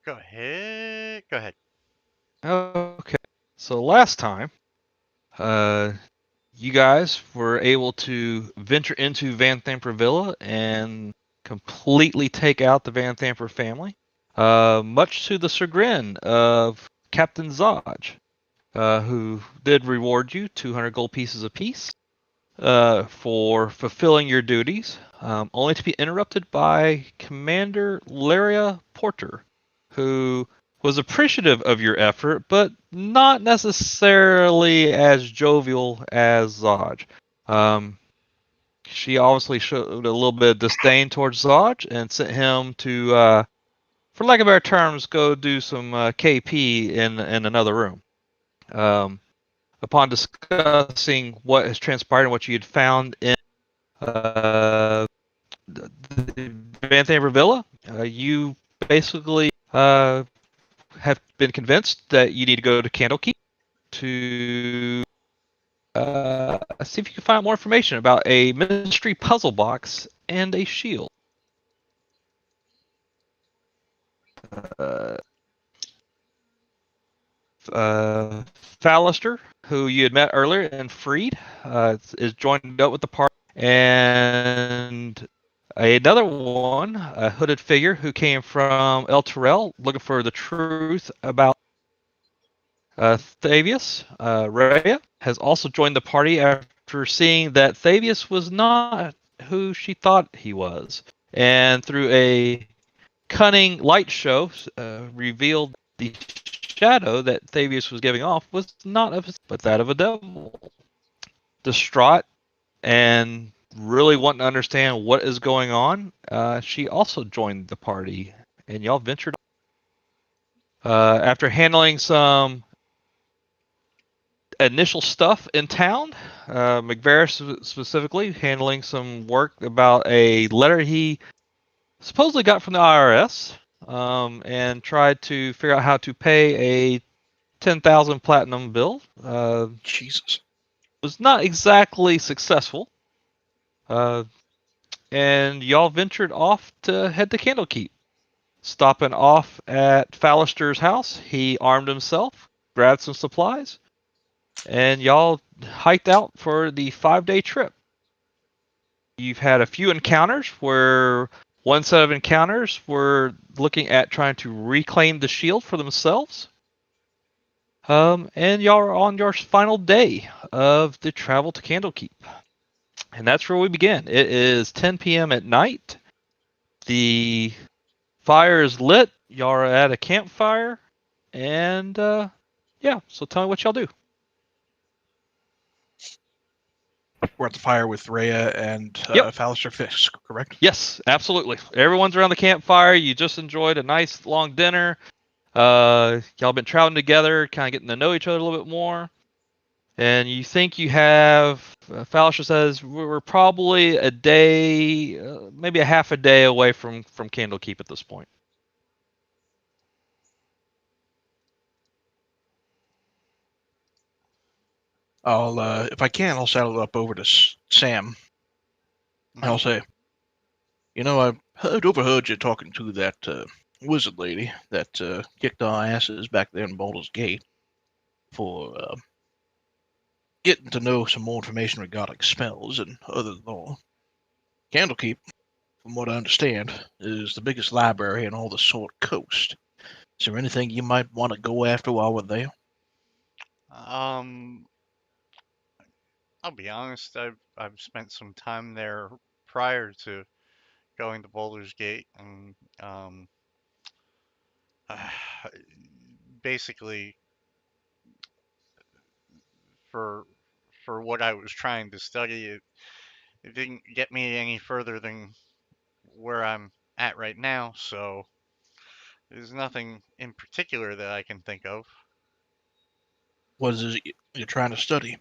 Go ahead. Go ahead. Okay. So last time, uh, you guys were able to venture into Van Thamper Villa and completely take out the Van Thamper family, much to the chagrin of Captain Zodge, who did reward you 200 gold pieces apiece for fulfilling your duties, only to be interrupted by Commander Laria Porter, who was appreciative of your effort, but not necessarily as jovial as Zodge. Um, she obviously showed a little bit of disdain towards Zodge and sent him to, for lack of better terms, go do some KP in another room. Um, Upon discussing what has transpired and what you had found in the Van Thamber Villa, you basically have been convinced that you need to go to Candlekeep to see if you can find out more information about a mystery puzzle box and a shield. Uh, Fallister, who you had met earlier and freed, is joined up with the party, and another one, a hooded figure who came from El Terrell, looking for the truth about Thavius. Rhea has also joined the party after seeing that Thavius was not who she thought he was, and through a cunning light show, revealed the shadow that Thavius was giving off was not of his, but that of a devil. Distraught and really wanting to understand what is going on, she also joined the party, and y'all ventured. After handling some initial stuff in town, McVeris specifically handling some work about a letter he supposedly got from the IRS, and tried to figure out how to pay a 10,000 platinum bill. Jesus. Was not exactly successful. Uh, and y'all ventured off to head to Candlekeep, stopping off at Fallister's house. He armed himself, grabbed some supplies, and y'all hiked out for the 5-day trip. You've had a few encounters where one set of encounters were looking at trying to reclaim the shield for themselves. And y'all are on your final day of the travel to Candlekeep. And that's where we begin. It is 10 p.m. at night. The fire is lit. Y'all are at a campfire. And yeah, so tell me what y'all do. We're at the fire with Rhea and Yep. Fallister Fisk, correct? Yes, absolutely. Everyone's around the campfire. You just enjoyed a nice long dinner. Y'all been traveling together, kind of getting to know each other a little bit more. And you think you have, Fallister says, we're probably a day, maybe a half a day away from Candlekeep at this point. If I can, I'll saddle up over to Sam. I'll say, I overheard you talking to that wizard lady that kicked our asses back there in Baldur's Gate for getting to know some more information regarding spells and other lore. Candlekeep, from what I understand, is the biggest library in all the Sword Coast. Is there anything you might want to go after while we're there? Um, I'll be honest. I've spent some time there prior to going to Boulder's Gate, and basically for for what I was trying to study, it didn't get me any further than where I'm at right now. So there's nothing in particular that I can think of. What is it you're trying to study?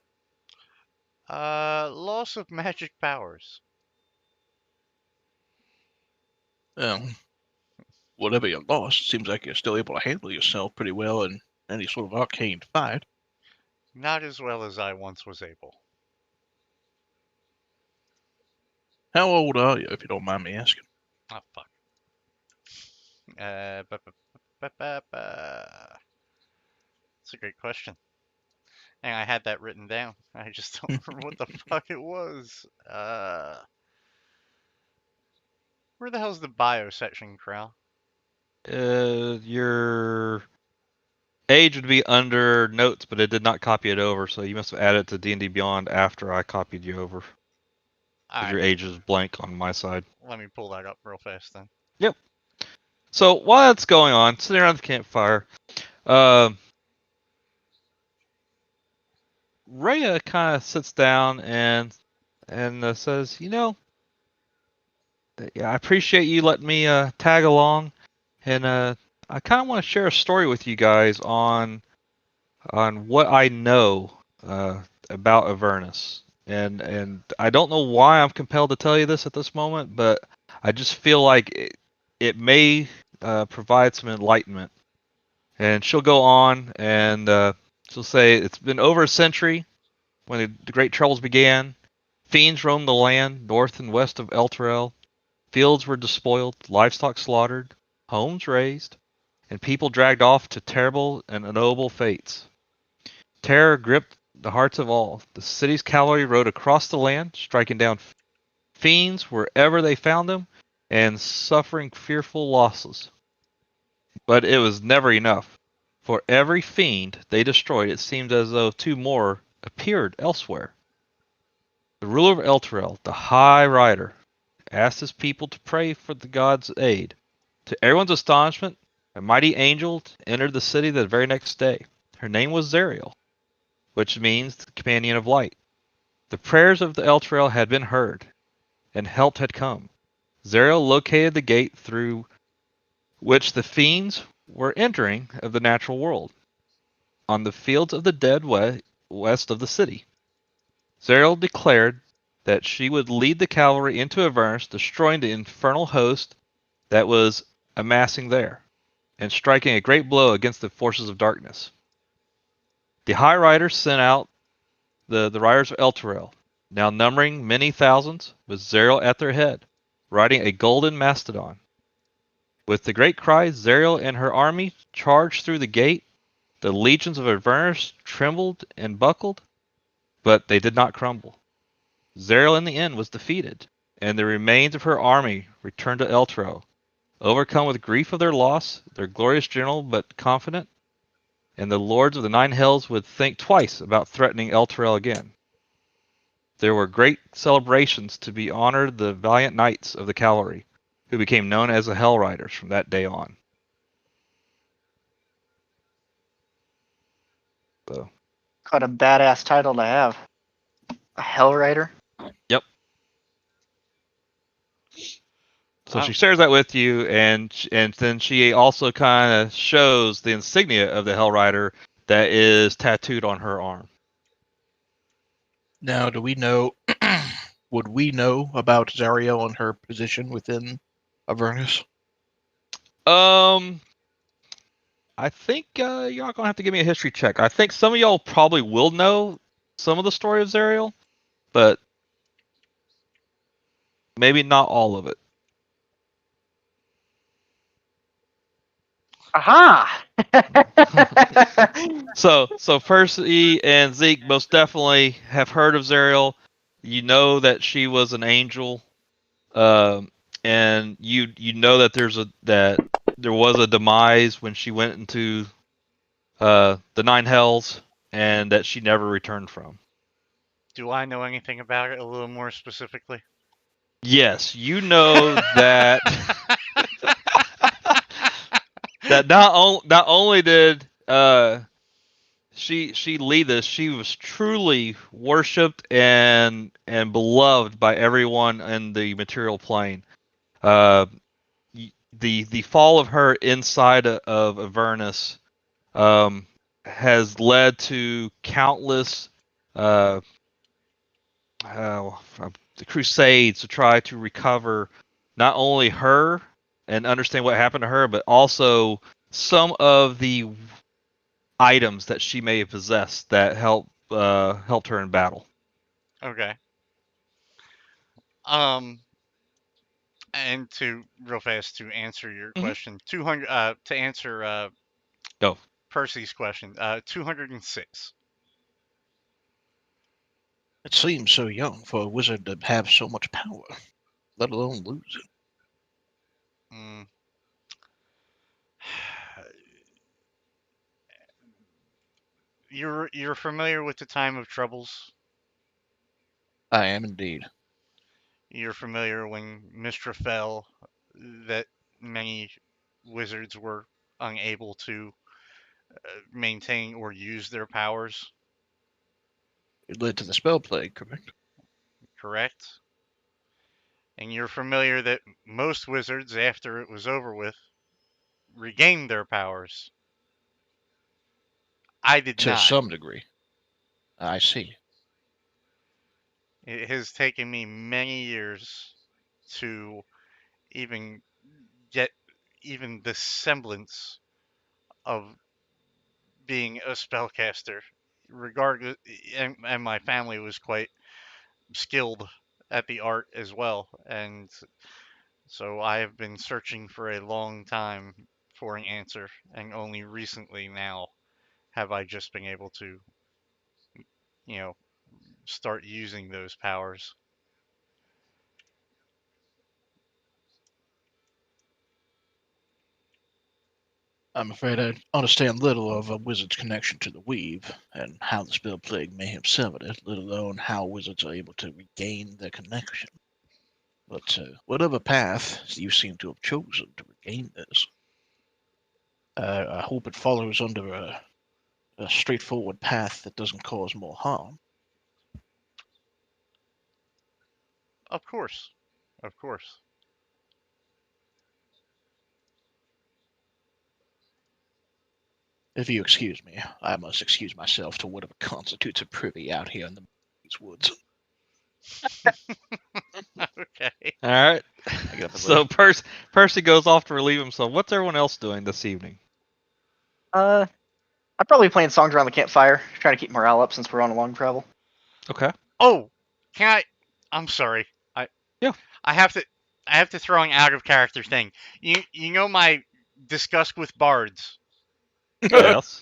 Loss of magic powers. Um, Whatever you lost, seems like you're still able to handle yourself pretty well in any sort of arcane fight. Not as well as I once was able. How old are you, if you don't mind me asking? Oh fuck. That's a great question. And I had that written down. I just don't remember what the fuck it was. Where the hell's the bio section, Crowel? Your age would be under notes, but it did not copy it over, so you must have added it to D&D Beyond after I copied you over. Because Alright, your age is blank on my side. let me pull that up real fast then. Yep. So while that's going on, sitting around the campfire, uh, Rhea kind of sits down and says, yeah, I appreciate you letting me tag along, and I kind of want to share a story with you guys on what I know about Avernus, and I don't know why I'm compelled to tell you this at this moment, but I just feel like it may provide some enlightenment. And she'll go on and she'll say it's been over a century when the Great Troubles began. Fiends roamed the land north and west of Elturel. Fields were despoiled, livestock slaughtered, homes razed, and people dragged off to terrible and ignoble fates. Terror gripped the hearts of all. The city's cavalry rode across the land, striking down fiends wherever they found them, and suffering fearful losses. But it was never enough. For every fiend they destroyed, it seemed as though two more appeared elsewhere. The ruler of Elturel, the High Rider, asked his people to pray for the god's aid. To everyone's astonishment, a mighty angel entered the city the very next day. Her name was Zariel, which means the companion of light. The prayers of the Elturel had been heard, and help had come. Zariel located the gate through which the fiends were entering of the natural world, on the fields of the dead west of the city. Zariel declared that she would lead the cavalry into Avernus, destroying the infernal host that was amassing there, and striking a great blow against the forces of darkness. The High Riders sent out the riders of Elturel, now numbering many thousands, with Zariel at their head, riding a golden mastodon. With the great cry, Zariel and her army charged through the gate. The legions of Avernus trembled and buckled, but they did not crumble. Zariel in the end was defeated, and the remains of her army returned to Elturel, overcome with grief of their loss, their glorious general but confident, and the lords of the Nine Hells would think twice about threatening Elturel again. There were great celebrations to be honored the valiant knights of the cavalry, who became known as the Hell Riders from that day on. So, What a badass title to have. A Hell Rider? yep. So she shares that with you, and then she also kind of shows the insignia of the Hell Rider that is tattooed on her arm. Now, do we know? Would we know about Zariel and her position within Avernus? I think y'all gonna have to give me a history check. I think some of y'all probably will know some of the story of Zariel, but maybe not all of it. Aha! So Percy and Zeke most definitely have heard of Zariel. You know that she was an angel, and you know that there was a demise when she went into the Nine Hells, and that she never returned from. Do I know anything about it a little more specifically? Yes, you know that that not only did she lead this, she was truly worshipped and beloved by everyone in the material plane. Uh, the fall of her inside of Avernus has led to countless uh, uh, crusades to try to recover not only her and understand what happened to her, but also some of the items that she may have possessed that helped her in battle. Okay. Um, And to real fast to answer your Mhm. question, 200 to answer Go. Percy's question, 206. It seems so young for a wizard to have so much power, let alone lose it. Mm. You're familiar with the time of troubles? I am indeed. You're familiar when Mistra fell, that many wizards were unable to maintain or use their powers, It led to the spell plague, correct? correct? And you're familiar that most wizards, after it was over with, regained their powers. I did To not. some degree. I see. It has taken me many years to even get even the semblance of being a spellcaster. Regardless, and my family was quite skilled at the art as well, and so I have been searching for a long time for an answer, and only recently now have I just been able to, you know, start using those powers. I'm afraid I understand little of a wizard's connection to the weave, and how the spell plague may have severed it, let alone how wizards are able to regain their connection. But whatever path you seem to have chosen to regain this, I hope it follows under a straightforward path that doesn't cause more harm. Of course, of course. If you excuse me, I must excuse myself to whatever constitutes a privy out here in these woods. Okay. All right. I get up and So leave. Percy goes off to relieve himself. What's everyone else doing this evening? I'm probably playing songs around the campfire, trying to keep morale up since we're on a long travel. Okay. Oh, can I? I'm sorry. I Yeah. I have to I have to throw an out of character thing. You know my disgust with bards. Yes.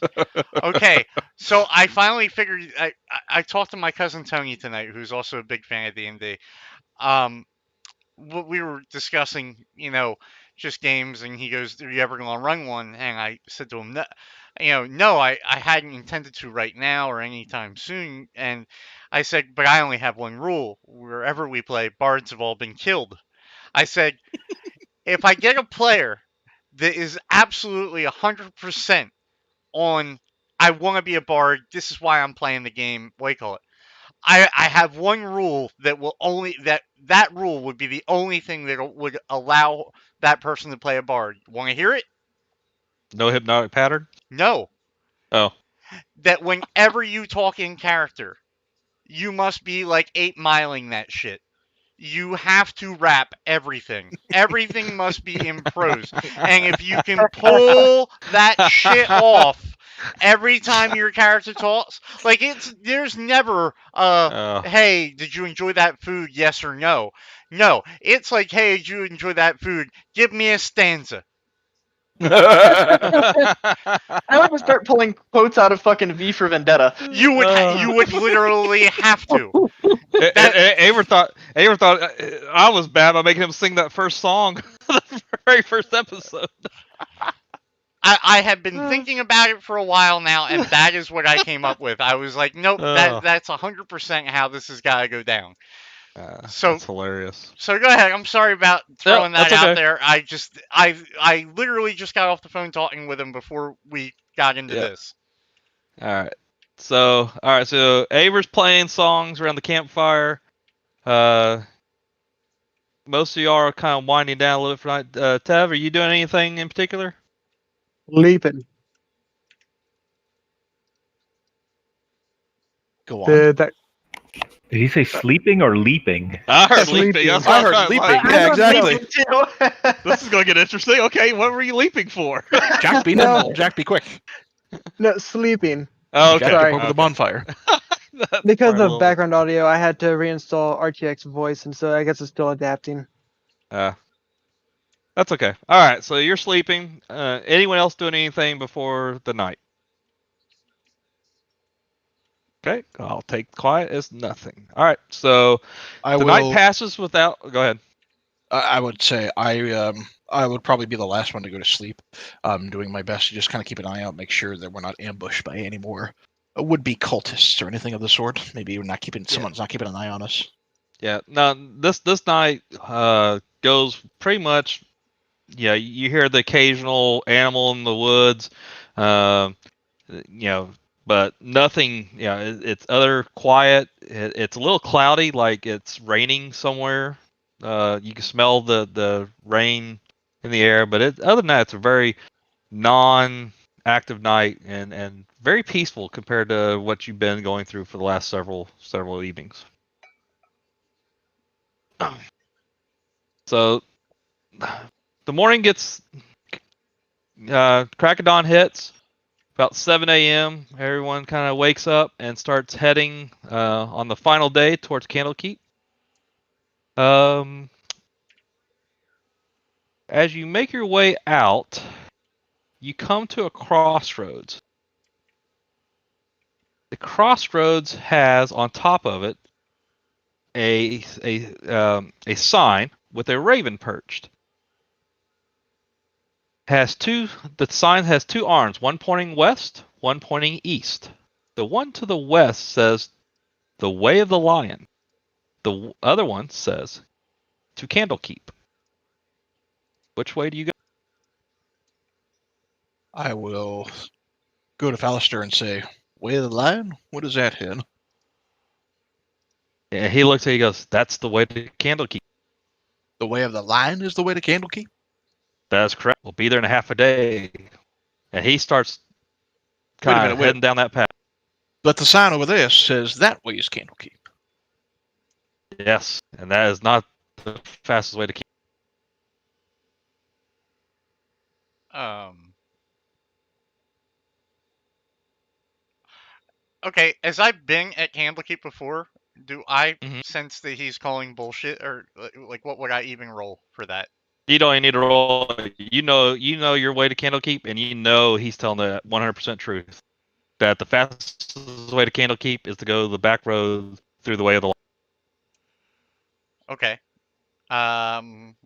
Okay, so I finally figured. I talked to my cousin Tony tonight, who's also a big fan of D&D. Um, we were discussing, just games, and he goes, "Are you ever gonna run one?" And I said to him, "No, no, I hadn't intended to right now or anytime soon." And I said, "But I only have one rule: wherever we play, bards have all been killed." I said, "If I get a player that is absolutely 100% on, I want to be a bard. This is why I'm playing the game. What do you call it? I have one rule that will only that rule would be the only thing that would allow that person to play a bard. Want to hear it? No hypnotic pattern? No. Oh. That whenever you talk in character, you must be like 8 miling that shit. You have to rap everything. Everything must be in prose. And if you can pull that shit off every time your character talks, like there's never Oh. hey, did you enjoy that food? Yes or no. No, it's like, hey, did you enjoy that food? Give me a stanza. I would just start pulling quotes out of fucking V for Vendetta. You would literally have to. That Aver thought I was bad by making him sing that first song, the very first episode. I have been thinking about it for a while now, and that is what I came up with. I was like, nope, Oh. that's 100% how this has got to go down. So That's hilarious. So go ahead. I'm sorry about throwing that that's out okay. there. I literally just got off the phone talking with him before we got into Yeah. this. All right. So Aver's playing songs around the campfire. Most of y'all are kind of winding down a little bit for night. Tev, are you doing anything in particular? Leaping. Go on. That Did he say sleeping or leaping? I heard Sleeping. leaping. That's I what heard was like, leaping. I Yeah, was exactly. leaping too. This is gonna get interesting. Okay, what were you leaping for? Jack, be No. nimble. Jack, be quick. no sleeping. Oh, Jack, okay. jump Sorry. over the bonfire. That's Because probably a of little background audio, I had to reinstall RTX voice, and so I guess it's still adapting. bit- That's okay. All right, so you're sleeping. Anyone else doing anything before the night? Okay, I'll take quiet as nothing. All right, so I the night will. passes without. Go ahead. I would say I would probably be the last one to go to sleep. I'm doing my best to just kind of keep an eye out, make sure that we're not ambushed by any more would-be cultists or anything of the sort. Maybe we're not keeping someone's not keeping an eye on us. Yeah. No, this night goes pretty much. Yeah, you hear the occasional animal in the woods, um, you know, but nothing. Yeah, it's other quiet. It's a little cloudy, like it's raining somewhere. You can smell the rain in the air, but other than that, it's a very non-active night and very peaceful compared to what you've been going through for the last several evenings. So the morning gets crack of dawn hits about 7 a.m. Everyone kind of wakes up and starts heading on the final day towards Candlekeep. Um, as you make your way out, you come to a crossroads. The crossroads has on top of it a sign with a raven perched. Has two. The sign has two arms, one pointing west, one pointing east. The one to the west says "The Way of the Lion." The other one says "To Candlekeep." Which way do you go? I will go to Fallister and say, "Way of the Lion? What is that, Hen?" And he looks at you, he goes, "That's the way to Candlekeep." The Way of the Lion is the way to Candlekeep? That's correct. We'll be there in a half a day. And he starts Wait a kind minute, of wait. heading down that path. But the sign over there says that way is Candlekeep. Yes, and that is not the fastest way to keep. Um. Okay, as I've been at Candlekeep before, do I Mhm. sense that he's calling bullshit, or like what would I even roll for that? You don't even need to roll. You know your way to Candlekeep, and you know he's telling the 100% truth. That the fastest way to Candlekeep is to go the back road through the Way of the Lion. Okay. Um.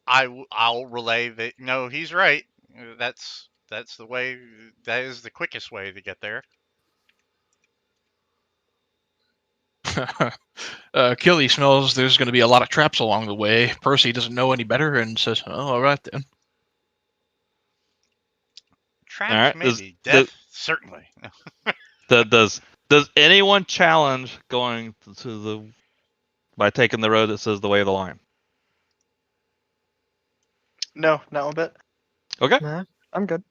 I'll relay that. No, he's right. That's the way. That is the quickest way to get there. Killy smells there's going to be a lot of traps along the way. Percy doesn't know any better and says, "Oh, all right then." All Traps, right. maybe. Death, certainly. Does anyone challenge going to the by taking the road that says the Way of the Lion? No, not one bit. Okay. Nah, I'm good.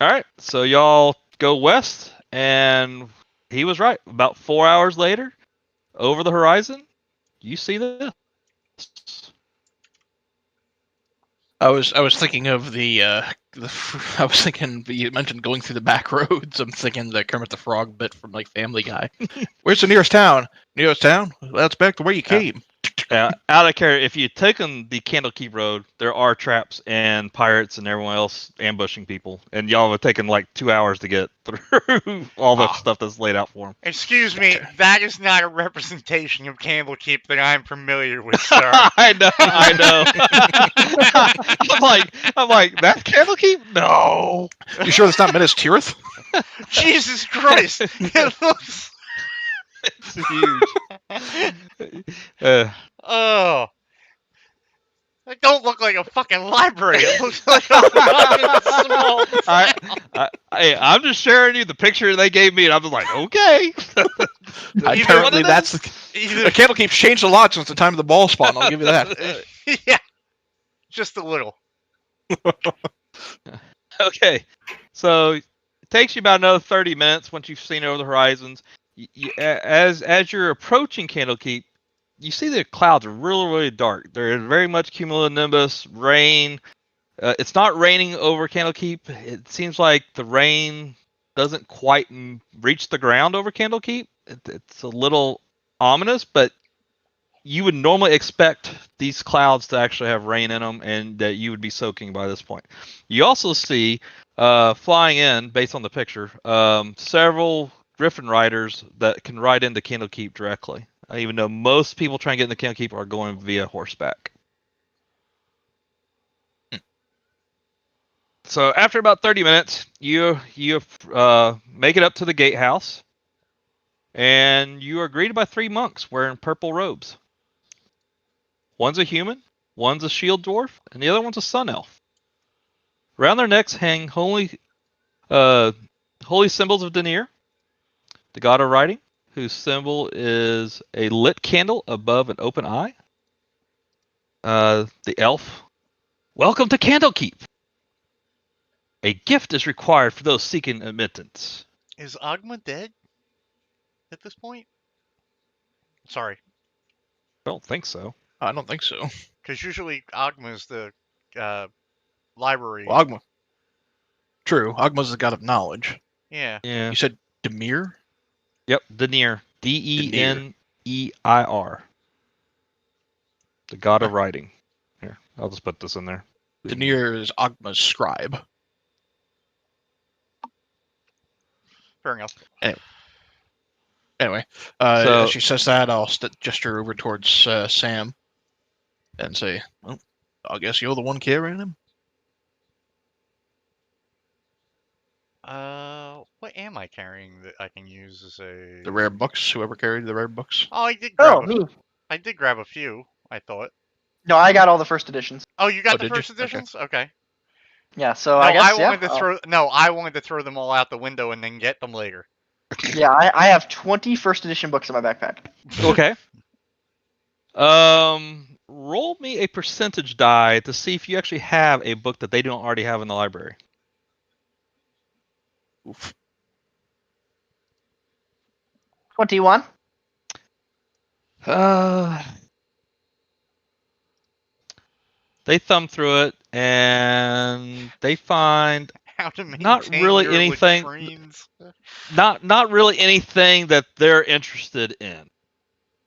All right. So y'all go west, and he was right. About 4 hours later, over the horizon, you see this. I was thinking of I was thinking you mentioned going through the back roads. I'm thinking the Kermit the Frog bit from like Family Guy. Where's the nearest town? Nearest town? Well, that's back to where you Yeah. came. Out of care, if you've taken the Candlekeep Road, there are traps and pirates and everyone else ambushing people, and y'all have taken like 2 hours to get through all the stuff that's laid out for them. Excuse me, Gotcha. that is not a representation of Candlekeep that I'm familiar with, sir. I know. I'm like that Candlekeep? No. You sure that's not Minas Tirith? Jesus Christ! It looks. It's huge. Oh. It don't look like a fucking library. It looks like a fucking small town. I'm just sharing you the picture they gave me, and I was like, okay. Apparently, that's the Candlekeep's changed a lot since the time of the ball spawn. I'll give you that. Yeah, just a little. Okay, so it takes you about another 30 minutes once you've seen over the horizons. As you're approaching Candlekeep, you see the clouds are really dark. They're very much cumulonimbus, rain. It's not raining over Candlekeep. It seems like the rain doesn't quite reach the ground over Candlekeep. It's a little ominous, but you would normally expect these clouds to actually have rain in them, and that you would be soaking by this point. You also see flying in, based on the picture, several Griffin riders that can ride into Candlekeep directly. Even though most people trying to get into Candlekeep are going via horseback. So after about 30 minutes, you make it up to the gatehouse, and you are greeted by 3 monks wearing purple robes. One's a human, one's a shield dwarf, and the other one's a sun elf. Around their necks hang holy symbols of Denir, the god of writing, whose symbol is a lit candle above an open eye. The elf, welcome to Candlekeep. A gift is required for those seeking admittance. Is Agma dead at this point? Sorry, I don't think so. I don't think so. because usually Agma's the library. Well, Agma. True. Agma's the god of knowledge. Yeah. Yeah. You said Demir? Yep. Denir. Deneir. The god of writing. Here, I'll just put this in there. Demir is Agma's scribe. Fair enough. Anyway, So- as she says that, I'll gesture over towards Sam and say, well, I guess you're the one carrying him. What am I carrying that I can use as a The rare books, whoever carried the rare books. Oh, I did grab Oh, a few. me. I did grab a few, I thought. No, I got all the first editions. Oh, you got Oh, the did you? first Okay. editions? Okay. Yeah, so No, I guess wanted yeah. to throw I wanted to throw them all out the window and then get them later. Yeah, I have 20 first edition books in my backpack. Okay. Roll me a percentage die to see if you actually have a book that they don't already have in the library. Oof. 21. They thumb through it and they find How to maintain Not really your anything- latrines. not really anything that they're interested in.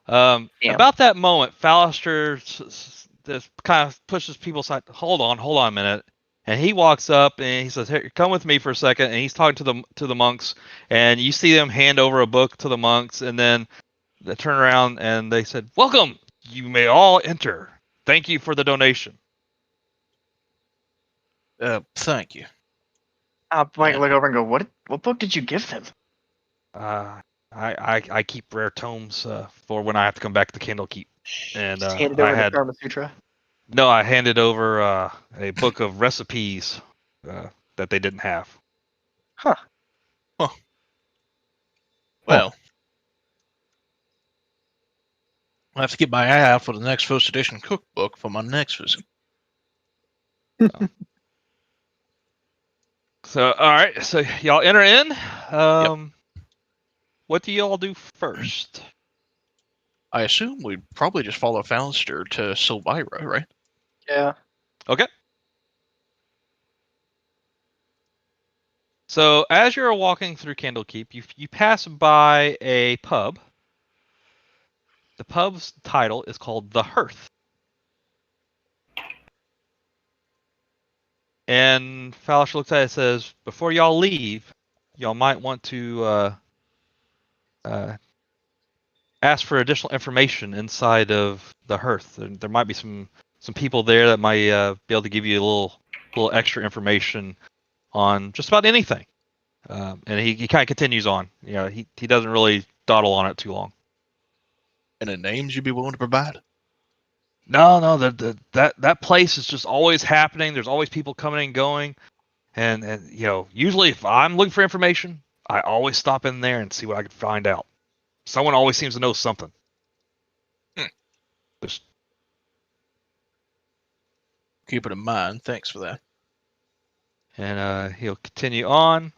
Damn. About that moment, Fallister just kind of pushes people aside. Hold on a minute. And he walks up and he says, "Here, come with me for a second." And he's talking to the monks, and you see them hand over a book to the monks, and then they turn around and they said, "Welcome. You may all enter. Thank you for the donation." Thank you. I might Yeah. look over and go, what book did you give them? I keep rare tomes for when I have to come back to Candlekeep, and Just handed I over had the Karma Sutra. no, I handed over a book of recipes that they didn't have. Well, I have to keep my eye out for the next first edition cookbook for my next visit. So, all right, so y'all enter in. What do y'all do first? I assume we'd probably just follow Fallister to Silvira, right? Yeah. Okay. So, as you're walking through Candlekeep, you pass by a pub. The pub's title is called The Hearth. And Fallister looks at it and says, "Before y'all leave, y'all might want to ask for additional information inside of the hearth. There might be some people there that might be able to give you a little extra information on just about anything." And he kind of continues on. You know, he doesn't really dawdle on it too long. Any names you'd be willing to provide? No, that place is just always happening. There's always people coming and going, and you know, usually if I'm looking for information, I always stop in there and see what I can find out. Someone always seems to know something. Just Keep it in mind. Thanks for that. and he'll continue on.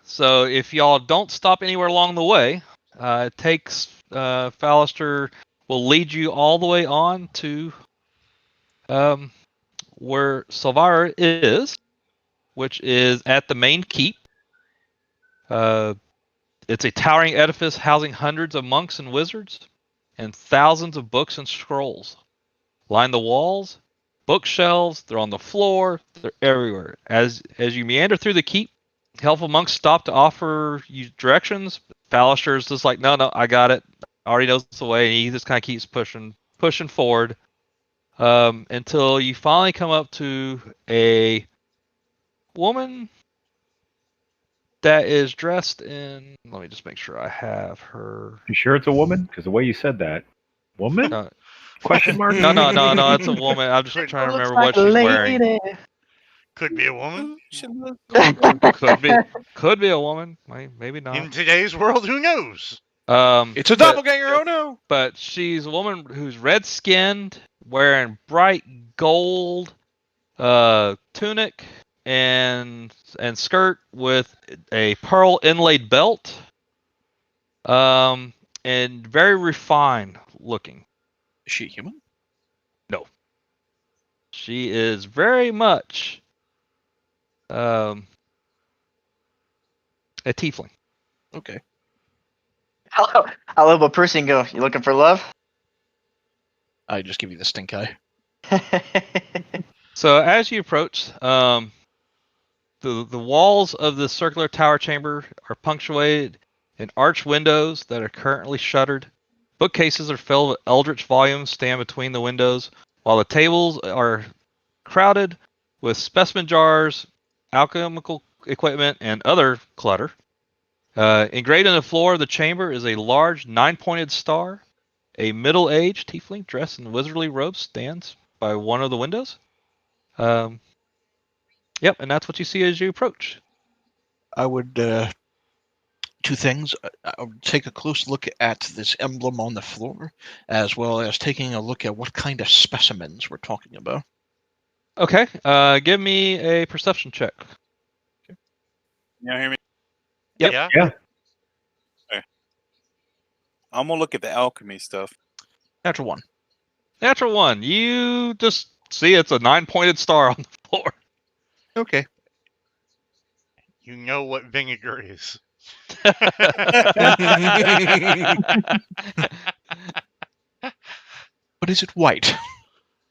So if y'all don't stop anywhere along the way, it takes Fallister will lead you all the way on to where Silvira is, which is at the main keep. It's a towering edifice housing hundreds of monks and wizards, and thousands of books and scrolls. Line the walls, bookshelves, they're on the floor, they're everywhere. As you meander through the keep, helpful monks stop to offer you directions. Ballister's just like, no, I got it. Already knows the way, and he just kind of keeps pushing forward until you finally come up to a woman that is dressed in. Let me just make sure I have her. You sure it's a woman? Because the way you said that, woman? No, Question mark? no, it's a woman. I'm just Could- trying to Looks remember what like a she's wearing. lady. Could be a woman. Could be a woman. Maybe not. In today's world, who knows? It's a doppelganger. Oh no! But she's a woman who's red-skinned, wearing bright gold tunic and skirt with a pearl inlaid belt, and very refined looking. Is she human? She is very much a tiefling. Okay. I'll look at Percy and go, "You looking for love?" I just give you the stink eye. So as you approach, the walls of the circular tower chamber are punctuated in arched windows that are currently shuttered. Bookcases are filled with eldritch volumes stand between the windows, while the tables are crowded with specimen jars, alchemical equipment, and other clutter. Engraved on the floor of the chamber is a large nine-pointed star. A middle-aged tiefling dressed in wizardly robes stands by one of the windows. Yep, and that's what you see as you approach. I would two things. I would take a close look at this emblem on the floor, as well as taking a look at what kind of specimens we're talking about. Okay, give me a perception check. You hear me? Yep. Yeah. Yeah. I'm gonna look at the alchemy stuff. Natural one. Natural one. You just see it's a nine-pointed star on the floor. Okay. You know what vinegar is. But is it white?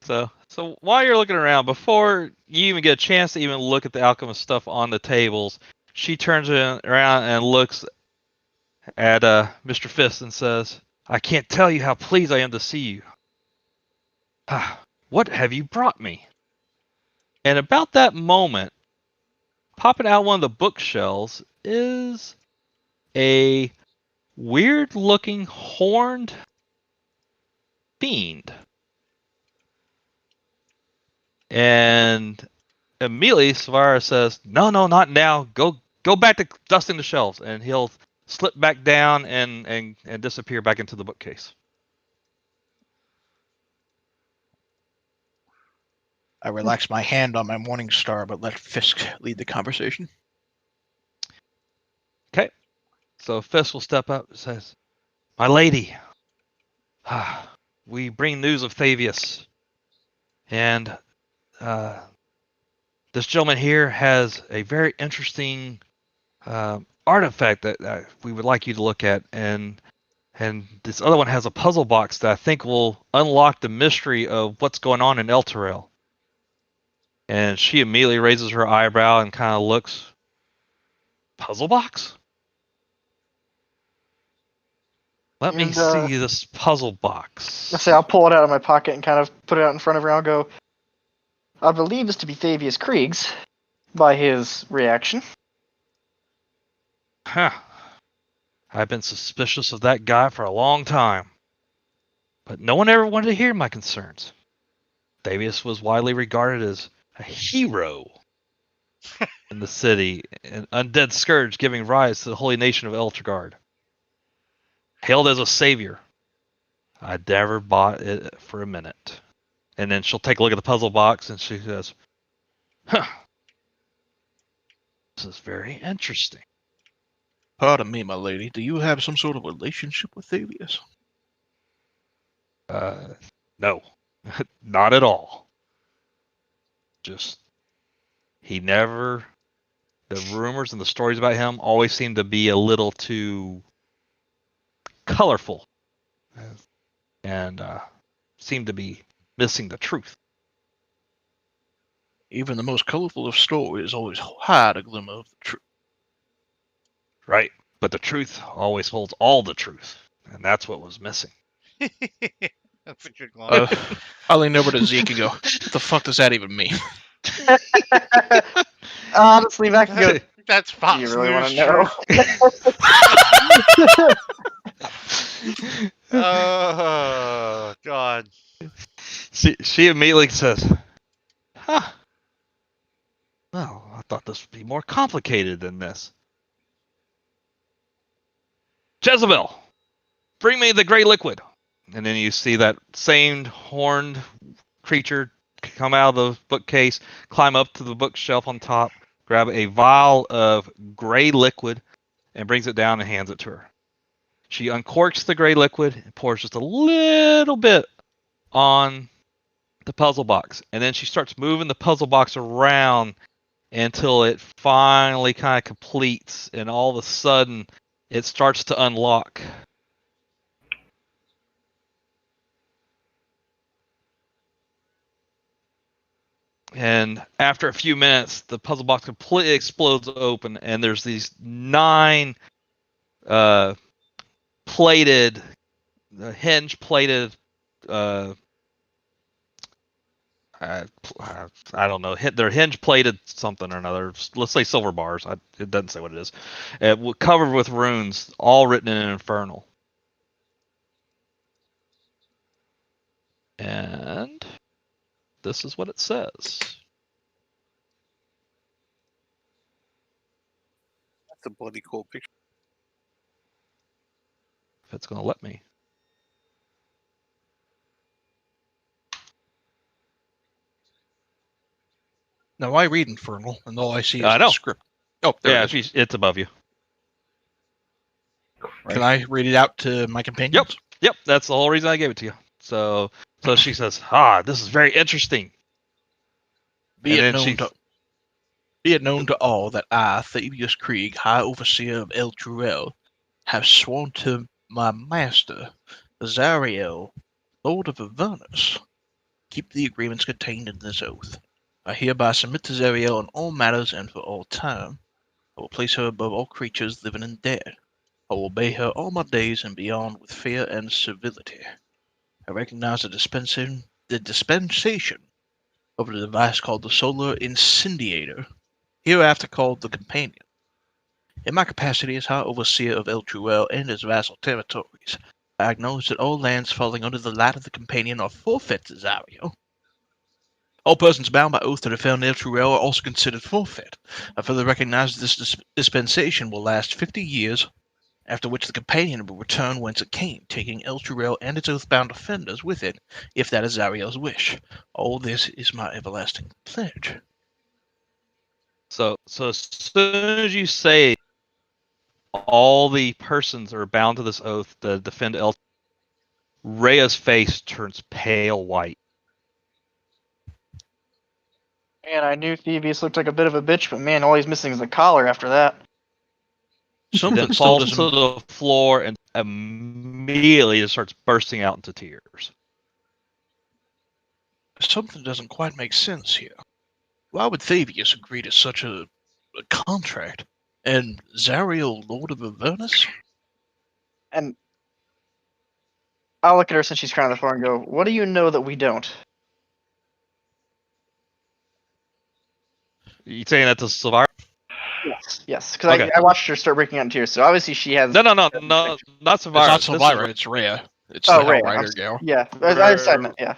So while you're looking around, before you even get a chance to even look at the alchemist stuff on the tables, she turns around and looks at Mr. Fist and says, "I can't tell you how pleased I am to see you. What have you brought me?" And about that moment, popping out one of the bookshelves is a weird-looking horned fiend. And immediately Savara says, "No, not now. Go back to dusting the shelves," and he'll slip back down and disappear back into the bookcase. I relax my hand on my morning star, but let Fisk lead the conversation. Okay. So Fisk will step up and says, "My lady, we bring news of Thavius, and this gentleman here has a very interesting artifact that we would like you to look at, and this other one has a puzzle box that I think will unlock the mystery of what's going on in Elturel." And she immediately raises her eyebrow and kind of looks. Puzzle box? Let me And, see this puzzle box. I say I'll pull it out of my pocket and kind of put it out in front of her. I'll go, "I believe this to be Thavius Krieg's by his reaction." Huh. I've been suspicious of that guy for a long time, but no one ever wanted to hear my concerns. Thavius was widely regarded as a hero in the city, an undead scourge giving rise to the holy nation of Eltergard. Hailed as a savior. I never bought it for a minute. And then she'll take a look at the puzzle box and she says, "Huh. This is very interesting." Pardon me, my lady. Do you have some sort of relationship with Thavius? No, not at all. Just, he never the rumors and the stories about him always seem to be a little too colorful, and seem to be missing the truth. Even the most colorful of stories always hide a glimmer of the truth. Right. But the truth always holds all the truth, and that's what was missing. That's a good line. I lean over to Zeke and go, "What the fuck does that even mean?" Honestly, that can go. That's Do Fox you really News want to know? truth. Oh God. She immediately says, "Huh. Well, I thought this would be more complicated than this." Jezebel, bring me the gray liquid. And then you see that same horned creature come out of the bookcase, climb up to the bookshelf on top, grab a vial of gray liquid, and brings it down and hands it to her. She uncorks the gray liquid and pours just a little bit on the puzzle box. And then she starts moving the puzzle box around until it finally kind of completes, and all of a sudden it starts to unlock. And after a few minutes, the puzzle box completely explodes open, and there's these 9 plated, hinge plated, I don't know, they're hinge plated something or another. Let's say silver bars. It doesn't say what it is. Covered with runes, all written in Infernal. And this is what it says. That's a bloody cool picture. If it's going to let me. Now, I read Infernal, and all I see is I the know. script. Oh, there it is. It's above you. Can I read it out to my companions? Yep, that's the whole reason I gave it to you. So she says, this is very interesting. Be it known to all that I, Thaddeus Krieg, High Overseer of El Crowel, have sworn to my master, Zariel, Lord of Avernus, keep the agreements contained in this oath. I hereby submit to Zariel in all matters and for all time. I will place her above all creatures living and dead. I will obey her all my days and beyond with fear and civility. I recognize the dispensation of the device called the Solar Incendiator, hereafter called the Companion. In my capacity as High Overseer of El Crowel and its vassal territories, I acknowledge that all lands falling under the light of the Companion are forfeit to Zariel. All persons bound by oath to defend El Crowel are also considered forfeit. I further recognize that this dispensation will last 50 years, after which the Companion will return whence it came, taking El Crowel and its oath-bound defenders with it, if that is Zariel's wish. All this is my everlasting pledge. So as soon as you say all the persons are bound to this oath to defend El, Rhea's face turns pale white. Man, I knew Thievius looked like a bit of a bitch, but man, all he's missing is the collar after that. Something Then still falls to doesn't. the floor and immediately just starts bursting out into tears. Something doesn't quite make sense here. Why would Thavius agree to such a contract? And Zariel, Lord of Avernus? And I'll look at her since she's crying on the floor and go, "What do you know that we don't?" You saying that to Sylvira? Yes, because Okay. I watched her start breaking out in tears. So obviously she has. No, not Sylvira. It's not This is Sylvira, it's Rhea. It's Oh, the Ray. Hellrider gal. Yeah, I decided meant, yeah.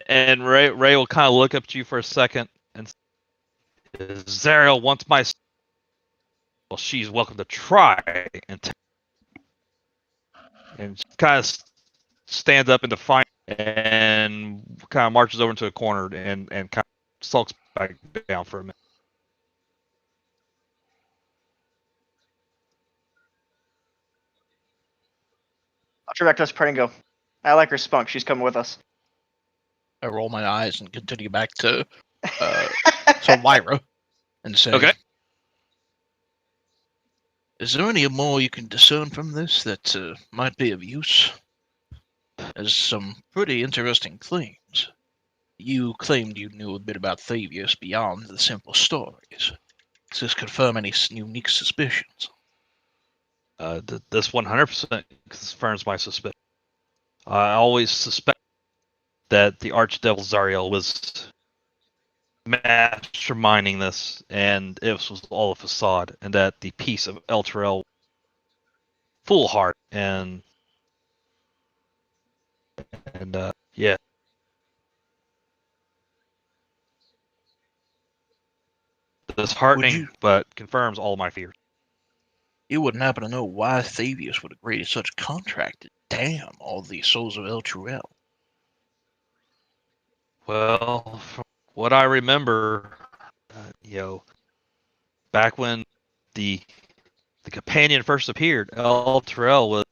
And Ray will kind of look up to you for a second and say, Zariel wants my. Well, she's welcome to try and she kind of stands up in defiance and kind of marches over into a corner and kind of sulks back down for a minute. I'll turn back to us party and go, "I like her spunk. She's coming with us." I roll my eyes and continue back to Sylvira and say, Okay. Is there any more you can discern from this that might be of use? There's some pretty interesting claims. You claimed you knew a bit about Thavius beyond the simple stories. Does this confirm any unique suspicions? This 100% confirms my suspicion. I always suspect that the Archdevil Zariel was masterminding this, and it was all a facade, and that the piece of Elturel foolhardy, and yeah, Would disheartening, you but confirms all my fears. you wouldn't happen to know why Thavius would agree to such a contract to damn all the souls of Elturel? Well, from what I remember, back when the companion first appeared, Elturel was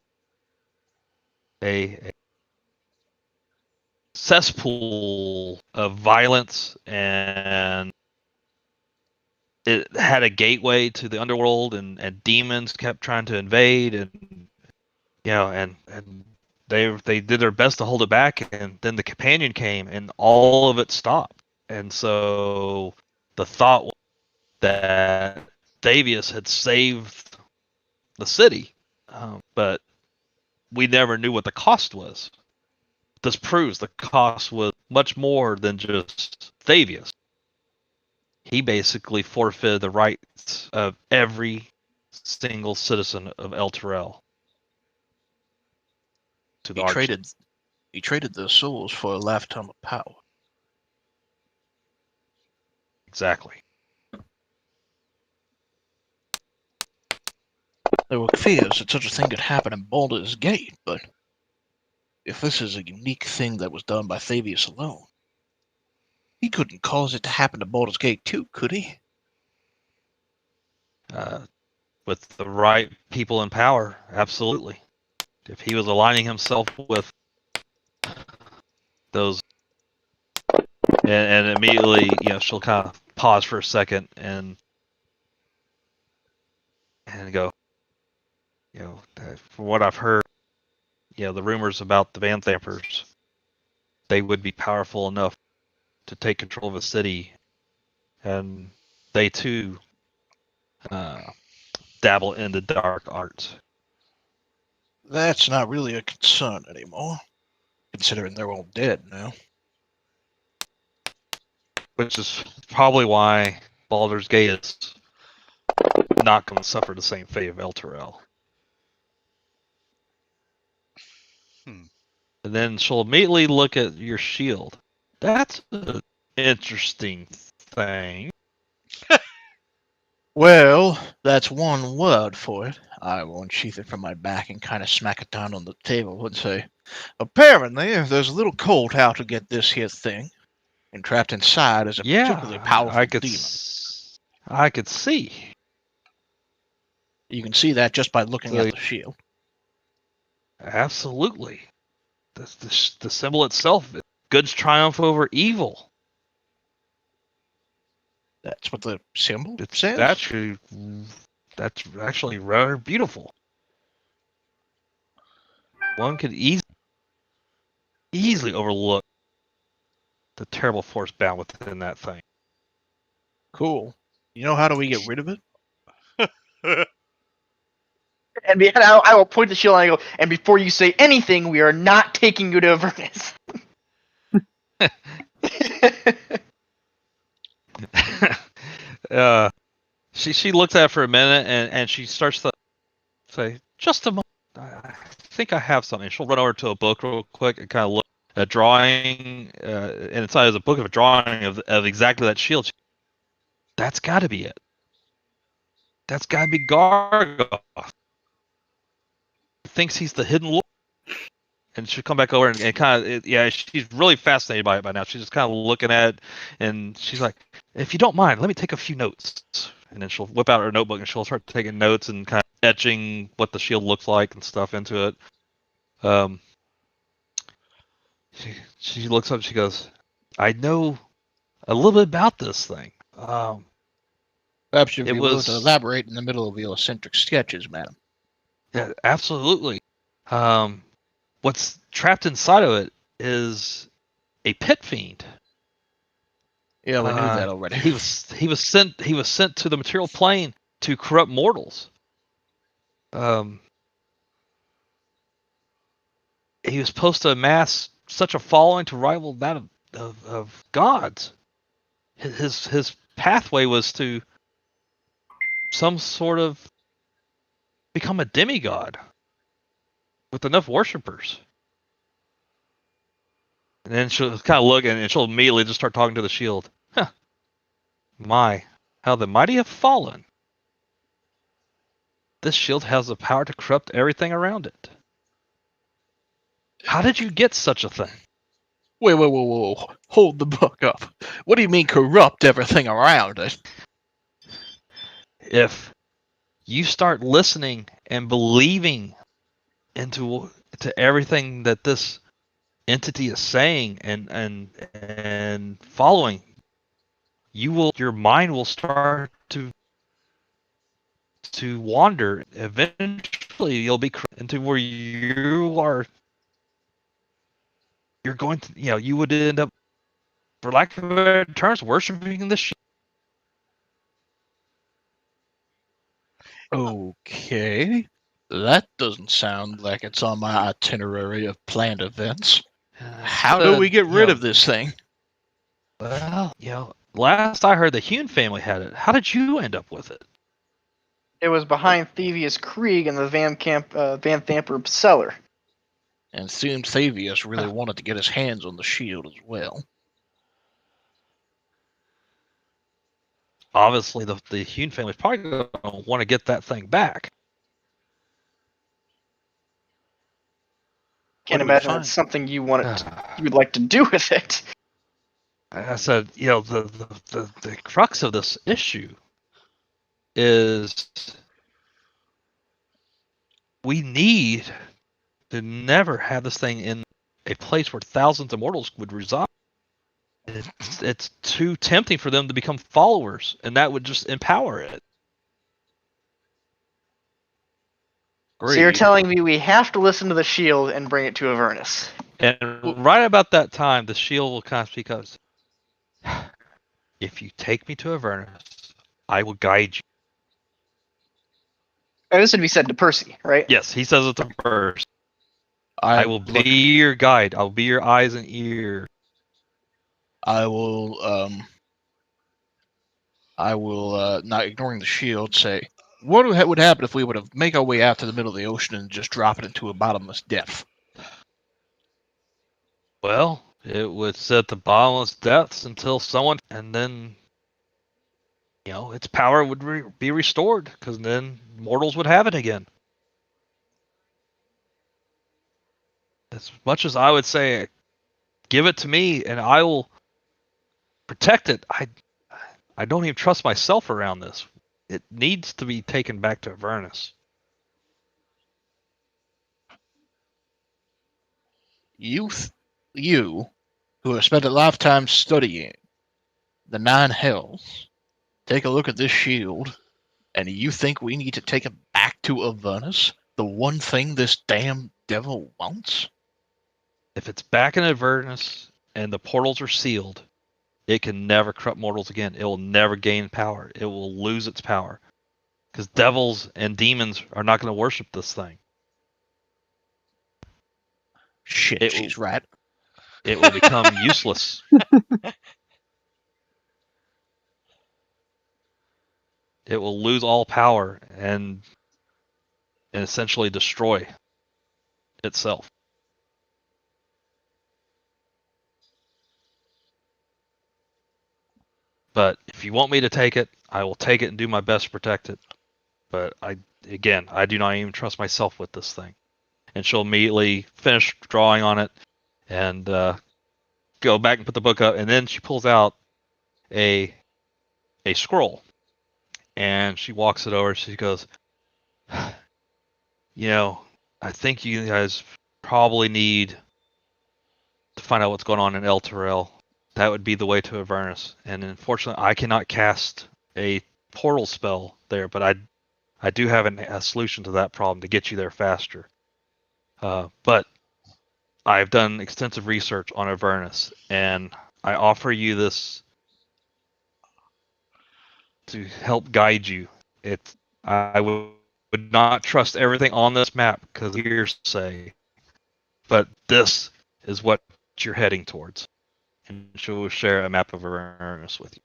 a cesspool of violence, and it had a gateway to the underworld, and demons kept trying to invade, and and they did their best to hold it back, and then the companion came and all of it stopped. And so the thought was that Thavius had saved the city, but we never knew what the cost was. This proves the cost was much more than just Thavius. He basically forfeited the rights of every single citizen of Elturel to the He Arch. traded their souls for a lifetime of power. Exactly. There were fears that such a thing could happen in Baldur's Gate, but if this is a unique thing that was done by Thavius alone, he couldn't cause it to happen to Baldur's Gate too, could he? With the right people in power, absolutely. If he was aligning himself with those, and immediately, she'll kind of pause for a second and go, from what I've heard, the rumors about the Van Thampers, they would be powerful enough to take control of a city, and they too dabble in the dark arts. That's not really a concern anymore, considering they're all dead now. Which is probably why Baldur's Gate is not going to suffer the same fate of Elturel. Hmm. And then she'll immediately look at your shield. That's an interesting thing. Well, that's one word for it. I will unsheath it from my back and kind of smack it down on the table and say, apparently, there's a little cult out to get this here thing, and trapped inside is a particularly powerful demon. I could see. You can see that just by looking So, at the shield. absolutely. The symbol itself, good's triumph over evil. That's what the symbol It's says? that's actually rather beautiful. One could easily overlook the terrible force bound within that thing. Cool. You know how do we get rid of it? And I will point the shield and I go, and before you say anything, we are not taking you to Avernus. She looks at it for a minute, and she starts to say, "Just a moment. I think I have something." She'll run over to a book real quick and kind of look at a drawing, and inside is a book of a drawing of exactly that shield. That's got to be it. That's got to be Gargoth. Thinks he's the hidden lord. And she'll come back over and kind of, she's really fascinated by it by now. She's just kind of looking at it, and she's like, if you don't mind, let me take a few notes. And then she'll whip out her notebook and she'll start taking notes and kind of etching what the shield looks like and stuff into it. She looks up and she goes, I know a little bit about this thing. Perhaps you'd It be willing to was- elaborate in the middle of your eccentric sketches, madam. Yeah, absolutely. What's trapped inside of it is a pit fiend. Yeah, we knew that already. He was sent to the material plane to corrupt mortals. He was supposed to amass such a following to rival that of gods. His pathway was to some sort of become a demigod with enough worshippers. And then she'll kind of look and she'll immediately just start talking to the shield. Huh. My, how the mighty have fallen. This shield has the power to corrupt everything around it. How did you get such a thing? Wait, hold the book up. What do you mean corrupt everything around it? If you start listening and believing into everything that this entity is saying and following, your mind will start to wander. Eventually you'll be into where you're going to, you would end up, for lack of better terms, worshiping this shit. Okay. That doesn't sound like it's on my itinerary of planned events. How do we get rid of this thing? Well, last I heard the Hune family had it. How did you end up with it? It was behind Thievius Krieg in the Van Thamper cellar. And it seemed Thavius really wanted to get his hands on the shield as well. Obviously, the Hune family's probably going to want to get that thing back. Can't What do we imagine find? it's something you would like to do with it. I said, the crux of this issue is we need to never have this thing in a place where thousands of mortals would reside. It's too tempting for them to become followers, and that would just empower it. So you're Agreed. telling me we have to listen to the shield and bring it to Avernus? And right about that time, the shield will kind of speak up. If you take me to Avernus, I will guide you. Oh, this would be said to Percy, right? Yes, he says it to first. I will be your guide. I'll be your eyes and ears. I will, not ignoring the shield, say, what would happen if we would have make our way out to the middle of the ocean and just drop it into a bottomless depth? Well, it would set the bottomless depths until someone, and then, its power would be restored, because then mortals would have it again. As much as I would say, give it to me and I will protect it, I don't even trust myself around this. It needs to be taken back to Avernus. You, who have spent a lifetime studying the nine hells, take a look at this shield, and you think we need to take it back to Avernus? The one thing this damn devil wants? If it's back in Avernus and the portals are sealed, it can never corrupt mortals again. It will never gain power. It will lose its power. Because devils and demons are not going to worship this thing. Shit, she's right. It will become useless. It will lose all power and essentially destroy itself. But if you want me to take it, I will take it and do my best to protect it. But I do not even trust myself with this thing. And she'll immediately finish drawing on it and go back and put the book up. And then she pulls out a scroll and she walks it over. She goes, I think you guys probably need to find out what's going on in El Terrell. That would be the way to Avernus. And unfortunately, I cannot cast a portal spell there, but I do have a solution to that problem to get you there faster. But I've done extensive research on Avernus, and I offer you this to help guide you. I would not trust everything on this map because of hearsay, but this is what you're heading towards. And she will share a map of Avernus with you.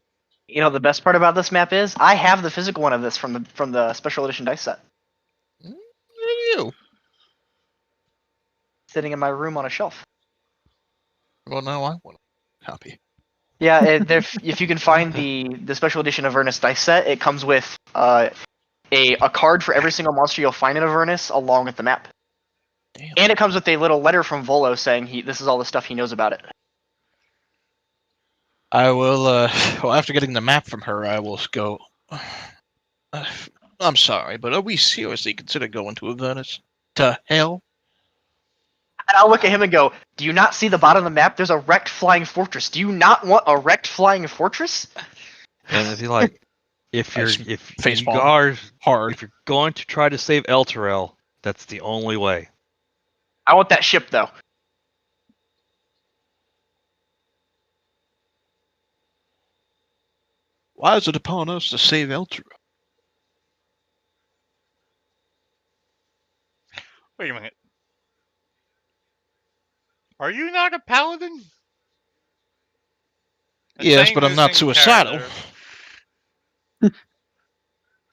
You know the best part about this map is I have the physical one of this from the special edition dice set, You. sitting in my room on a shelf. Well, now I want a copy. Yeah, if you can find the special edition Avernus dice set, it comes with a card for every single monster you'll find in Avernus, along with the map. Damn. And it comes with a little letter from Volo saying this is all the stuff he knows about it. I will. Well, after getting the map from her, I will go. I'm sorry, but are we seriously consider going to Avernus? To hell? And I'll look at him and go, "Do you not see the bottom of the map? There's a wrecked flying fortress. Do you not want a wrecked flying fortress?" And if you like, if I you're just if face you palm are hard. if you're going to try to save Elturel, that's the only way. I want that ship though. Why is it upon us to save Eltura? Wait a minute. Are you not a paladin? Yes, Saying but I'm this not in suicidal. character.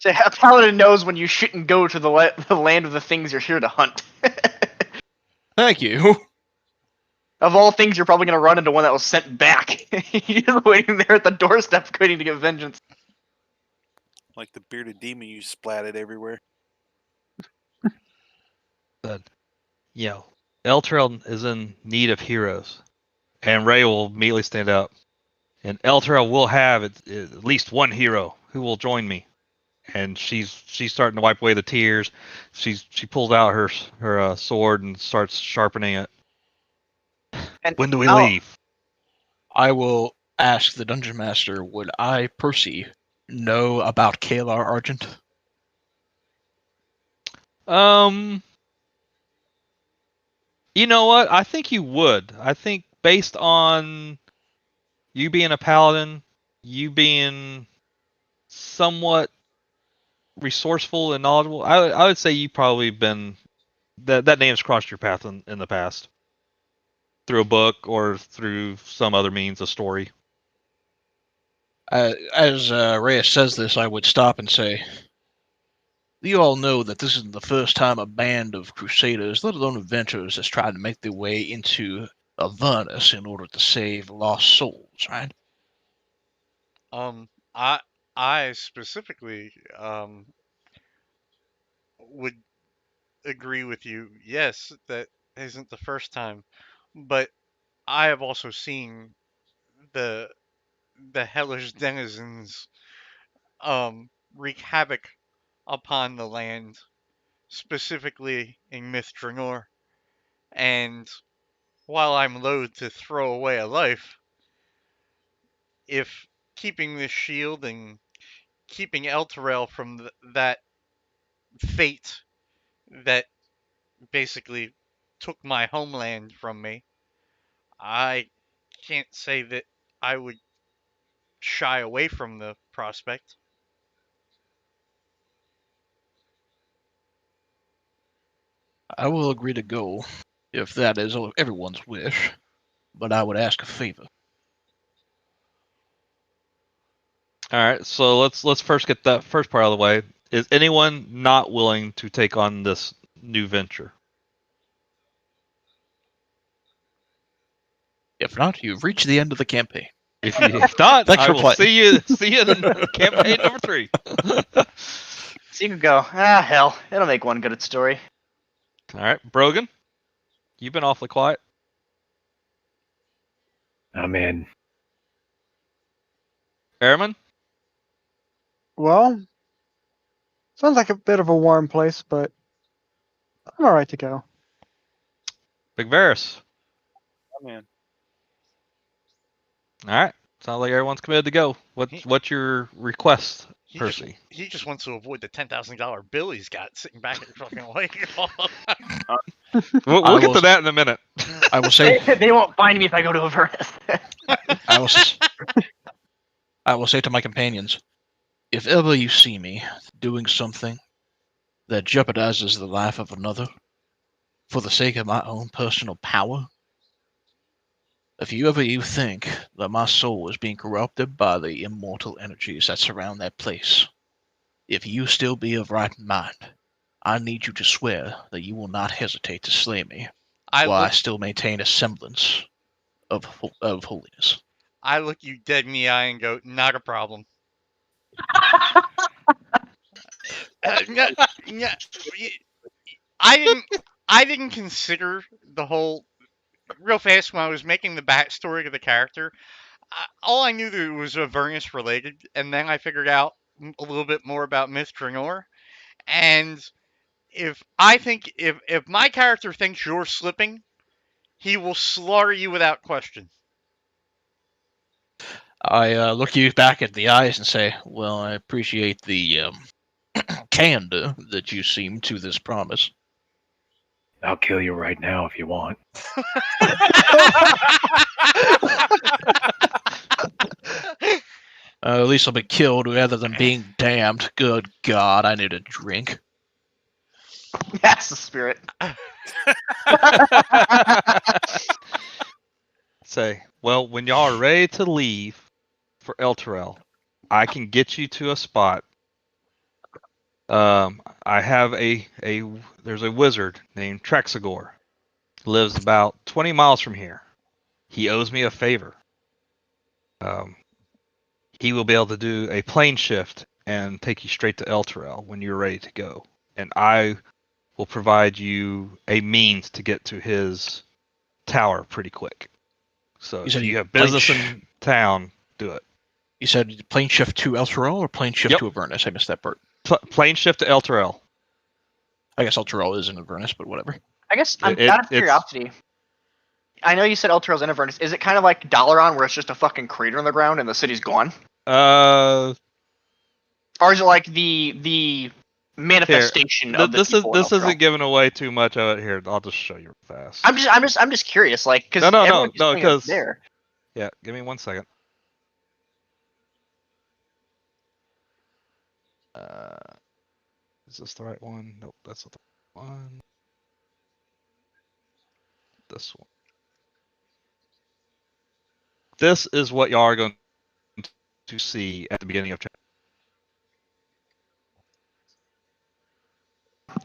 So a paladin knows when you shouldn't go to the land of the things you're here to hunt. Thank you. Of all things, you're probably going to run into one that was sent back. You're just waiting there at the doorstep waiting to get vengeance. Like the bearded demon you splatted everywhere. But you know, Elturel is in need of heroes, and Ray will immediately stand up. And Elturel will have at least one hero who will join me. And she's starting to wipe away the tears. She pulls out her sword and starts sharpening it. And When do we I'll- leave? I will ask the dungeon master, would I, Percy, know about Kalar Argent? You know what? I think you would. I think based on you being a paladin, you being somewhat resourceful and knowledgeable, I would say you probably been that name's crossed your path in the past through a book or through some other means, a story. As Reyes says this, I would stop and say, you all know that this isn't the first time a band of crusaders, let alone adventurers, has tried to make their way into Avernus in order to save lost souls, right? Um, I specifically would agree with you. Yes, that isn't the first time, but I have also seen the the hellish denizens wreak havoc upon the land, specifically in Myth Draenor. And while I'm loath to throw away a life, if keeping this shield and keeping Elturel from that fate that basically took my homeland from me, I can't say that I would shy away from the prospect. I will agree to go, if that is everyone's wish, but I would ask a favor. All right, so let's first get that first part out of the way. Is anyone not willing to take on this new venture? If not, you've reached the end of the campaign. If not, Thanks I for will playing. see you in campaign number 3. So you can go, hell, it'll make one good story. All right, Brogan, you've been awfully quiet. I'm in. Airman, Well, sounds like a bit of a warm place, but I'm all right to go. Big Varus. Oh, man. All right, sounds like everyone's committed to go. What's your request? Percy. He just wants to avoid the $10,000 bill he's got sitting back at the fucking lake. We'll get to that in a minute. I will say, They won't find me if I go to Avernus. I will, s- I will say to my companions, if ever you see me doing something that jeopardizes the life of another for the sake of my own personal power, if you think that my soul is being corrupted by the immortal energies that surround that place, if you still be of right mind, I need you to swear that you will not hesitate to slay me I while I look still maintain a semblance of holiness. I look you dead in the eye and go, not a problem. No, no, I didn't I didn't consider the whole real fast when I was making the backstory of the character. All I knew that it was Avernus related, and then I figured out a little bit more about Mistranor. And if my character thinks you're slipping, he will slaughter you without question. I look you back at the eyes and say, well, I appreciate the candor that you seem to this promise. I'll kill you right now if you want. At least I'll be killed rather than being damned. Good God, I need a drink. That's the spirit. Say, well, when y'all are ready to leave for Elturel, I can get you to a spot. I have there's a wizard named Trexagor. Lives about 20 miles from here. He owes me a favor. He will be able to do a plane shift and take you straight to Elturel when you're ready to go. And I will provide you a means to get to his tower pretty quick. So You if said you you have plane business in town, do it. You said plane shift to Elturel or plane shift Yep. to Avernus? I missed that part. Plane shift to Elturel. I guess Elturel is in Avernus, but whatever. I guess I'm It- out of it's- curiosity. I know you said Elturel's in Avernus. Is it kind of like Dalaran, where it's just a fucking crater in the ground and the city's gone? Uh, Or is it like the manifestation of the this people in this Elturel? isn't giving away too much of it here. I'll just show you fast. I'm just curious, like, because No, everyone keeps saying it's 'cause- there. Yeah, give me 1 second. Is this the right one? Nope, that's not the right one. This one. This is what y'all are going to see at the beginning of chapter.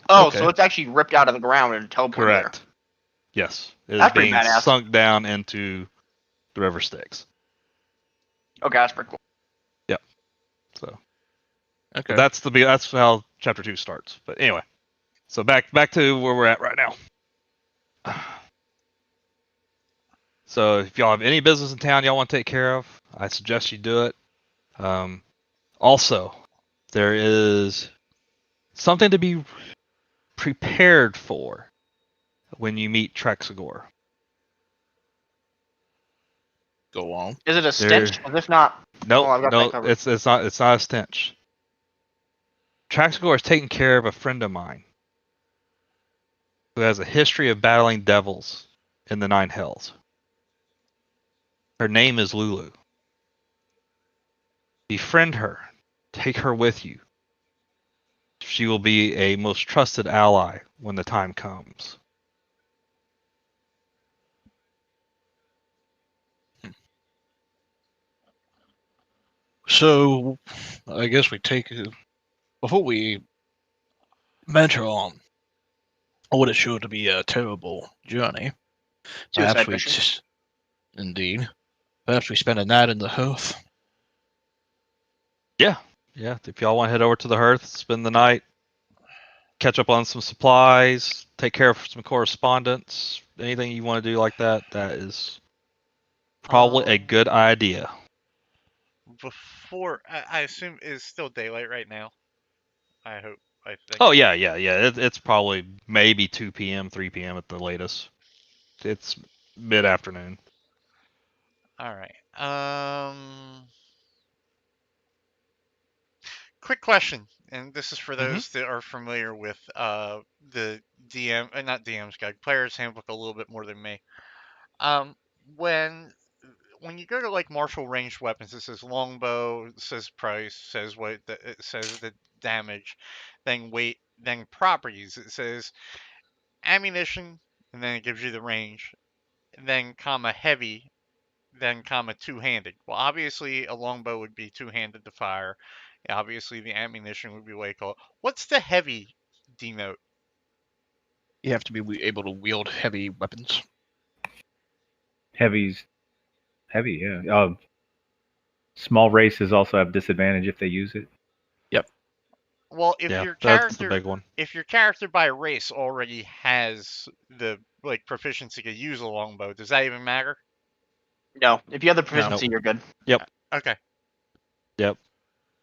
Oh, Okay. so it's actually ripped out of the ground and teleported Correct. Yes, it is That's pretty being badass. sunk down into the river Styx. there. Okay, that's pretty cool. So Okay. but that's how chapter 2 starts. But anyway, so back to where we're at right now. So if y'all have any business in town y'all want to take care of, I suggest you do it. Also, there is something to be prepared for when you meet Trexagor. Go on. Is it a stench? 'Cause if not, Nope, I've got that no, covered. it's not a stench. Traxagor is taking care of a friend of mine who has a history of battling devils in the Nine Hells. Her name is Lulu. Befriend her. Take her with you. She will be a most trusted ally when the time comes. So, I guess we take before we venture on what is sure to be a terrible journey. Suicide we, mission. indeed, perhaps we spend a night in the hearth. Yeah, if y'all want to head over to the hearth, spend the night, catch up on some supplies, take care of some correspondence, anything you want to do like that, that is probably a good idea. Before I assume it's still daylight right now. I hope. I think. Oh yeah. It's probably maybe 2 p.m., 3 p.m. at the latest. It's mid-afternoon. All right. quick question, and this is for Mm-hmm. those that are familiar with the DM, not DM's guide, player's handbook a little bit more than me. Um, when when you go to like martial ranged weapons, it says longbow, it says price, says it says the damage, then weight, then properties. It says ammunition, and then it gives you the range, and then comma heavy, then comma two-handed. Well, obviously a longbow would be two-handed to fire. Obviously the ammunition would be what you call it. What's the heavy denote? You have to be able to wield heavy weapons. Heavy, yeah. Small races also have disadvantage if they use it. Well, if Yeah, your that's the character big one. if your character by race already has the like proficiency to use a longbow, does that even matter? No, if you have the No. proficiency, you're good. Okay. Yep.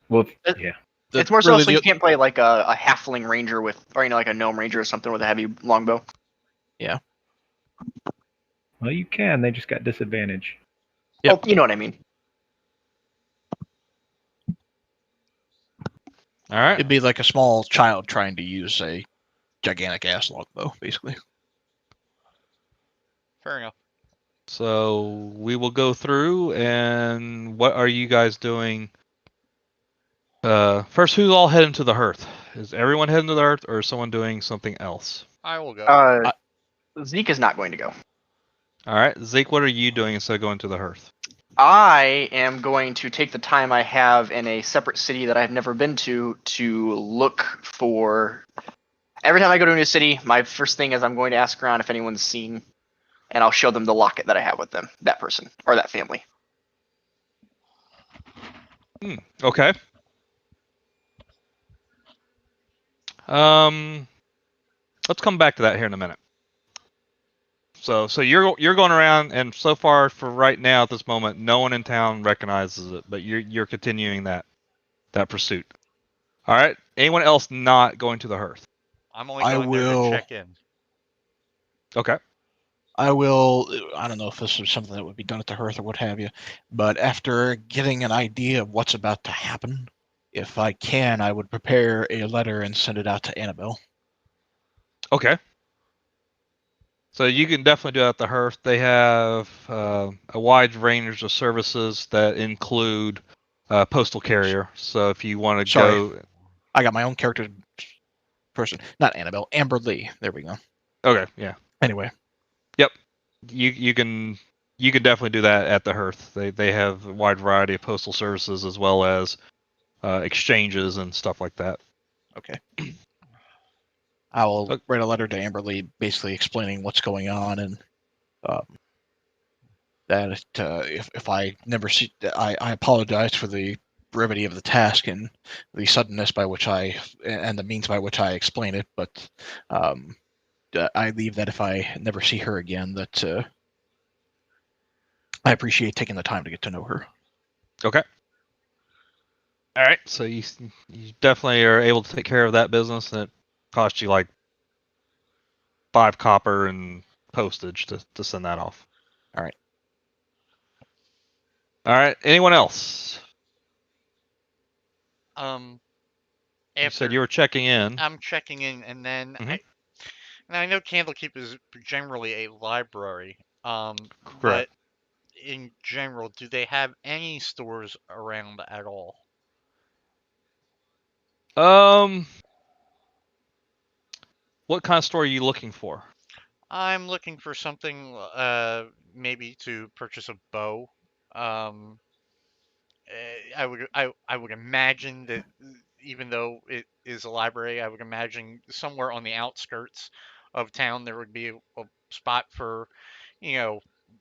Well, It- yeah. It's more so really so you can't play like a halfling ranger with, or like a gnome ranger or something with a heavy longbow. Well, you can. They just got disadvantage. Yep. Oh, you know what I mean. All right. It'd be like a small child trying to use a gigantic ass longbow, basically. Fair enough. So we will go through, and what are you guys doing? First, who's all heading to the hearth? Is everyone heading to the hearth, or is someone doing something else? I will go. Zeke is not going to go. All right, Zeke, what are you doing instead of going to the hearth? I am going to take the time I have in a separate city that I've never been to look for. Every time I go to a new city, my first thing is I'm going to ask around if anyone's seen, and I'll show them the locket that I have with them, that person or that family. Okay. Let's come back to that here in a minute. So you're going around, and so far for right now at this moment, no one in town recognizes it, but you're continuing that pursuit. All right. Anyone else not going to the hearth? I'm only I going there to will- check in. Okay. I will. I don't know if this is something that would be done at the hearth or what have you, but after getting an idea of what's about to happen, if I can, I would prepare a letter and send it out to Annabelle. Okay. So you can definitely do that at the hearth. They have a wide range of services that include postal carrier. So if you want to Sorry. go, I got my own character person, not Annabelle, Amber Lee. There we go. okay, yeah, Anyway, you can definitely do that at the hearth. They have a wide variety of postal services as well as exchanges and stuff like that. okay. I will Okay. write a letter to Amber Lee, basically explaining what's going on and that if I never see, I apologize for the brevity of the task and the suddenness by which and the means by which I explain it, but I leave that if I never see her again, that I appreciate taking the time to get to know her. Okay. All right. So you definitely are able to take care of that business, and it cost you like 5 copper and postage to send that off. All right. All right. Anyone else? You said you were checking in. I'm checking in, and then I know Candlekeep is generally a library. But Correct. in general, do they have any stores around at all? What kind of store are you looking for? I'm looking for something, maybe to purchase a bow. I would imagine that even though it is a library, I would imagine somewhere on the outskirts of town there would be a spot for, you know,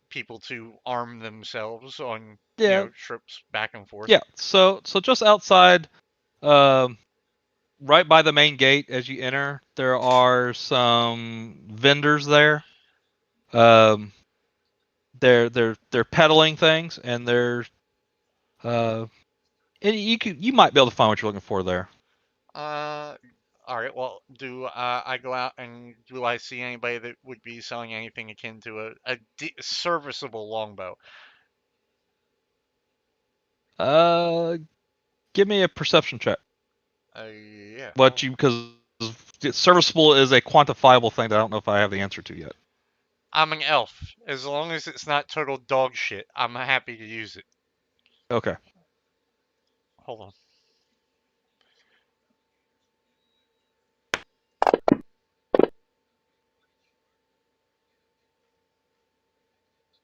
people to arm themselves on, Yeah. trips back and forth. Yeah. So just outside, right by the main gate as you enter, there are some vendors there. They're peddling things, and and you might be able to find what you're looking for there. All right. Well, do I go out and do I see anybody that would be selling anything akin to a serviceable longbow? Give me a perception check. Yeah. What you because serviceable is a quantifiable thing that I don't know if I have the answer to yet. I'm an elf. As long as it's not total dog shit, I'm happy to use it. Okay. Hold on.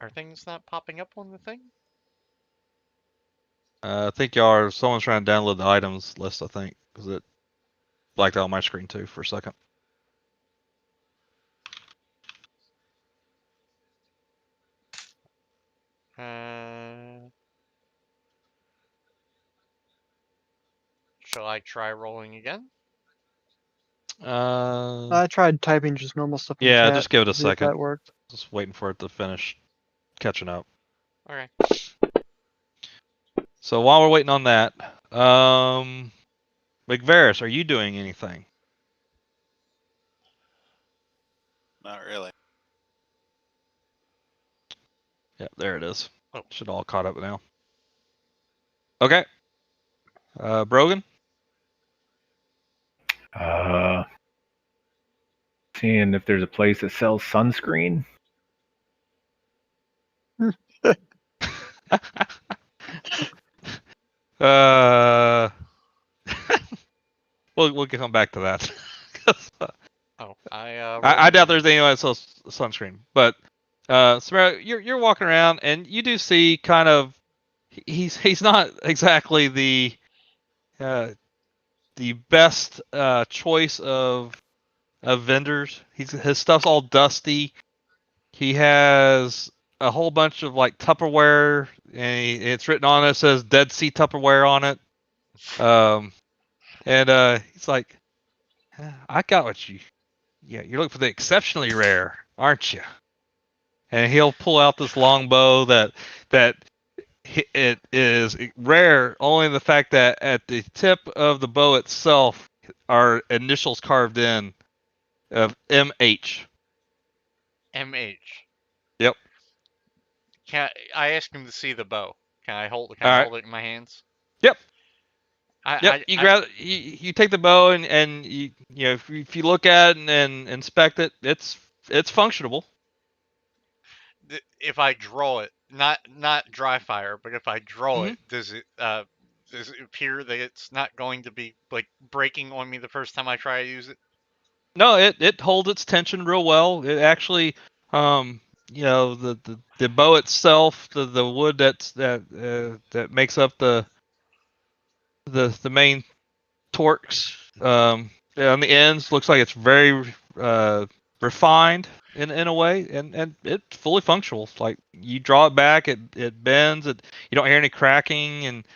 Are things not popping up on the thing? I think y'all are. Someone's trying to download the items list. I think because it blacked out on my screen too for a second. Shall I try rolling again? I tried typing just normal stuff in Yeah, chat just give it a to see if second. that worked. Just waiting for it to finish catching up. Okay. So while we're waiting on that, McVeris, are you doing anything? Not really. Yeah, there it is. Oh. Should all caught up now. Okay. Brogan? Seeing if there's a place that sells sunscreen. uh, we'll come back to that. 'Cause, Oh, I doubt there's anyone that sells sunscreen. But Samara, you're walking around and you do see kind of he's not exactly the best choice of vendors. His stuff's all dusty. He has a whole bunch of like Tupperware, and it's written on it. It says Dead Sea Tupperware on it. And he's like, I got what you. Yeah, you're looking for the exceptionally rare, aren't you? And he'll pull out this longbow that it is rare only in the fact that at the tip of the bow itself are initials carved in of MH. MH. Yep. I ask him to see the bow? Can I hold All right. it in my hands? Yep. Yep. I You grab you take the bow and you know if you look at it and inspect it, it's functionable. if I draw it, not dry fire, but if I draw Mhm. it, does it appear that it's not going to be like breaking on me the first time I try to use it? No, it holds its tension real well. It actually, you know, the bow itself, the wood that makes up the main torques, on the ends looks like it's very refined in a way, and it's fully functional. It's like you draw it back, it bends, you don't hear any cracking, and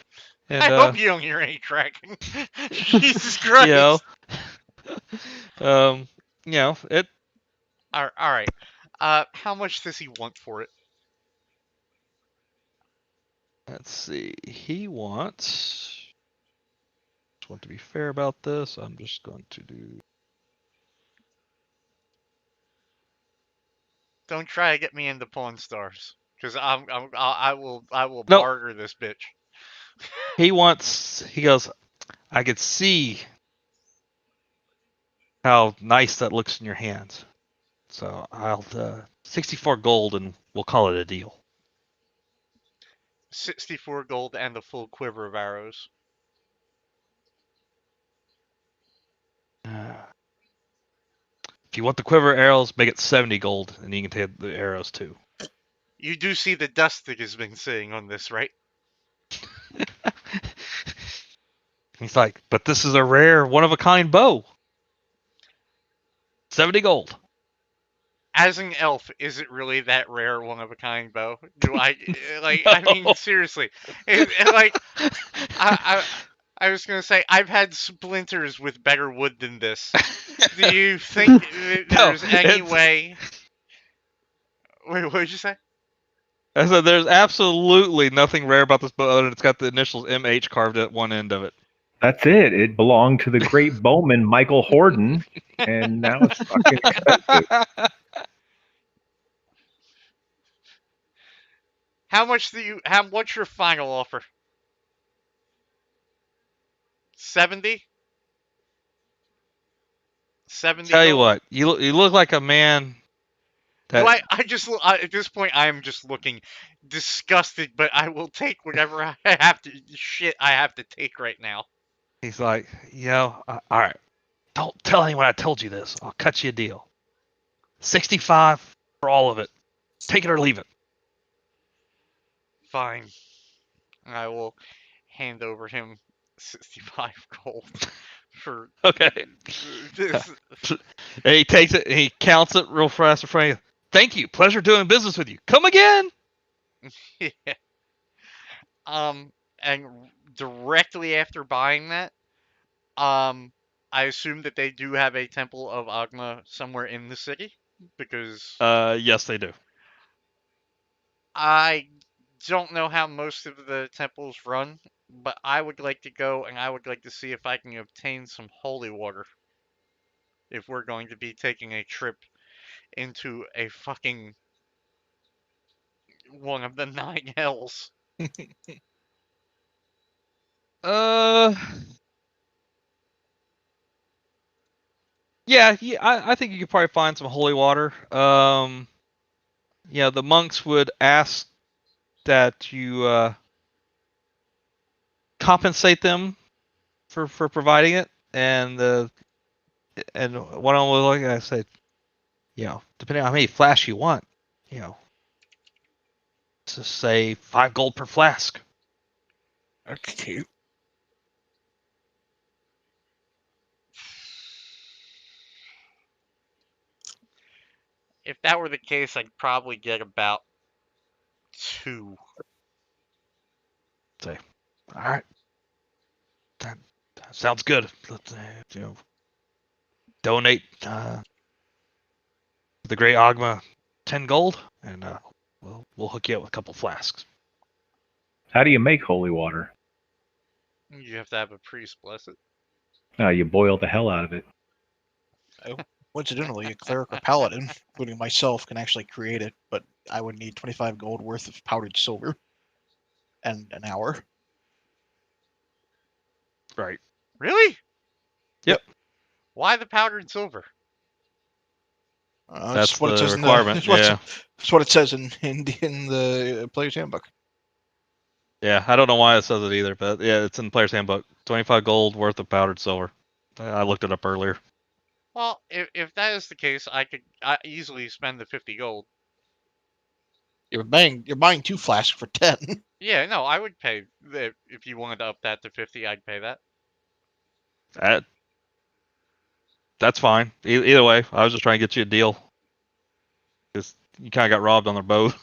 I hope you don't hear any cracking. Jesus Christ! you know, um, you know it. All right. How much does he want for it? Let's see. He wants. Just want to be fair about this. I'm just going to do. Don't try to get me into Pawn Stars, because I will Nope. barter this bitch. He wants. He goes. I could see how nice that looks in your hands. So I'll 64 gold and we'll call it a deal. 64 gold and a full quiver of arrows. If you want the quiver arrows, make it 70 gold, and you can take the arrows too. You do see the dust that has been sitting on this, right? He's like, but this is a rare, one of a kind bow. 70 gold. As an elf, is it really that rare, one of a kind bow? Do I like? No. I mean, seriously, like I was gonna say I've had splinters with better wood than this. Do you think that No, there's any way? Wait, what did you say? I said there's absolutely nothing rare about this bow other than it's got the initials MH carved at one end of it. That's it. It belonged to the great bowman Michael Horden, and now it's fucking expensive. How much do you? What's your final offer? 70? 70 Tell you gold? what, you look like a man Do that I just at this point I am just looking disgusted, but I will take whatever I have to shit I have to take right now. he's like, all right, don't tell anyone I told you this. I'll cut you a deal. 65 for all of it. Take it or leave it. Fine. I will hand over him 65 gold for Okay. this. And he takes it and he counts it real fast in front of you. Thank you. Pleasure doing business with you. Come again. Yeah. And directly after buying that, I assume that they do have a Temple of Agma somewhere in the city because Yes, they do. I don't know how most of the temples run, but I would like to go and I would like to see if I can obtain some holy water if we're going to be taking a trip into a fucking one of the 9 hells. Uh, yeah, I think you could probably find some holy water. The monks would ask that you compensate them for providing it, and one of them will look at it and say, depending on how many flasks you want, to say 5 gold per flask. Okay. If that were the case, I'd probably get about 2. Say, all right, that sounds good. Let's donate the Great Agma 10 gold, and we'll hook you up with a couple flasks. How do you make holy water? You have to have a priest bless it. You boil the hell out of it. Coincidentally, a cleric or paladin, including myself, can actually create it, but I would need 25 gold worth of powdered silver and an hour. Right. Really? Yep. Why the powdered silver? That's what it the says requirement. That's what it says in the player's handbook. Yeah, I don't know why it says it either, but yeah, it's in the player's handbook. 25 gold worth of powdered silver. I looked it up earlier. Well, if that is the case, I could easily spend the 50 gold. You're buying 2 flasks for 10. Yeah, no, I would pay if you wanted to up that to 50. I'd pay that. That's fine. Either way, I was just trying to get you a deal because you kind of got robbed on their boat.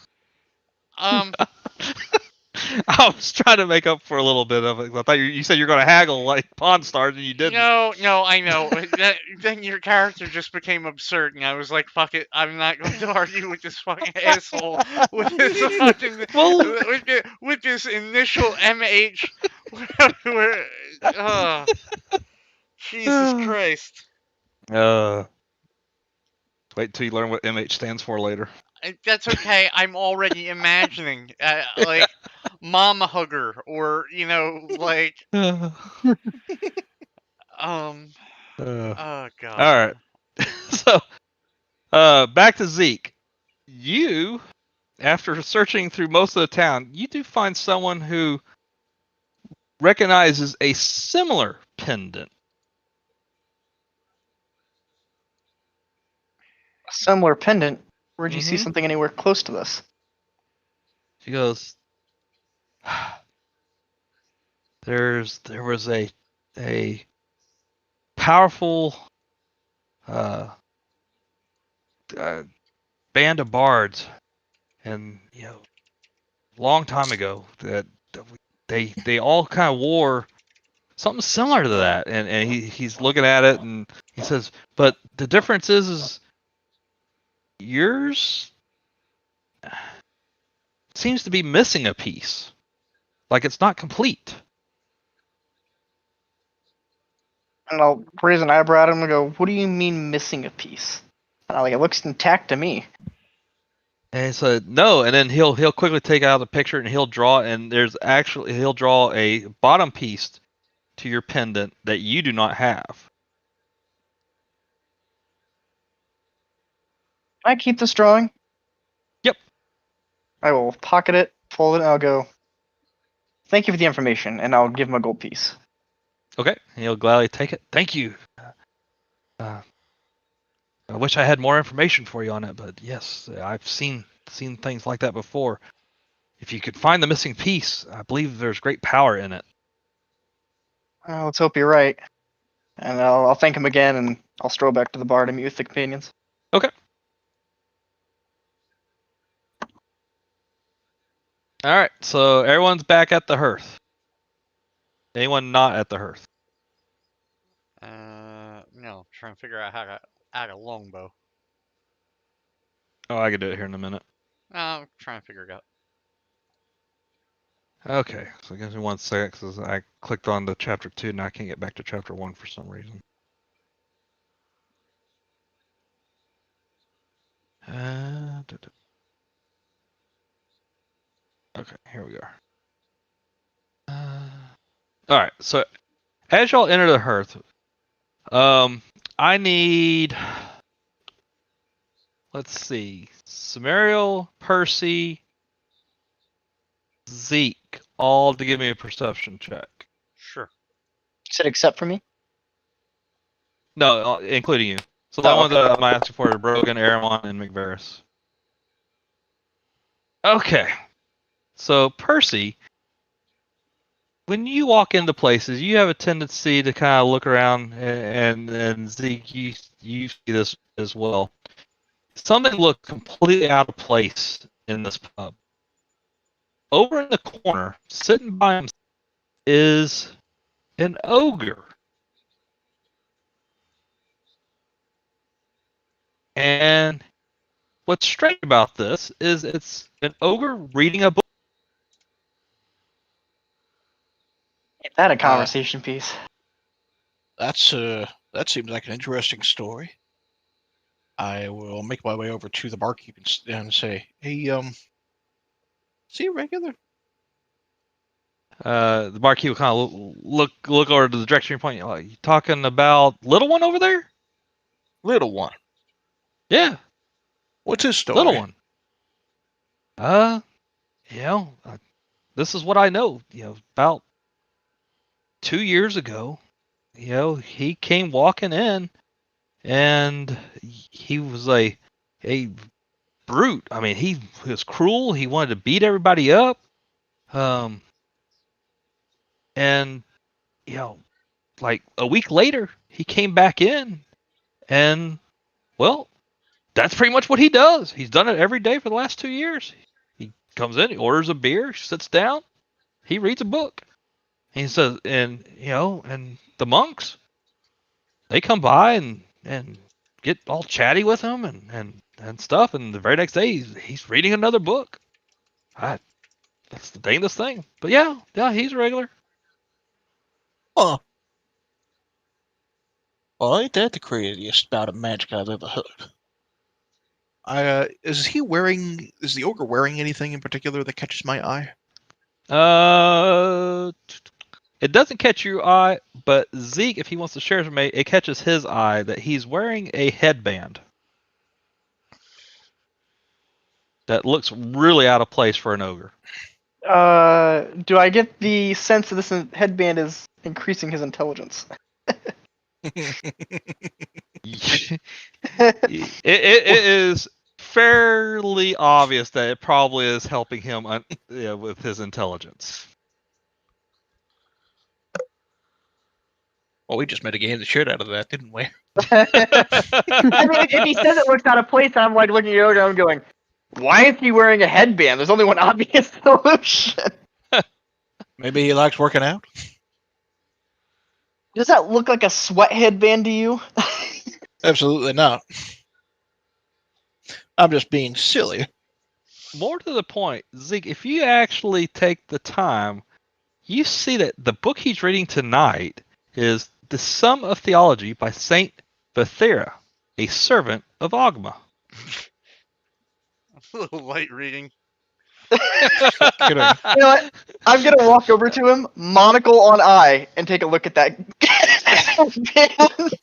I was trying to make up for a little bit of it. I thought you said you're going to haggle like Pawn Stars, and you didn't. No, I know. Then your character just became absurd, and I was like, "Fuck it, I'm not going to argue with this fucking asshole with this fucking with this initial MH." Jesus Christ! Wait until you learn what MH stands for later. That's okay. I'm already imagining like mama hugger or like oh god. All right. So, back to Zeke. You, after searching through most of the town, you do find someone who recognizes a similar pendant. A similar pendant. Where'd you see Mhm. something anywhere close to this? She goes, there was a powerful band of bards, and long time ago that they all kind of wore something similar to that, and he's looking at it and he says, but the difference is yours seems to be missing a piece, like it's not complete. And I'll raise an eyebrow at him and go, "What do you mean missing a piece?" Like, it looks intact to me. And he said no, and then he'll quickly take out the picture and he'll draw, and he'll draw a bottom piece to your pendant that you do not have. I keep this drawing? Yep. I will pocket it, fold it, and I'll go. Thank you for the information, and I'll give him a gold piece. Okay, he'll gladly take it. Thank you. I wish I had more information for you on it, but yes, I've seen things like that before. If you could find the missing piece, I believe there's great power in it. Well, let's hope you're right. And I'll thank him again, and I'll stroll back to the bar to meet with the companions. Okay. All right, so everyone's back at the hearth. Anyone not at the hearth? No, trying to figure out how to add a longbow. Oh, I can do it here in a minute. I'm trying to figure it out. Okay, so give me 1 second because I clicked on to chapter 2 and I can't get back to chapter 1 for some reason. Okay, here we are. All right, so as y'all enter the hearth, I need, let's see, Samariel, Percy, Zeke, all to give me a perception check. Sure. You said except for me? No, including you. So the Oh, ones okay. that I'm asking for are Brogan, Aramon, and McVeris. Okay, so Percy, when you walk into places, you have a tendency to kind of look around, and Zeke, you see this as well. Something looked completely out of place in this pub. Over in the corner, sitting by himself, is an ogre. And what's strange about this is it's an ogre reading a book. Ain't that a conversation piece? That seems like an interesting story. I will make my way over to the barkeep and say, "Hey, is he a regular?" The barkeep will kind of look over to the direction you're pointing. Like, you talking about little one over there? Little one. Yeah, What's his story? little one. You know, this is what I know. You know, about 2 years ago, you know, he came walking in, and he was a brute. I mean, he was cruel. He wanted to beat everybody up. And you know, like a week later, he came back in, and well, that's pretty much what he does. He's done it every day for the last 2 years. He comes in, he orders a beer, sits down, he reads a book. He says, and you know, and the monks, they come by and get all chatty with him and stuff. And the very next day, he's reading another book. That's the dangest thing. But yeah, he's a regular. Huh. Well, ain't that the craziest bout of magic I've ever heard? Is the ogre wearing anything in particular that catches my eye? It doesn't catch your eye, but Zeke, if he wants to share some, it catches his eye that he's wearing a headband that looks really out of place for an ogre. Do I get the sense that this headband is increasing his intelligence? it is fairly obvious that it probably is helping him with his intelligence. Well, we just mitigated the shit out of that, didn't we? I mean, if he says it looks out of place, I'm like looking at it, I'm going, why is he wearing a headband? There's only one obvious solution. Maybe he likes working out. Does that look like a sweat headband to you? Absolutely not. I'm just being silly. More to the point, Zeke, if you actually take the time, you see that the book he's reading tonight is The Sum of Theology by Saint Bethera, a servant of Ogma. A little light reading. Kidding. You know what? I'm gonna walk over to him, monocle on eye, and take a look at that headband.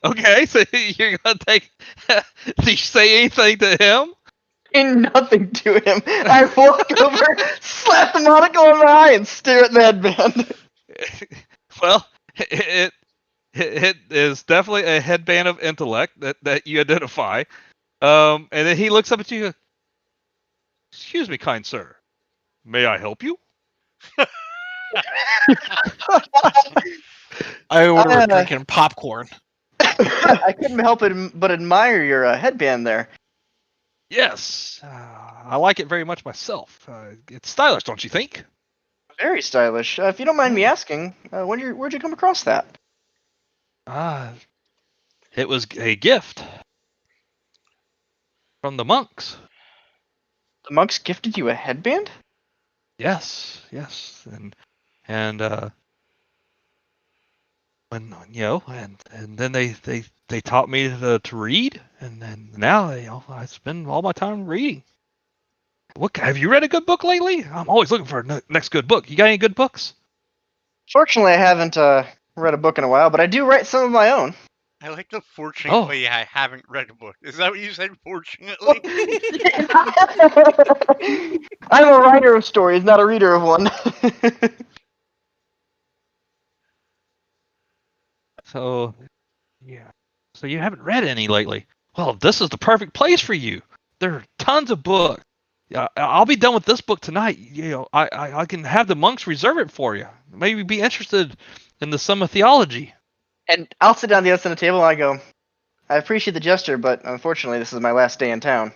Okay, so you're gonna take. Did you say anything to him? And nothing to him. I walk over, slap the monocle on my eye, and stare at the headband. Well, it is definitely a headband of intellect that you identify. And then he looks up at you. Excuse me, kind sir. May I help you? I order a Uh, drink and popcorn. I couldn't help it but admire your headband there. Yes, I like it very much myself. It's stylish, don't you think? Very stylish. If you don't mind me asking, where'd you come across that? It was a gift from the monks. The monks gifted you a headband? Yes, and when and then they taught me to read, and then now I spend all my time reading. What have you read a good book lately? I'm always looking for a next good book. You got any good books? Fortunately, I haven't read a book in a while, but I do write some of my own. I like the fortunately I haven't read a book. Is that what you said? Fortunately? I'm a writer of stories, not a reader of one. So yeah, so you haven't read any lately. Well, this is the perfect place for you. There are tons of books. Yeah, I'll be done with this book tonight. I can have the monks reserve it for you. Maybe be interested in the Sum of Theology. And I'll sit down the other side of the table and I go, I appreciate the gesture, but unfortunately, this is my last day in town.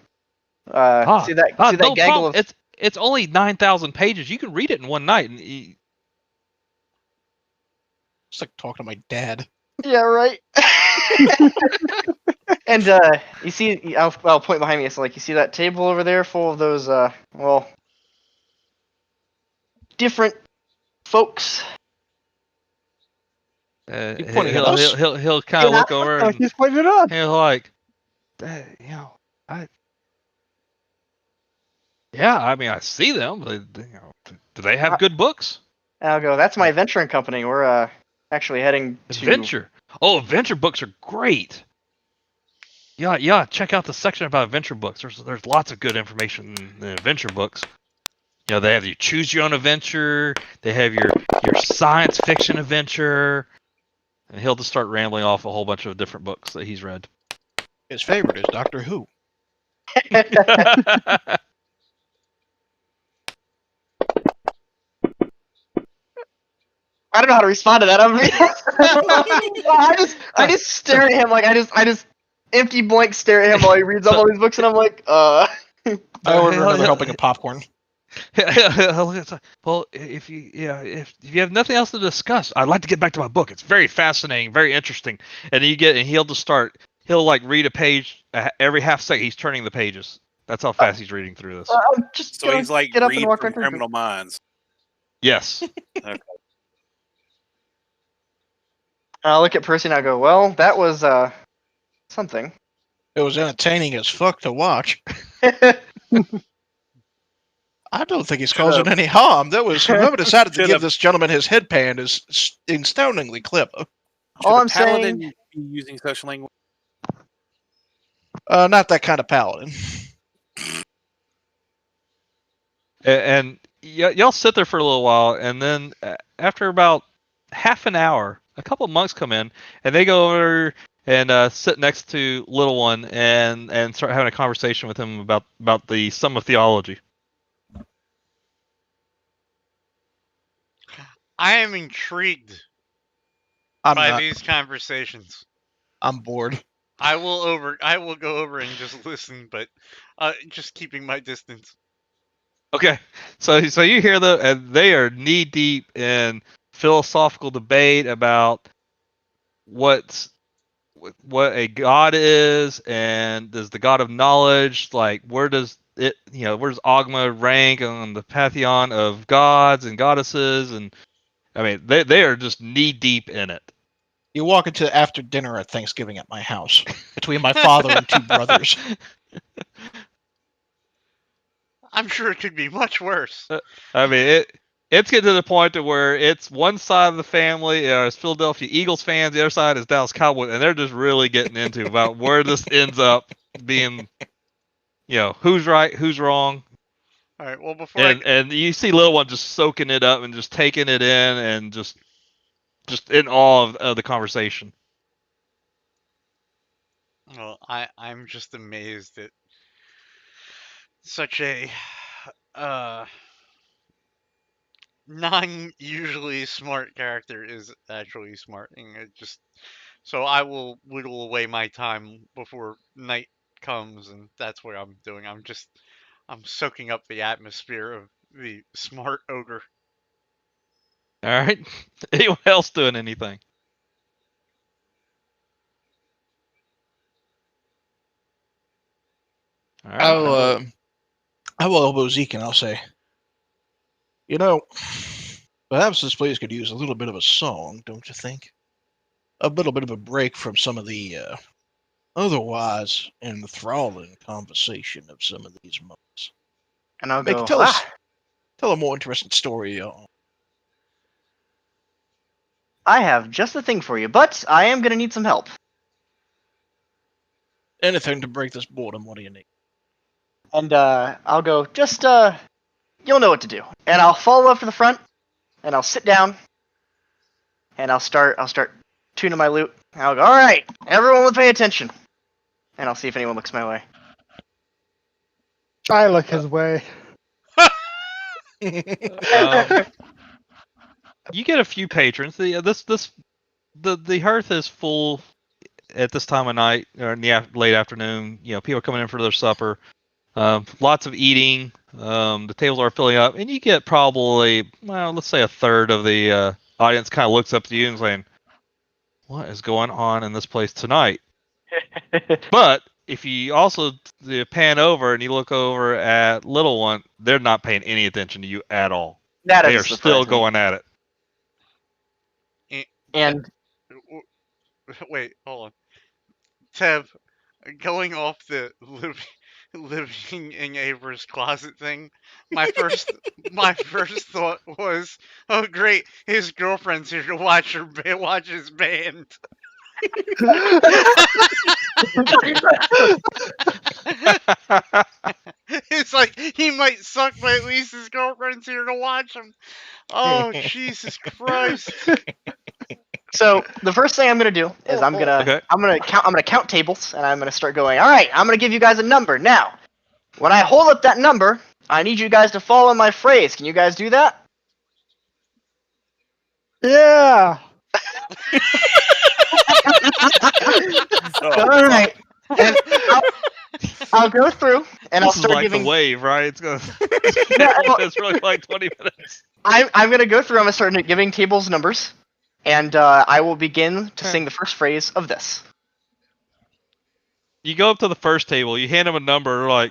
See that no gaggle problem. of... It's only 9,000 pages. You can read it in one night. And It's like talking to my dad. Yeah, right. And you see, I'll point behind me. It's like, you see that table over there full of those, different folks. You pointing at us? He'll kind of look over Like and he's pointing it up. he'll like, I mean, I see them. But, do they have good books? And I'll go, that's my venturing company. We're actually heading to... Adventure. Oh, adventure books are great. Yeah. Check out the section about adventure books. There's lots of good information in adventure books. They have your choose your own adventure. They have your science fiction adventure. And he'll just start rambling off a whole bunch of different books that he's read. His favorite is Doctor Who. I don't know how to respond to that. I just stare at him like I just empty blank stare at him while he reads all these books, and I'm like, I order another helping of popcorn. Well, if you have nothing else to discuss, I'd like to get back to my book. It's very fascinating, very interesting. And he'll just start. He'll like read a page every half second. He's turning the pages. That's how fast he's reading through this. I'm just So gonna he's like get up and Reed walk from right through. Criminal Minds. Yes. Okay. I'll look at Percy and I go, well, that was something. It was entertaining as fuck to watch. I don't think he's causing any harm. That was whoever decided to give this gentleman his headband is astoundingly clever. All Should I'm a paladin saying, be using such language? Not that kind of paladin. And y'all sit there for a little while, and then after about half an hour, a couple of monks come in, and they go over and sit next to Little One and start having a conversation with him about the Sum of Theology. I am intrigued I'm by not. these conversations. I'm bored. I will go over and just listen, but just keeping my distance. Okay, so you hear and they are knee deep in philosophical debate about what a god is, and is the god of knowledge, like where does Ogma rank on the pantheon of gods and goddesses, and I mean they are just knee deep in it. You walk into after dinner at Thanksgiving at my house between my father and two brothers. I'm sure it could be much worse. I mean It's getting to the point to where it's one side of the family is Philadelphia Eagles fans, the other side is Dallas Cowboys, and they're just really getting into about where this ends up being, who's right, who's wrong, All right. Well, and you see little one just soaking it up and just taking it in and just in awe of the conversation. I'm just amazed at such a uh non-usually smart character is actually smart, and it just so I will whittle away my time before night comes, and that's what I'm doing. I'm soaking up the atmosphere of the smart ogre. All right. Anyone else doing anything? All right. I will elbow Zeke and I'll say, you know, perhaps this place could use a little bit of a song, don't you think? A little bit of a break from some of the otherwise enthralling conversation of some of these months. And I'll Make go, tell a more interesting story. I have just the thing for you, but I am going to need some help. Anything to break this boredom. What do you need? And I'll go, just, you'll know what to do. And I'll follow up to the front, and I'll sit down, and I'll start tuning my lute. And I'll go, all right, everyone will pay attention. And I'll see if anyone looks my way. I look his way. You get a few patrons. The hearth is full at this time of night or in the late afternoon. People are coming in for their supper. Lots of eating. The tables are filling up, and you get probably, let's say a third of the audience kind of looks up to you and saying, "What is going on in this place tonight?" But if you also pan over and you look over at little one, they're not paying any attention to you at all. That They are doesn't still surprise me. going at it. And Wait, hold on. Tev, going off the living in Ava's closet thing, my first thought was, oh great, his girlfriend's here to watch his band. It's like he might suck, but at least his girlfriend's here to watch him. Oh Jesus Christ! so the first thing I'm gonna do is I'm gonna count tables, and I'm gonna start going. All right, I'm gonna give you guys a number now. When I hold up that number, I need you guys to follow my phrase. Can you guys do that? Yeah. All right. And I'll go through and I'll This is start like giving. the wave, right? It's gonna. well- It's really like 20 minutes. I'm gonna go through. I'm gonna start giving tables numbers, and I will begin to sing the first phrase of this. You go up to the first table, you hand them a number, like,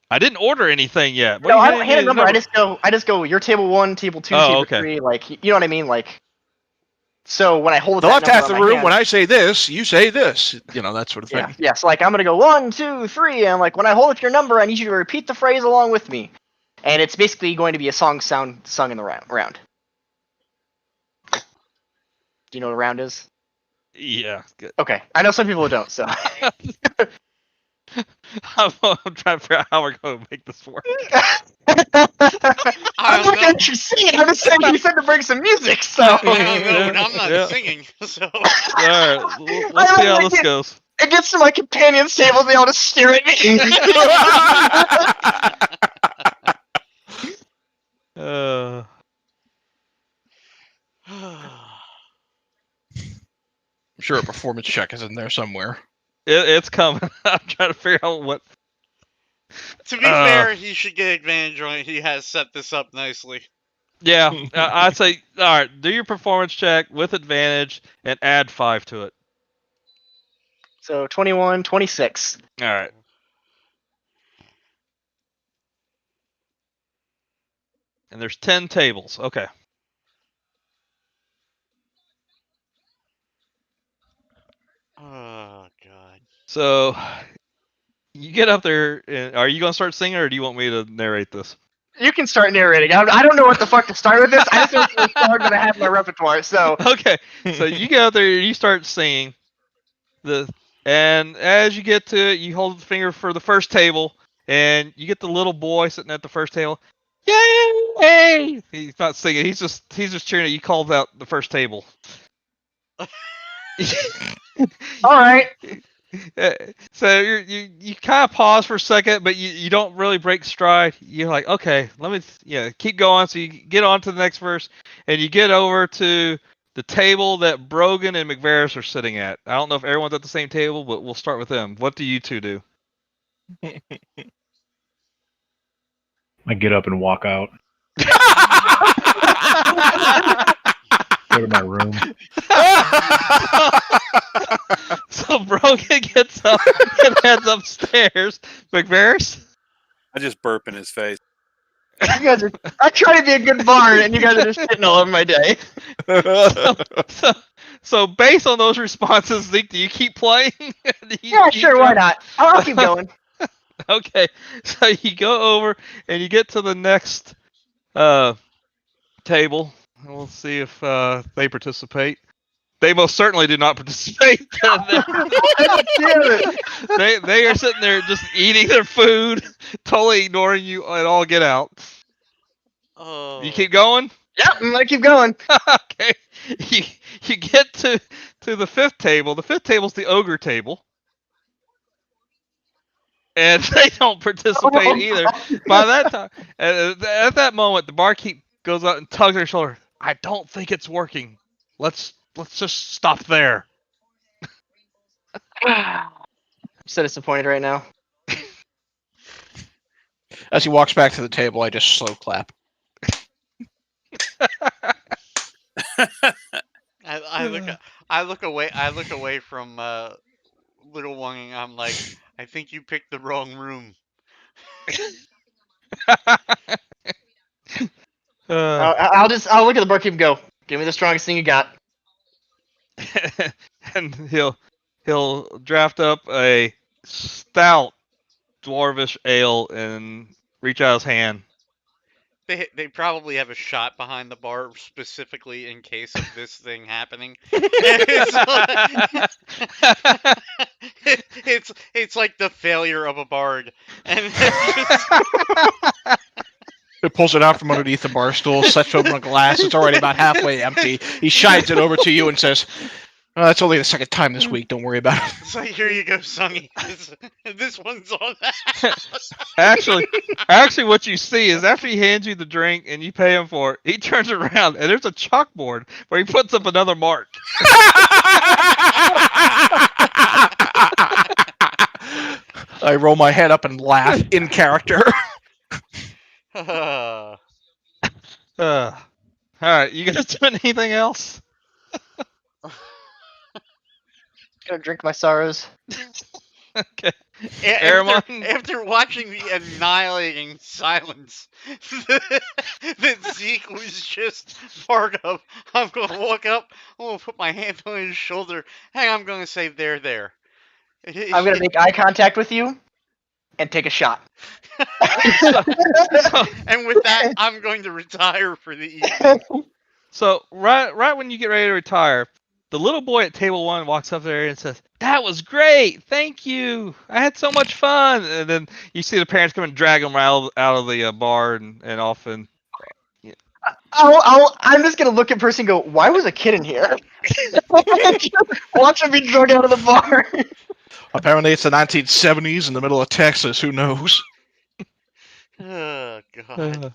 I didn't order anything yet. What No, are you I don't handing hand me a the number. I just go. Your table 1, table 2, Oh, table okay. 3. Like you know what I mean. Like so when I hold The that left number half on the my room. hand, When I say this, you say this. That sort of thing. yeah. So like I'm gonna go 1, 2, 3, and like when I hold up your number, I need you to repeat the phrase along with me, and it's basically going to be a song sung in the round. Do you know what a round is? Yeah, good. Okay, I know some people don't. So I'm trying to figure out how we're going to make this work. I'm I not don't gonna know. you sing it. I'm just saying you said to bring some music. So I don't know, and I'm not Yeah. singing, so. All right, let's see how this goes. it gets to my companion's table, and they all just stare at me. Uh, I'm sure a performance check is in there somewhere. it's coming. I'm trying to figure out what. To be fair, he should get advantage on it. He has set this up nicely. Yeah, I'd say, all right, do your performance check with advantage and add 5 to it. So 21, 26. All right. And there's 10 tables. Okay. Oh God. So you get up there. And, are you going to start singing, or do you want me to narrate this? You can start narrating. I don't know what the fuck to start with this. I just know it's the song that I have in my repertoire. So Okay, so you go out there, you start singing and as you get to it, you hold the finger for the first table, and you get the little boy sitting at the first table. Yay! He's not singing. He's just cheering. You called out the first table. all right. So you kind of pause for a second, but you don't really break stride. You're like, okay, let me keep going. So you get on to the next verse, and you get over to the table that Brogan and McVeris are sitting at. I don't know if everyone's at the same table, but we'll start with them. What do you two do? I get up and walk out. Go to my room. So Brogan gets up and heads upstairs. McVeris? I just burp in his face. You guys are. I try to be a good bard, and you guys are just shitting all over my day. So based on those responses, Zeke, do you keep playing? Yeah, sure. Why not? I'll keep going. Okay, so you go over and you get to the next table. We'll see if they participate. They most certainly do not participate. They are sitting there just eating their food, totally ignoring you at all get out. Oh. You keep going? Yep, I'm gonna keep going. Okay. You get to the fifth table. The fifth table's the ogre table. And they don't participate either. By that time, at that moment, the barkeep goes out and tugs her shoulder. I don't think it's working. Let's just stop there. I'm so disappointed right now. As he walks back to the table, I just slow clap. I look away from little one, and I'm like, I think you picked the wrong room. I'll look at the barkeep and go. Give me the strongest thing you got. And he'll draft up a stout dwarvish ale and reach out his hand. They probably have a shot behind the bar specifically in case of this thing happening. It's like the failure of a bard, and He pulls it out from underneath the bar stool, sets open a glass. It's already about halfway empty. He shines it over to you and says, "Oh, that's only the second time this week. Don't worry about it." it's like, here you go, Sonny. This one's on. Actually, what you see is after he hands you the drink and you pay him for it, he turns around and there's a chalkboard where he puts up another mark. I roll my head up and laugh in character. All right, you guys doing anything else? Gonna drink my sorrows. Okay. Aramon? After watching the annihilating silence that Zeke was just part of, I'm gonna walk up, I'm gonna put my hand on his shoulder, and I'm gonna say, there. I'm gonna make eye contact with you and take a shot. And with that, I'm going to retire for the evening. So right when you get ready to retire, the little boy at table 1 walks up there and says, "That was great, thank you. I had so much fun." And then you see the parents come and drag him out of the bar and off. And I'm just gonna look at person and go, "Why was a kid in here?" Watch him be dragged out of the bar. Apparently, it's the 1970s in the middle of Texas. Who knows? Oh, God.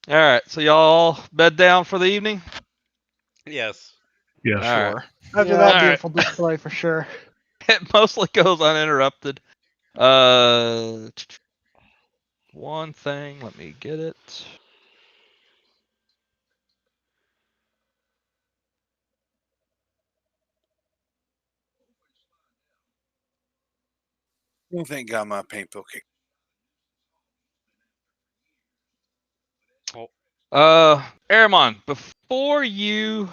All right, so y'all bed down for the evening. Yes. Yeah. All right. Sure. After Yeah. that Alright. beautiful display, for sure. It mostly goes uninterrupted. One thing, let me get it. Oh, thank God my paint pill kicked. Aramon, before you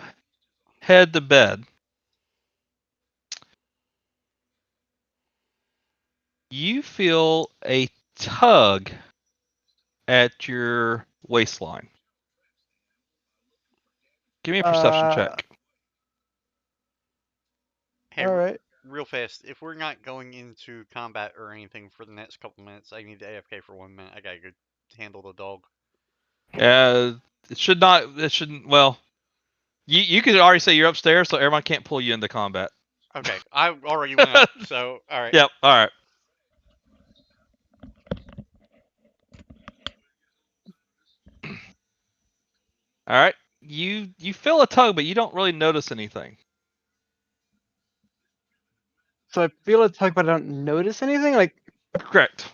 head to bed, you feel a tug at your waistline. Give me a perception Uh, check. Hey, all right. real fast, if we're not going into combat or anything for the next couple minutes, I need to AFK for 1 minute. I gotta go handle the dog. It should not. It shouldn't. Well, you could already say you're upstairs, so everyone can't pull you into combat. Okay, I already went up, so alright. Yep. All right. All right. You feel a tug, but you don't really notice anything. So I feel a tug, but I don't notice anything. Like Correct.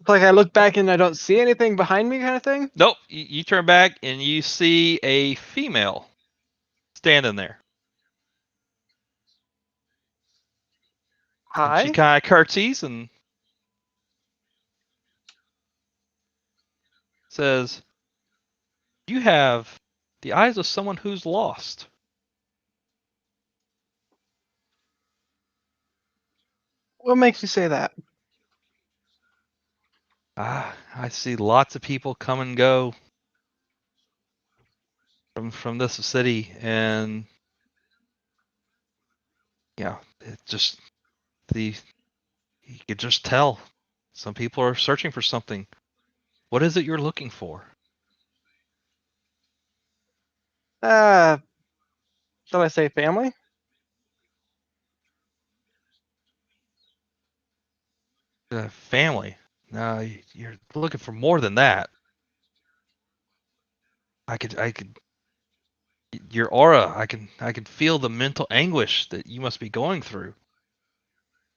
it's like I look back and I don't see anything behind me, kind of thing. Nope. You turn back and you see a female standing there. And she Hi. kind of curtsies and says, "You have the eyes of someone who's lost." What makes you say that? I see lots of people come and go from this city, and yeah, it just the you could just tell some people are searching for something. What is it you're looking for? Uh, shall I say family? Family. No, you're looking for more than that. I could, your aura. I can feel the mental anguish that you must be going through.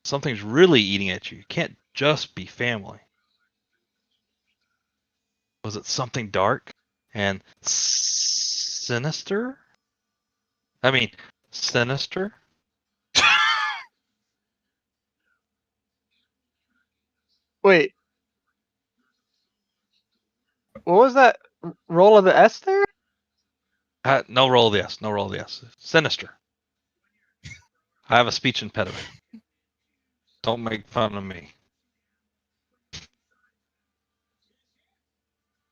Something's really eating at you. It can't just be family. Was it something dark and sinister? I mean, sinister? Wait, what was that roll of the S there? No roll of the S. No roll of the S. Sinister. I have a speech impediment. Don't make fun of me.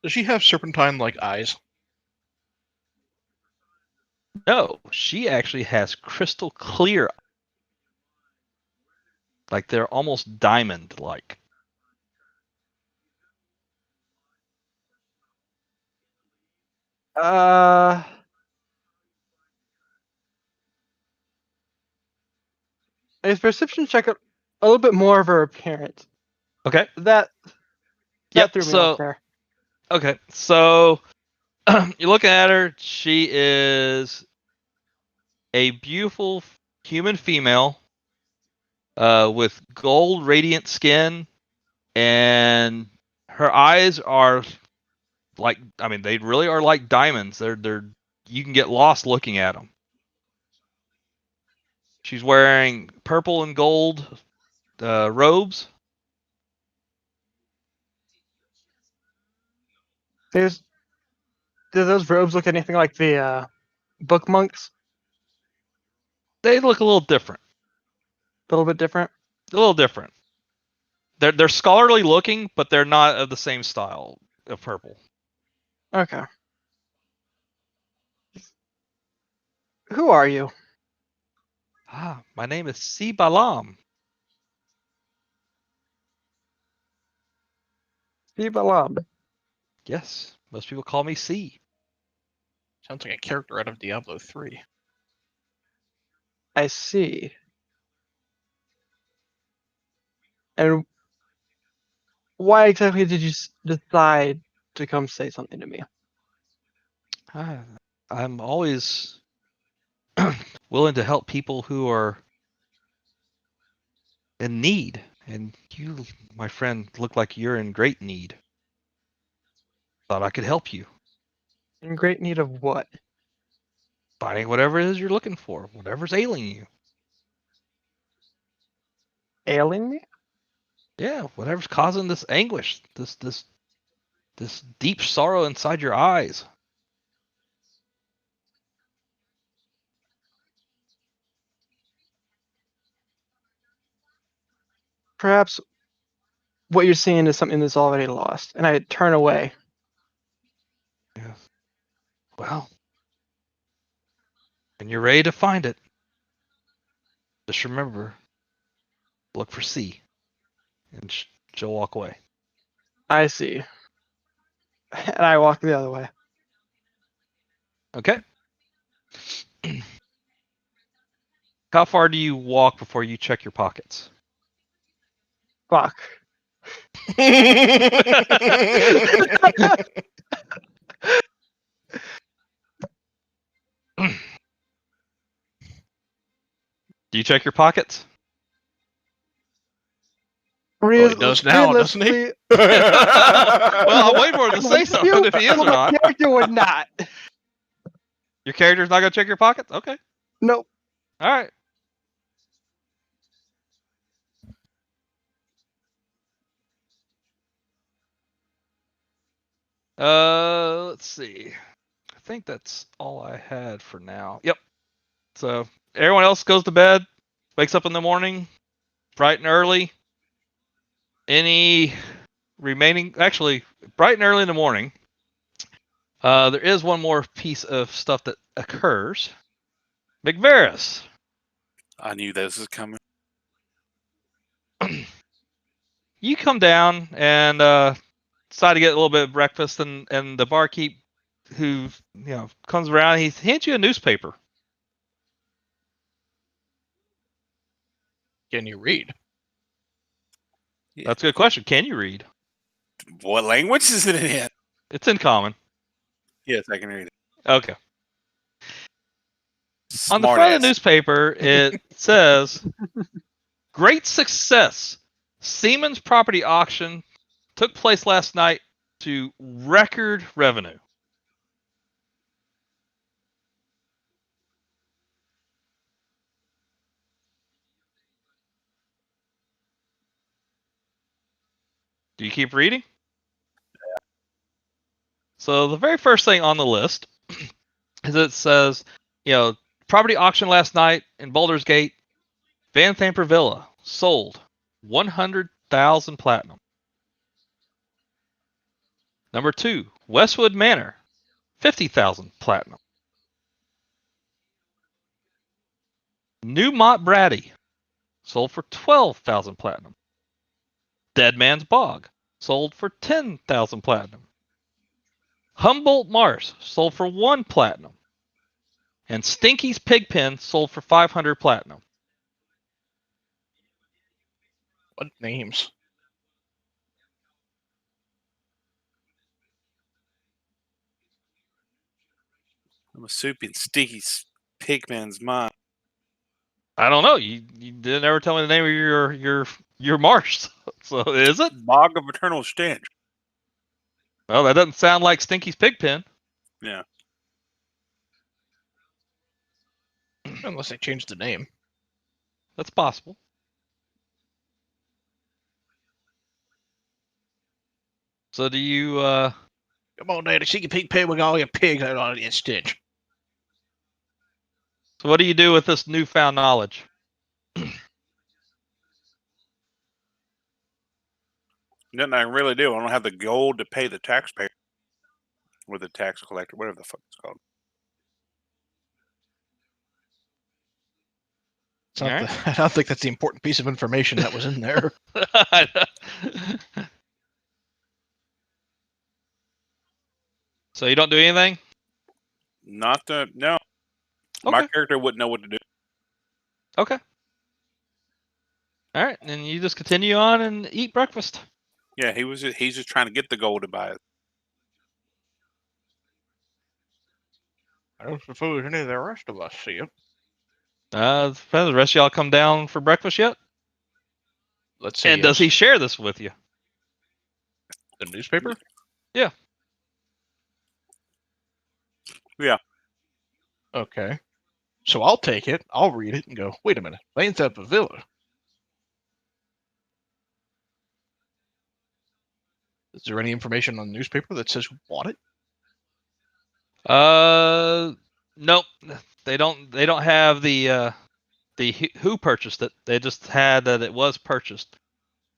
Does she have serpentine like eyes? No, she actually has crystal clear, like they're almost diamond like. Uh, a perception check a little bit more of her appearance. Okay. That Yep. threw me off So there. okay. So you're looking at her. She is a beautiful human female, with gold radiant skin, and her eyes are like, I mean, they really are like diamonds. They're you can get lost looking at them. She's wearing purple and gold robes. There's do those robes look anything like the book monks? They look a little different. A little bit different. A little different. They're scholarly looking, but they're not of the same style of purple. Okay. Who are you? My name is Si Balam. Steve Alam. Yes, most people call me Si. Sounds like a character out of Diablo 3. I see. And why exactly did you decide to come say something to me? Ah, I'm always willing to help people who are in need, and you, my friend, look like you're in great need. Thought I could help you. In great need of what? Finding whatever it is you're looking for, whatever's ailing you. Ailing me? Yeah, whatever's causing this anguish, this deep sorrow inside your eyes. Perhaps what you're seeing is something that's already lost, and I turn away. Yeah. Well, when you're ready to find it, just remember, look for C, and she'll walk away. I see. And I walk the other way. Okay. How far do you walk before you check your pockets? Fuck. Do you check your pockets? Well, he does now, doesn't he? Realistically, Well, I'm waiting for him to say something if he is or my not. character would not. Your character's not gonna check your pockets? Okay. Nope. All right. Let's see. I think that's all I had for now. Yep. So everyone else goes to bed, wakes up in the morning, bright and early. Any remaining, actually, bright and early in the morning. There is one more piece of stuff that occurs. McVeris, I knew this was coming. you come down and decide to get a little bit of breakfast, and the barkeep who comes around, he hands you a newspaper. Can you read? That's a good question. Can you read? What language is it in? It's in common. Yes, I can read it. Okay. On the Smart front of the ass. newspaper, it says, "Great success. Siemens property auction took place last night to record revenue." Do you keep reading? Yeah. So the very first thing on the list is it says, property auction last night in Boulder's Gate, Van Thamper Villa sold 100,000 platinum. Number 2, Westwood Manor, 50,000 platinum. Newmont Brady sold for 12,000 platinum. Dead Man's Bog sold for 10,000 platinum. Humboldt Mars sold for 1 platinum. And Stinky's Pigpen sold for 500 platinum. What names? I'm assuming Stinky's Pigman's mine. I don't know. You didn't ever tell me the name of your marsh. So is it? Bog of Eternal Stench. Well, that doesn't sound like Stinky's Pigpen. Yeah. Unless they changed the name. That's possible. So do you Come on, Daddy, see your pig pen with all your pigs out on it, Stitch. so what do you do with this newfound knowledge? Nothing I can really do. I don't have the gold to pay the taxpayer. Or the tax collector, whatever the fuck it's called. It's not I don't think that's the important piece of information that was in there. So you don't do anything? Not the no. Okay. My character wouldn't know what to do. Okay. All right, and you just continue on and eat breakfast. Yeah, he's just trying to get the gold to buy it. I don't suppose any of the rest of us see it. Depends. The rest of y'all come down for breakfast yet? Let's see. And does he share this with you? The newspaper? Yeah. Yeah. Okay. So I'll take it, I'll read it, and go, wait a minute, Van Thamper Villa. Is there any information on the newspaper that says who bought it? Nope. They don't have the who purchased it. They just had that it was purchased.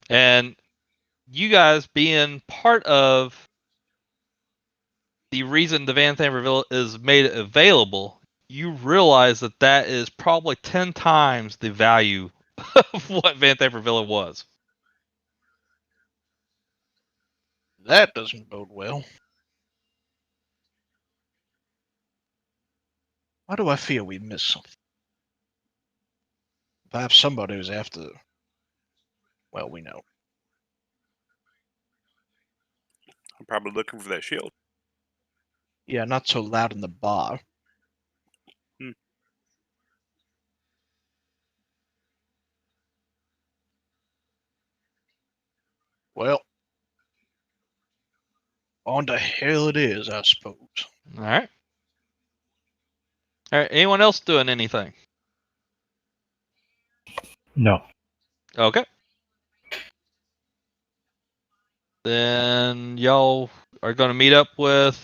And you guys being part of the reason the Van Thamberville is made available, you realize that that is probably 10 times the value of what Van Thamberville was. That doesn't bode well. Why do I feel we missed something? Perhaps somebody was after. Well, we know. I'm probably looking for that shield. Yeah, not so loud in the bar. Hmm. Well, on to hell it is, I suppose. All right. All right. Anyone else doing anything? No. Okay. Then y'all are going to meet up with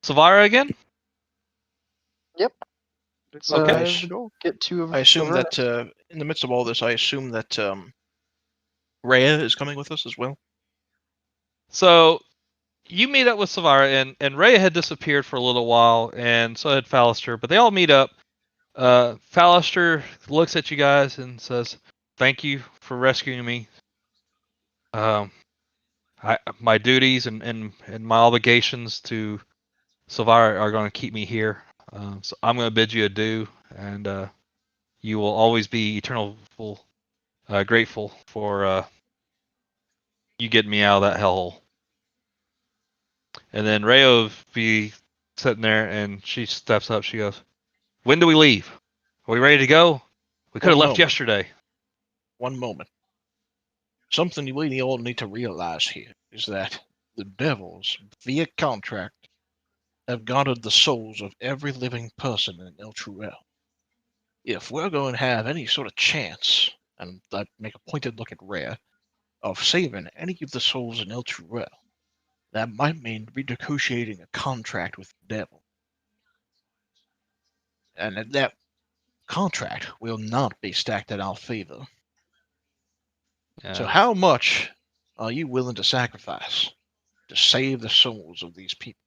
Savara again? It's Okay. the goal. Get 2 of I assume her. that in the midst of all this, I assume that Rhea is coming with us as well. So you meet up with Savara, and Rhea had disappeared for a little while, and so had Fallister, but they all meet up. Fallister looks at you guys and says, "Thank you for rescuing me. My duties and my obligations to Savara are going to keep me here. So I'm going to bid you adieu, and you will always be grateful for you getting me out of that hellhole." And then Rhea will be sitting there, and she steps up. She goes, "When do we leave? Are we ready to go? We could have One left moment. yesterday." One moment. Something we all need to realize here is that the devils, via contract, have guarded the souls of every living person in El Truel. If we're going to have any sort of chance, and I make a pointed look at Rhea, of saving any of the souls in El Truel, that might mean renegotiating a contract with the devil. And that contract will not be stacked in our favor. So how much are you willing to sacrifice to save the souls of these people?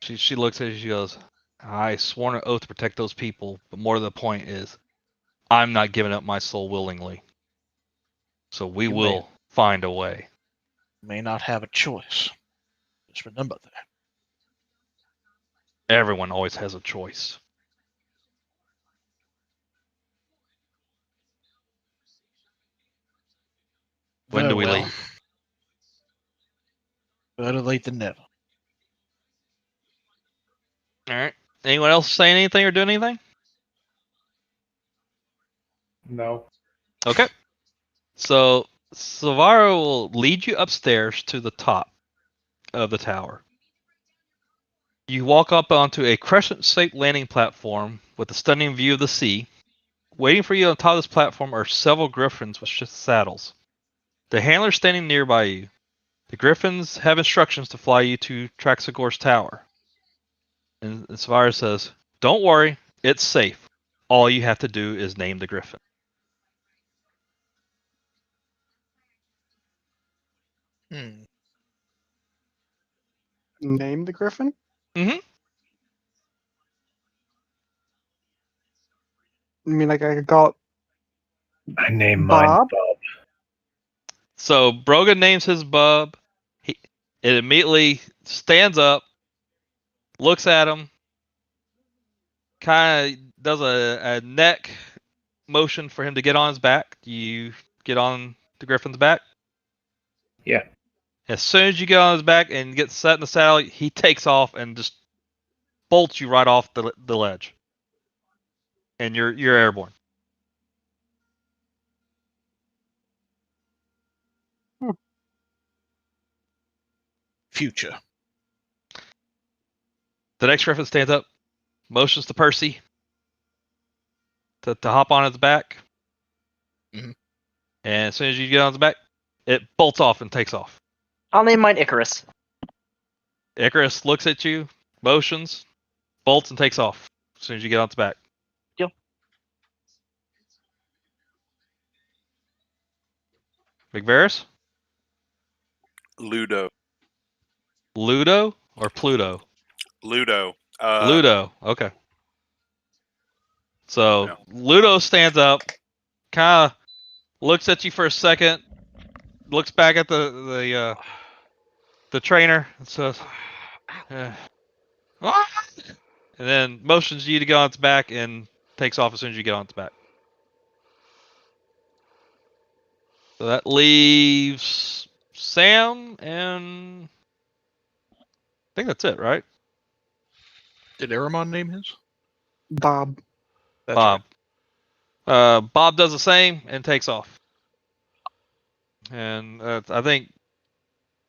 She looks at you. She goes, "I sworn an oath to protect those people, but more to the point is, I'm not giving up my soul willingly. So we You will find a way." may not have a choice. Just remember that. Everyone always has a choice. When Very do we well. leave? Better late than never. All right. Anyone else say anything or do anything? No. Okay. So Savara will lead you upstairs to the top of the tower. You walk up onto a crescent-shaped landing platform with a stunning view of the sea. Waiting for you on top of this platform are several griffins with saddles. The handler standing nearby you. The griffins have instructions to fly you to Traxagor's tower. And Savara says, "Don't worry, it's safe. All you have to do is name the griffin." Name the griffin? Mm-hmm. I mean, like I could call it I named mine Bob. Bob. So Brogan names his bub. It immediately stands up, looks at him, kind of does a neck motion for him to get on his back. You get on the griffin's back. Yeah. As soon as you get on his back and get set in the saddle, he takes off and just bolts you right off the ledge, and you're airborne. Future. The next griffin stands up, motions to Percy to hop on his back, Mhm. and as soon as you get on his back, it bolts off and takes off. I'll name mine Icarus. Icarus looks at you, motions, bolts, and takes off as soon as you get on its back. Deal. McVeris? Ludo. Ludo or Pluto? Ludo. Ludo. Okay. So Yeah. Ludo stands up, kind of looks at you for a second, looks back at the trainer, and says, "Ah!" and then motions you to get on its back and takes off as soon as you get on its back. So that leaves Sam and I think that's it, right? Did Aramon name his? Bob. That's Bob. Bob does the same and takes off. And I think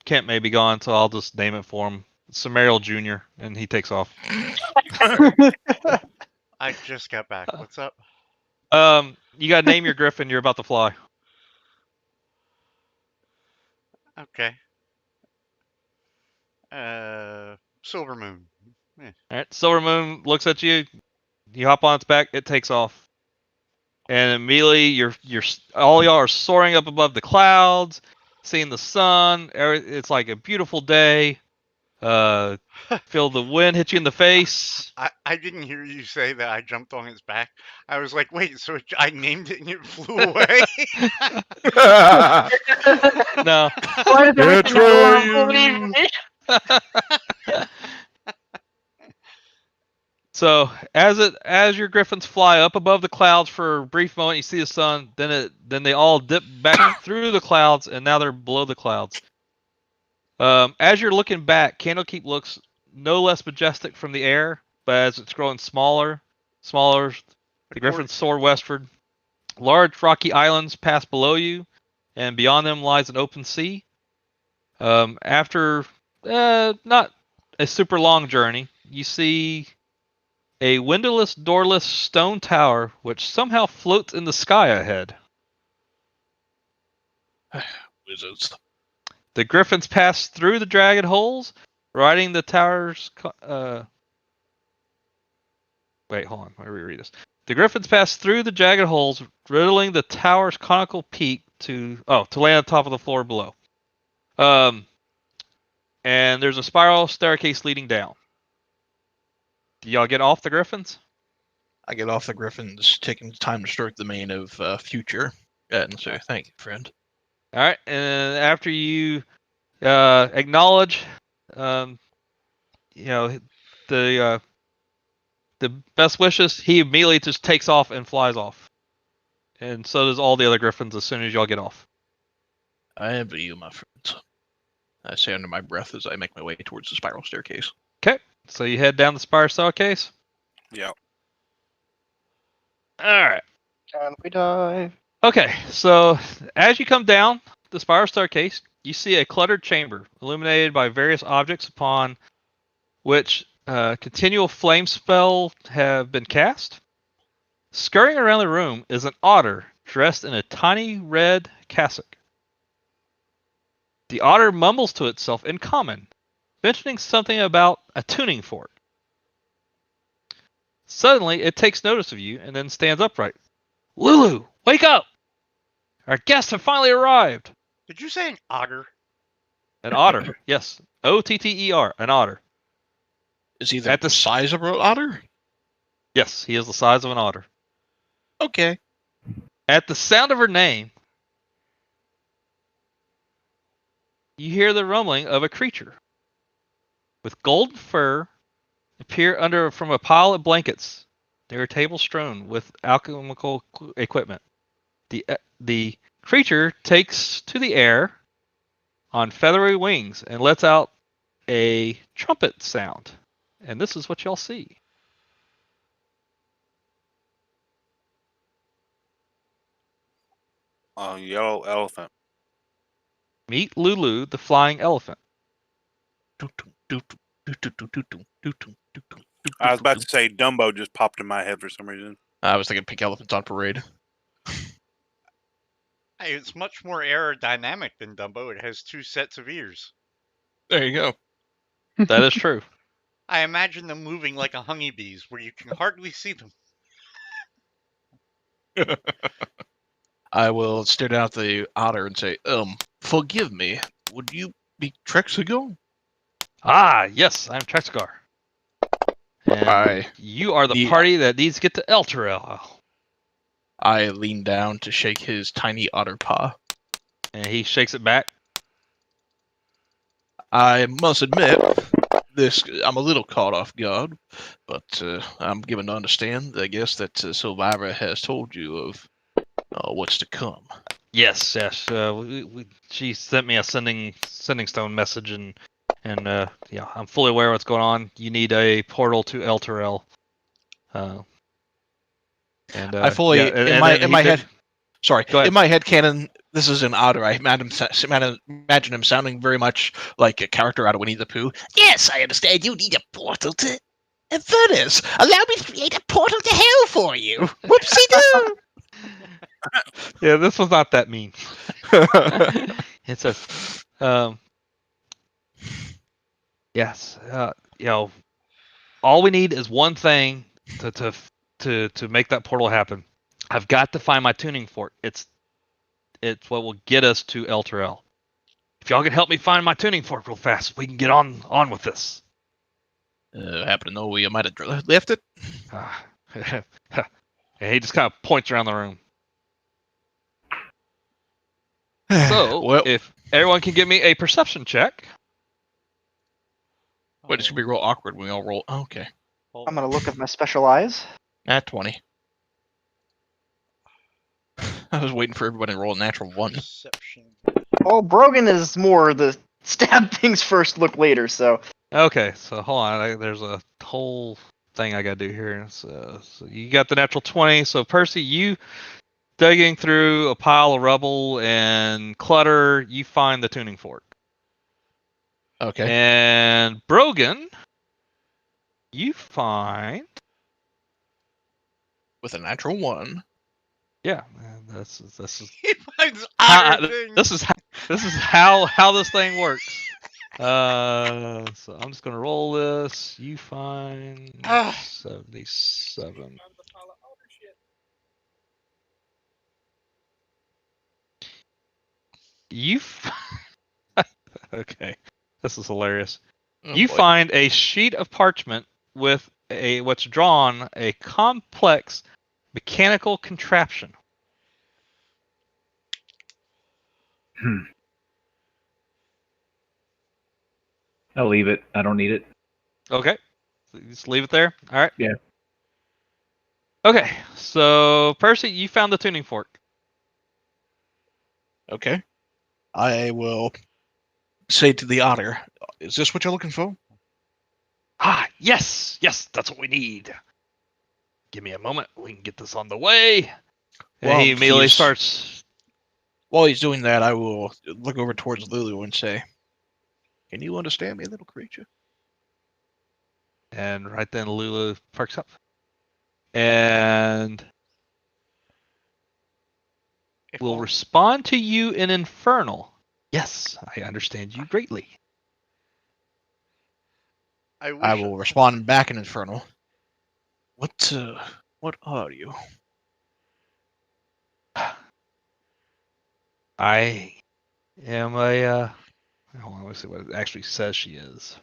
Kent may be gone, so I'll just name it for him. Samariel Jr. and he takes off. I just got back. What's up? You gotta name your griffin. You're about to fly. Okay. Silver Moon. All right. Silver Moon looks at you. You hop on its back. It takes off. And immediately, you're all y'all are soaring up above the clouds, seeing the sun. It's like a beautiful day. Feel the wind hit you in the face. I didn't hear you say that I jumped on its back. I was like, wait, so I named it and it flew away? right. No. Why does everything Betray have you. to believe me? So as your griffins fly up above the clouds for a brief moment, you see the sun. Then they all dip back through the clouds, and now they're below the clouds. As you're looking back, Candlekeep looks no less majestic from the air, but as it's growing smaller, the griffins soar westward. Large rocky islands pass below you, and beyond them lies an open sea. After not a super long journey, you see a windowless, doorless stone tower which somehow floats in the sky ahead. Wizards. The griffins pass through the dragon holes, riding the tower's. Wait, hold on. Let me reread this. The griffins pass through the jagged holes, riddling the tower's conical peak to land on top of the floor below. And there's a spiral staircase leading down. Do y'all get off the griffins? I get off the Griffins, taking time to stroke the mane of Future, and say, "Thank you, friend." All right, and after you acknowledge, the best wishes, he immediately just takes off and flies off, and so does all the other griffins as soon as y'all get off. I envy you, my friends. I say under my breath as I make my way towards the spiral staircase. Okay, so you head down the spiral staircase. Yeah. All right. Can we dive? Okay, so as you come down the spiral staircase, you see a cluttered chamber illuminated by various objects upon which continual flame spells have been cast. Scurrying around the room is an otter dressed in a tiny red cassock. The otter mumbles to itself in common, mentioning something about a tuning fork. Suddenly, it takes notice of you and then stands upright. Lulu, wake up! Our guests have finally arrived. Did you say an otter? An otter, yes. Otter, an otter. Is he At the the- size of an otter? Yes, he is the size of an otter. Okay. At the sound of her name, you hear the rumbling of a creature with golden fur appear from a pile of blankets near a table strewn with alchemical equipment. The creature takes to the air on feathery wings and lets out a trumpet sound. And this is what y'all see. Yellow elephant. Meet Lulu, the flying elephant. I was about to say Dumbo just popped in my head for some reason. I was thinking pink elephants on parade. Hey, it's much more aerodynamic than Dumbo. It has 2 sets of ears. There you go. That is true. I imagine them moving like a honeybees, where you can hardly see them. I will stare down at the otter and say, forgive me. Would you be Trexigo? Ah, yes, I'm Trexgar. And you are the party that needs to get to Elturel. I lean down to shake his tiny otter paw. And he shakes it back. I must admit, I'm a little caught off guard, but I'm given to understand, I guess, that Silvira has told you of what's to come. Yes. She sent me a sending stone message, and yeah, I'm fully aware of what's going on. You need a portal to Elturel. I fully in my head. Sorry, Go ahead. in my head canon, this is an otter. I imagine him sounding very much like a character out of Winnie the Pooh. Yes, I understand. You need a portal to Venice. Allow me to create a portal to hell for you. Whoopsie Yeah, this was not that mean. doo. It says, yes, all we need is one thing to make that portal happen. I've got to find my tuning fork. It's what will get us to Elturel. If y'all can help me find my tuning fork real fast, we can get on with this. Happen to know where you might have left it? And he just kind of points around the room. So, well, if everyone can give me a perception check. wait, it's gonna be real awkward when we all roll. Oh, okay, I'm gonna look at my special eyes. at 20. I was waiting for everybody to roll a natural 1. Perception. Oh, Brogan is more the stab things first, look later. So Okay, so hold on. There's a whole thing I gotta do here. So you got the natural 20. So Percy, you digging through a pile of rubble and clutter, you find the tuning fork. Okay. And Brogan, you find. With a natural 1. Yeah, this is He finds how, otter things. this is how this thing works. So I'm just gonna roll this. You find 77. You okay. This is hilarious. Oh, You boy. find a sheet of parchment with what's drawn a complex mechanical contraption. I'll leave it. I don't need it. Okay. So you just leave it there. All right. Yeah. Okay. So Percy, you found the tuning fork. Okay. I will say to the otter, is this what you're looking for? Ah, yes, that's what we need. Give me a moment. We can get this on the way. And Well, he immediately starts. While he's doing that, I will look over towards Lulu and say, can you understand me, little creature? And right then Lulu perks up. And If will only- respond to you in Infernal. Yes, I understand you greatly. I wish I will respond back in Infernal. What are you? I am a. Hold on, let's see what it actually says she is.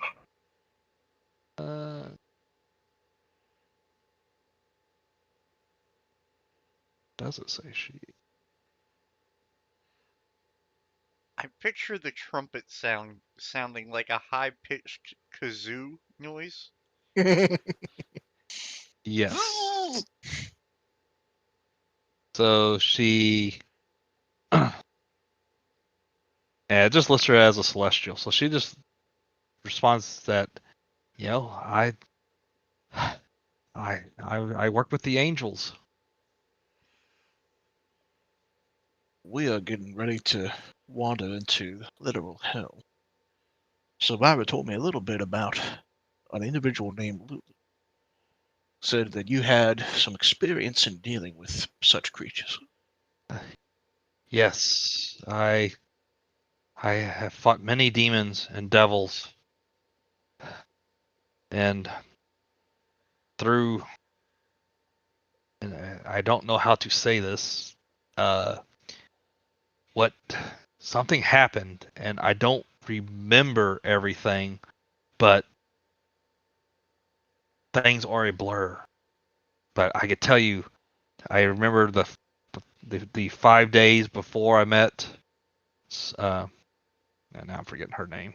Does it say she? I picture the trumpet sounding like a high-pitched kazoo noise. Yes. So she. Yeah, it just lists her as a celestial. So she just responds that, I work with the angels. We are getting ready to wander into literal hell. Survivor told me a little bit about an individual named Lulu. Said that you had some experience in dealing with such creatures. Yes, I have fought many demons and devils, and through, and I don't know how to say this, what something happened, and I don't remember everything, but things are a blur. But I could tell you, I remember the 5 days before I met. And now I'm forgetting her name.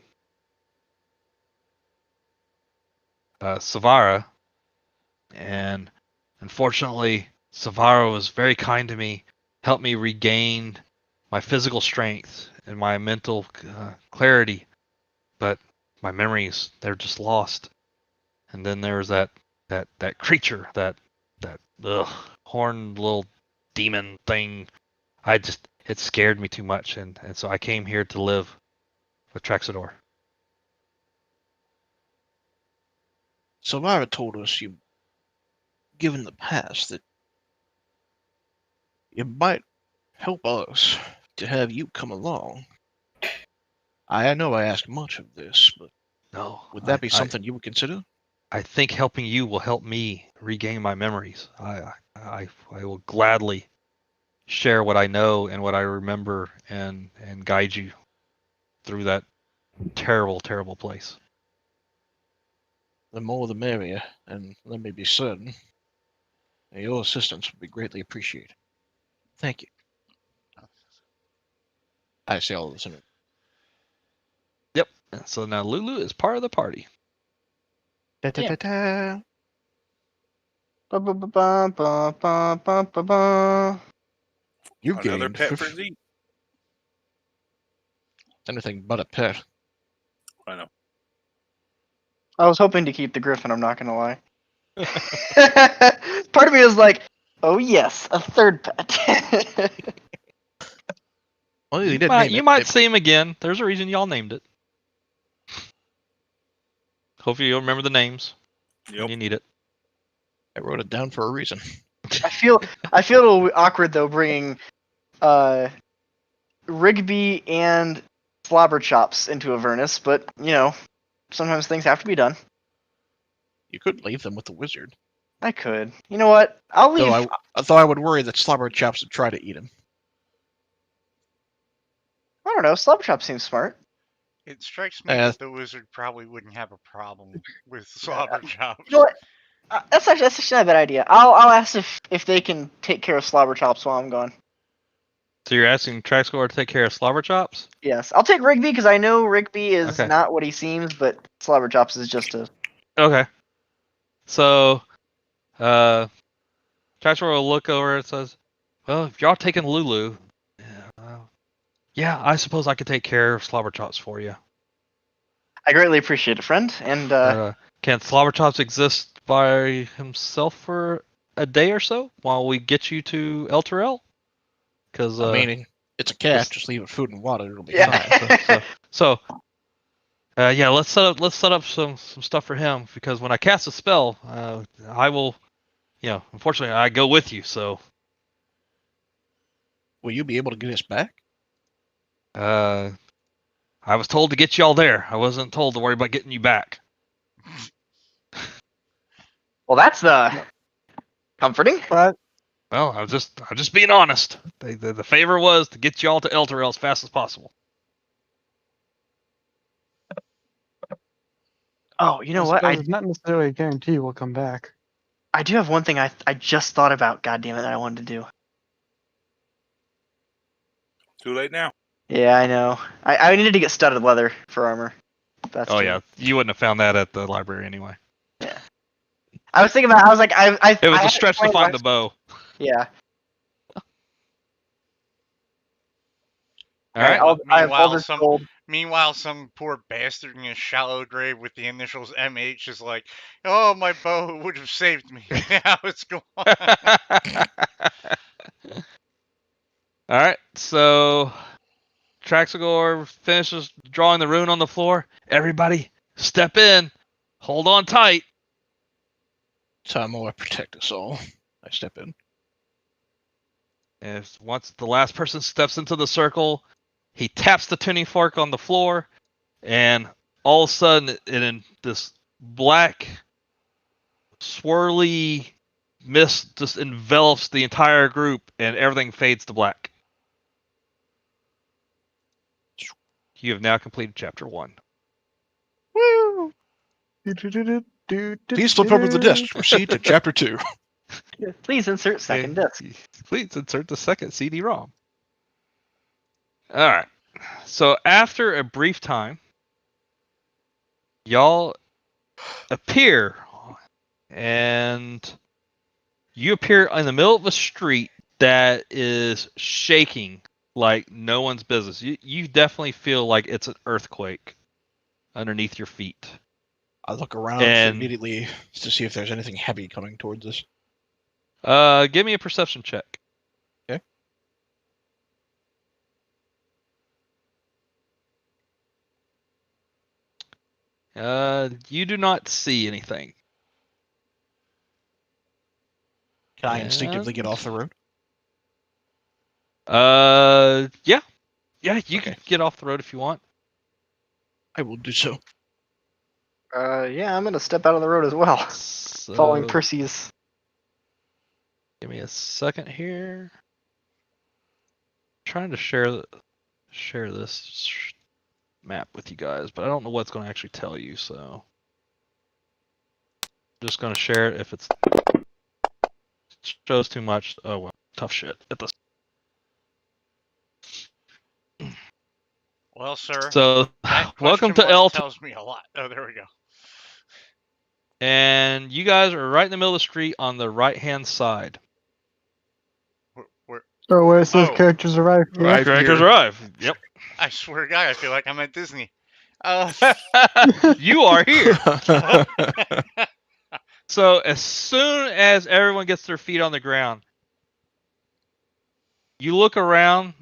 Savara, and unfortunately, Savara was very kind to me, helped me regain my physical strength and my mental clarity, but my memories, they're just lost. And then there was that creature, that horned little demon thing. It scared me too much, and so I came here to live with Traxador. Silvira told us you, given the past, that it might help us to have you come along. I know I ask much of this, but No, would that be something you would consider? I think helping you will help me regain my memories. I will gladly share what I know and what I remember, and guide you through that terrible, terrible place. The more the merrier, and let me be certain, your assistance would be greatly appreciated. Thank you. I say all this in it. Yep. And so now Lulu is part of the party. Da-da-da-da. Ba-ba-ba-ba-ba-ba-ba-ba. You Another gained pet for Zeke. anything but a pet. I know. I was hoping to keep the griffin, I'm not gonna lie. Part of me was like, oh yes, a third pet. Well, you You did might, name you it. might see him again. There's a reason y'all named it. Hopefully you'll remember the names when Yep. you need it. I wrote it down for a reason. I feel a little awkward though bringing Rigby and Slobber Chops into Avernus, but you know, sometimes things have to be done. You could leave them with the wizard. I could. You know what? I'll leave. Though I would worry that Slobber Chops would try to eat him. I don't know. Slobber Chop seems smart. It strikes me that the wizard probably wouldn't have a problem with slobber chops. You know what? That's actually not a bad idea. I'll ask if they can take care of Slobber Chops while I'm gone. So you're asking Traxcore to take care of Slobber Chops? Yes, I'll take Rigby because I know Rigby is Okay. not what he seems, but Slobber Chops is just a. Okay. So, Traxcore will look over and says, "Well, if y'all taking Lulu, yeah, I suppose I could take care of Slobber Chops for you." I greatly appreciate it, friend. And Can Slobber Chops exist by himself for a day or so while we get you to El Terrell? Because meaning, it's a cat. Just leave it food and water. It'll be yeah. fine. Yeah, let's set up some stuff for him, because when I cast a spell, I will, unfortunately I go with you. So, Will you be able to get us back? I was told to get y'all there. I wasn't told to worry about getting you back. Well, that's comforting. But Well, I'm just being honest. The favor was to get y'all to El Terrell as fast as possible. Oh, you know what? suppose it's not necessarily a guarantee we'll come back. I do have one thing I just thought about. God damn it, that I wanted to do. Too late now. Yeah, I know. I needed to get studded leather for armor. That's true. Yeah, you wouldn't have found that at the library anyway. Yeah. I was thinking about. I was like, It was I a had stretch to plan find of- the bow. Yeah. All right. I have Elder Gold. Meanwhile, some poor bastard in a shallow grave with the initials MH is like, "Oh, my bow would have saved me." Now it's gone. All right. So Traxagore finishes drawing the rune on the floor. Everybody, step in. Hold on tight. Tamor, protect us all. I step in. And once the last person steps into the circle, he taps the tuning fork on the floor, and all of a sudden, in this black, swirly mist just envelops the entire group, and everything fades to black. You have now completed chapter 1. Woo! Please flip over the disc to proceed to chapter 2. Please insert second disc. Please insert the second CD-ROM. All right. So after a brief time, y'all appear, and you appear in the middle of a street that is shaking like no one's business. You definitely feel like it's an earthquake underneath your feet. I look around immediately to see if there's anything heavy coming towards us. Give me a perception check. Okay. You do not see anything. Can I instinctively get And- off the road? Yeah. Yeah, you Okay. can get off the road if you want. I will do so. Yeah, I'm gonna step out of the road as well, So, following Percy's. give me a second here. Trying to share this map with you guys, but I don't know what's going to actually tell you, so I'm just going to share it. If it shows too much, oh well, tough shit. Well, sir, So, that welcome question to mark L. tells me a lot. Oh, there we go. And you guys are right in the middle of the street on the right-hand side. We're, Oh, where it says Oh. characters arrive here. Right. Characters here. arrive. Yep. I swear to God, I feel like I'm at Disney. You are here. So as soon as everyone gets their feet on the ground, you look around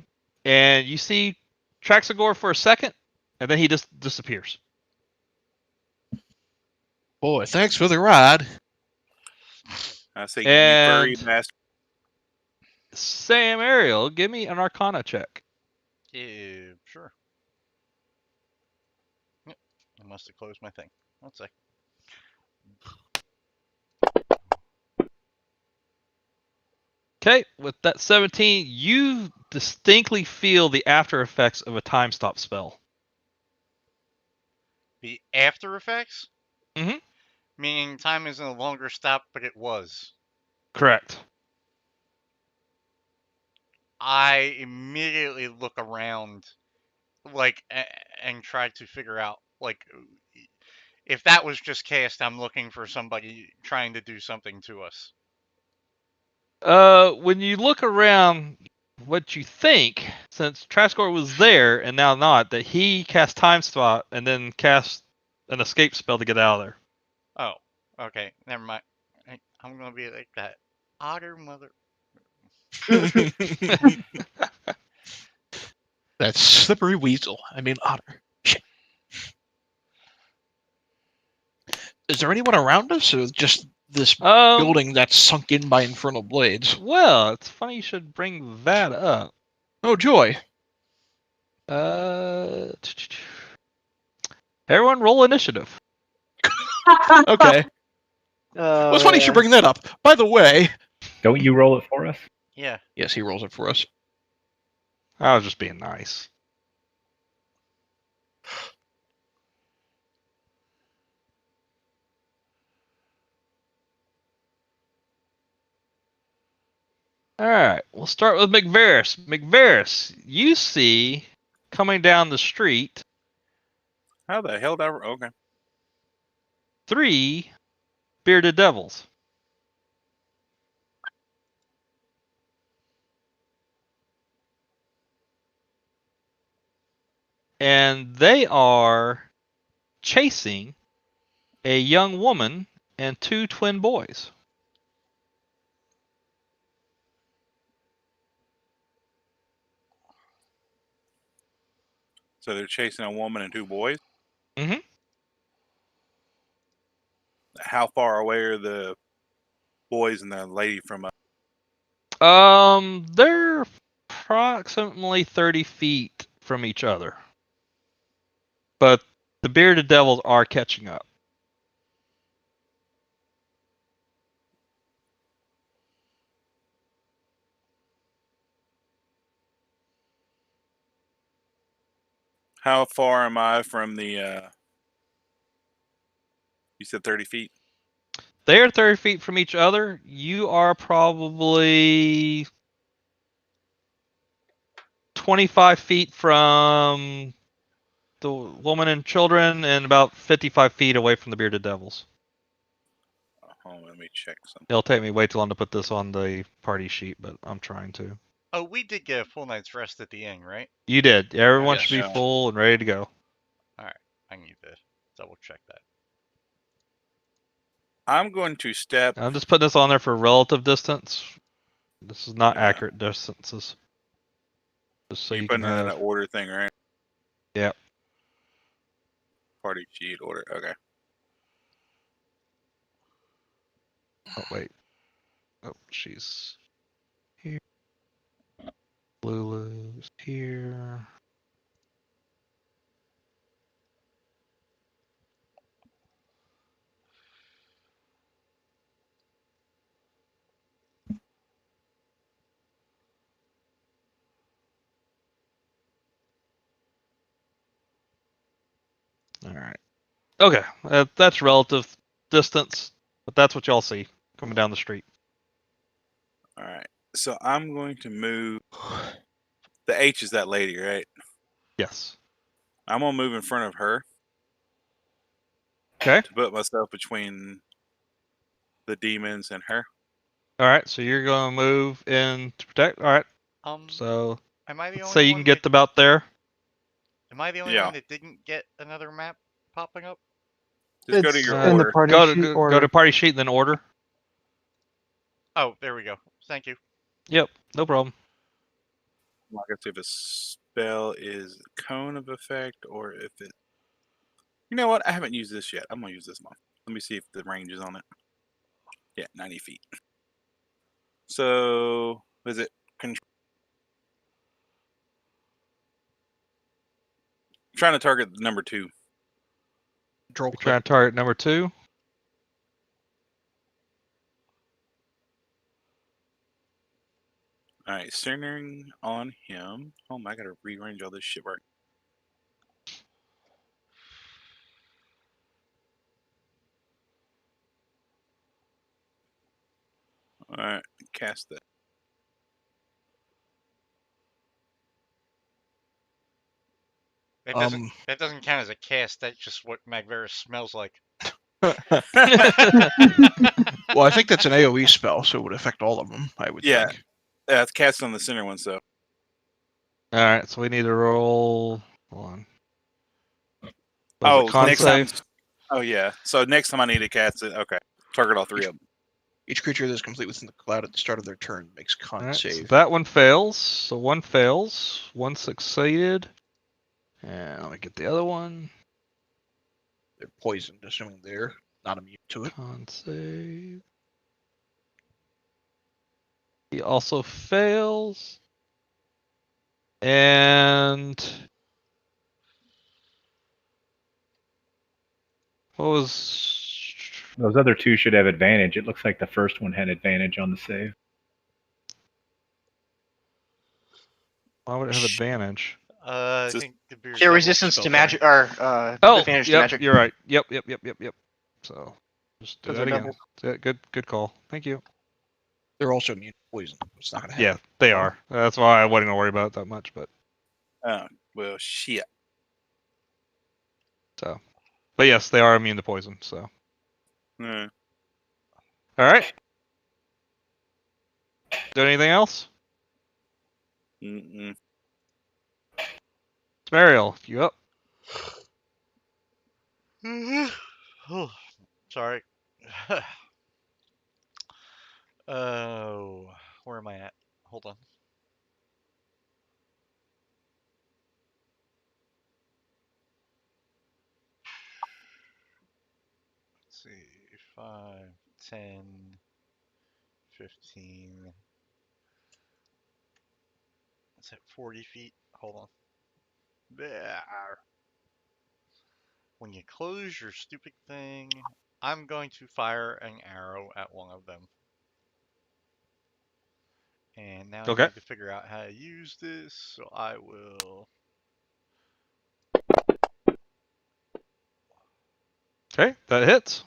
and you see Traxagore for a second, and then he just disappears. Boy, thanks for the ride. I say, you furry And bastard. Sam Ariel, give me an Arcana check. Yeah, sure. Yep, I must have closed my thing. One sec. Okay, with that 17, you distinctly feel the after effects of a time stop spell. The after effects? Mhm. Meaning time is no longer stopped, but it was. Correct. I immediately look around, like, and try to figure out, like, if that was just cast, I'm looking for somebody trying to do something to us. When you look around, what you think, since Trashcore was there and now not, that he cast Time Spot and then cast an escape spell to get out of there. Oh, okay, never mind. I'm gonna be like that otter mother. That slippery weasel. I mean, otter. Shit. Is there anyone around us, or just this building that's sunk in by infernal blades? Well, it's funny you should bring that up. Oh, joy. Everyone roll initiative. Okay. Well, it's funny you should bring that up. By the way. Don't you roll it for us? Yeah. Yes, he rolls it for us. I was just being nice. All right, we'll start with McVeris. McVeris, you see coming down the street How the hell did I... Okay. 3 bearded devils. And they are chasing a young woman and 2 twin boys. So they're chasing a woman and 2 boys? Mm-hmm. How far away are the boys and the lady from us? They're approximately 30 feet from each other. But the bearded devils are catching up. How far am I from the? You said 30 feet. They are 30 feet from each other. You are probably 25 feet from the woman and children, and about 55 feet away from the bearded devils. Oh, let me check something. It'll take me way too long to put this on the party sheet, but I'm trying to. Oh, we did get a full night's rest at the inn, right? You did. Everyone Okay. should be Yeah. full and ready to go. All right. I need to double check that. I'm going to step. I'm just putting this on there for relative distance. This is not Yeah. accurate distances. Just so You you putting can it in have. an order thing, right? Yep. Party sheet order. Okay. Oh wait. Oh, she's here. Lulu's here. All right. Okay, that's relative distance, but that's what y'all see coming down the street. All right. So I'm going to move. The H is that lady, right? Yes. I'm gonna move in front of her Okay. to put myself between the demons and her. All right. So you're gonna move in to protect. All right. Um, So am I the let's only say you one can get that about there. am I the only Yeah. one that didn't get another map popping up? Just go to It's your in the order. party Go sheet to order. go to party sheet and then order. Oh, there we go. Thank you. Yep. No problem. I guess if a spell is cone of effect or if it. You know what? I haven't used this yet. I'm gonna use this one. Let me see if the range is on it. Yeah, 90 feet. So is it control? Trying to target number 2. Control You're trying click. to target number 2. All right, centering on him. Oh my, I gotta rearrange all this shit right. All right, cast that. That doesn't count as a cast. That's just what Magvarus smells like. Well, I think that's an AOE spell, so it would affect all of them. I would Yeah. think. Yeah, it's cast on the center one. So All right. So we need to roll. Hold on. What is oh, it, con next time. save? Oh yeah. So next time I need to cast it. Okay, target all 3 of them. Each creature that is complete within the cloud at the start of their turn makes con All right. So save. that one fails. So one fails. One succeeded. And let me get the other one. They're poisoned, assuming they're not immune to it. Con save. He also fails. And what was? Those other 2 should have advantage. It looks like the first one had advantage on the save. Why would it have advantage? I Just- think the beer. Yeah, resistance to spell magic or Oh, advantage to yep, magic. you're right. Yep. So just do 'Cause that they're again. Good call. Thank you. They're also immune to poison. It's not going to Yeah, happen. they are. That's why I wasn't gonna worry about it that much. But Well, shit. yes, they are immune to poison. So Uh, all right. Do anything else? mm-mm. It's Mariel, you up? Oh, sorry. Oh, where am I at? Hold on. Let's see. 5, 10, 15. It's at 40 feet. Hold on. There. When you close your stupid thing, I'm going to fire an arrow at one of them. And now I Okay. need to figure out how to use this, so I will Okay, that hits.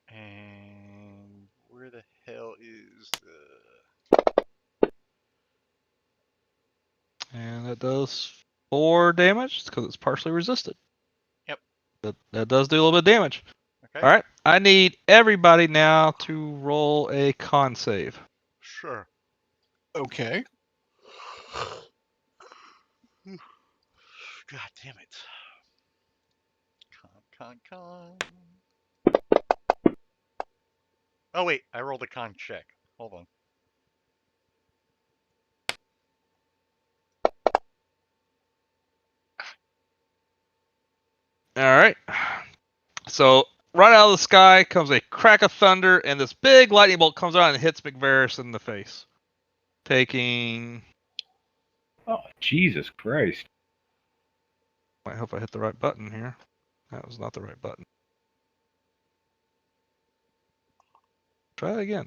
And where the hell is And that does 4 damage because it's partially resisted. Yep. That does do a little bit of damage. Okay. All right, I need everybody now to roll a con save. Sure. Okay. God damn it. Con. Oh wait, I rolled a con check. Hold on. All right. So right out of the sky comes a crack of thunder, and this big lightning bolt comes out and hits McVeris in the face, taking. Oh, Jesus Christ. I hope I hit the right button here. That was not the right button. Try that again.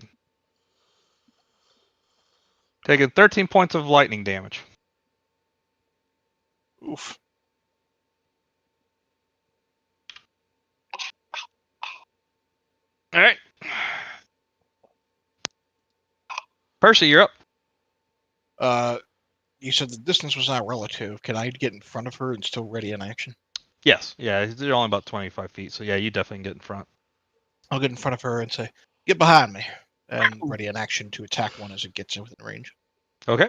Taking 13 points of lightning damage. Oof. All right. Percy, you're up. You said the distance was not relative. Can I get in front of her and still ready in action? Yes. Yeah, they're only about 25 feet, so yeah, you definitely get in front. I'll get in front of her and say, "Get behind me," and ready in action to attack one as it gets within range. Okay.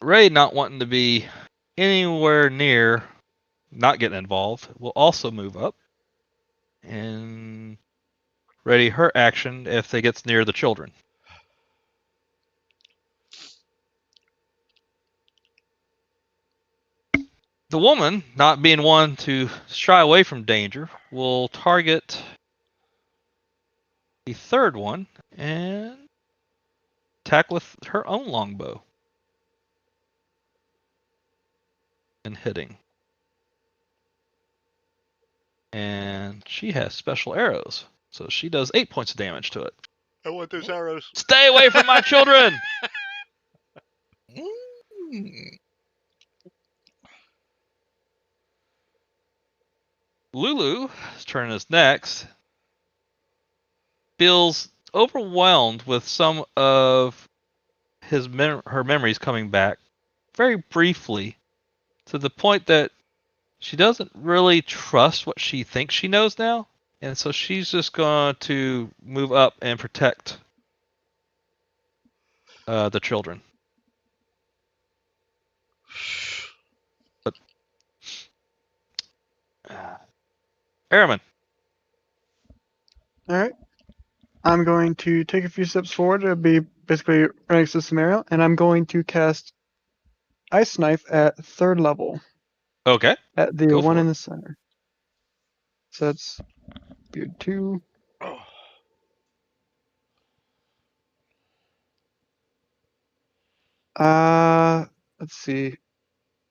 Ray, not wanting to be anywhere near not getting involved, will also move up and ready her action if they gets near the children. The woman, not being one to shy away from danger, will target the third one and attack with her own longbow. And hitting. And she has special arrows, so she does 8 points of damage to it. I want those arrows. Stay away from my children! Mm. Lulu's turn is next. Feels overwhelmed with some of her memories coming back very briefly, to the point that she doesn't really trust what she thinks she knows now, and so she's just going to move up and protect the children. But Airman. All right. I'm going to take a few steps forward to be basically right next to Samaria, and I'm going to cast Ice Knife at 3rd level Okay. at the Go one for in it. the center. So that's beard 2. Let's see. It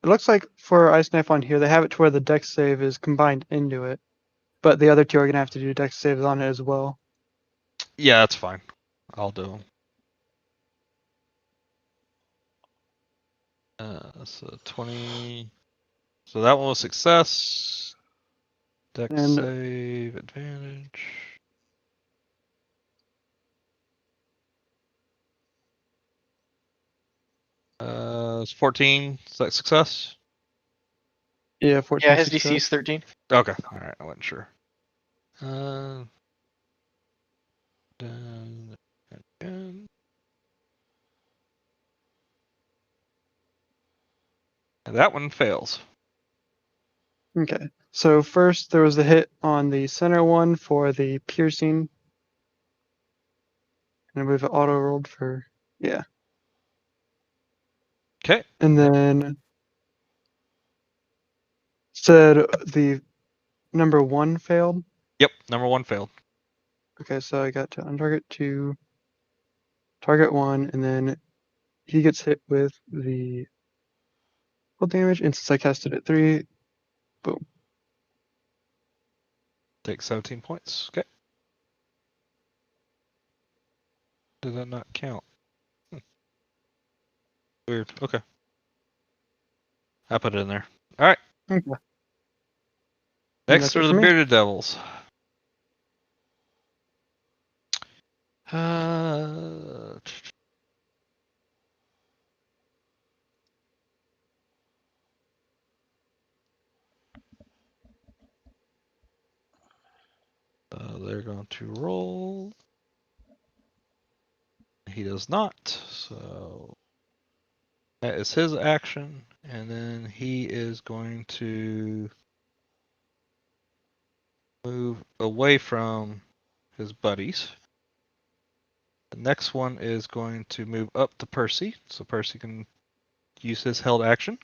looks like for Ice Knife on here, they have it to where the dex save is combined into it, but the other two are gonna have to do dex saves on it as well. Yeah, that's fine. I'll do them. So 20. So that one was success. Dex And save advantage. It's 14. Is that success? yeah, 14 Yeah, his success. DC is 13. Okay. All right. I wasn't sure. Done again. And that one fails. Okay. So first there was the hit on the center one for the piercing. And we've auto rolled for yeah. Okay. And then said the number 1 failed. Yep. Number 1 failed. Okay, so I got to untarget 2, target 1, and then he gets hit with the full damage, and since I casted at 3, boom. Take 17 points. Okay. Did that not count? Weird. Okay. I put it in there. All right. Okay. Next that's it are the for me. bearded devils. Uh, they're going to roll. He does not, so that is his action, and then he is going to move away from his buddies. The next one is going to move up to Percy, so Percy can use his held action.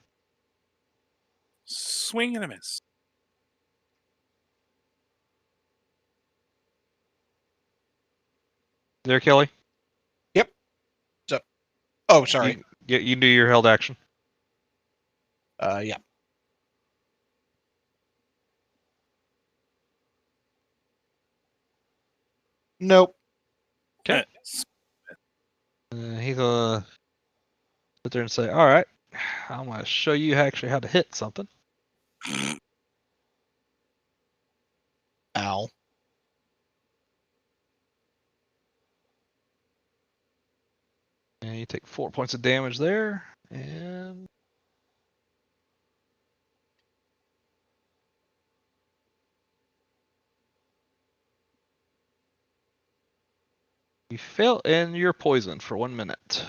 Swing and a miss. There, Kelly. Oh, sorry. You do your held action. Yeah. Nope. Okay. He's gonna sit there and say, "All right, I'm gonna show you actually how to hit something." Ow. And you take 4 points of damage there, and you fail, and you're poisoned for 1 minute.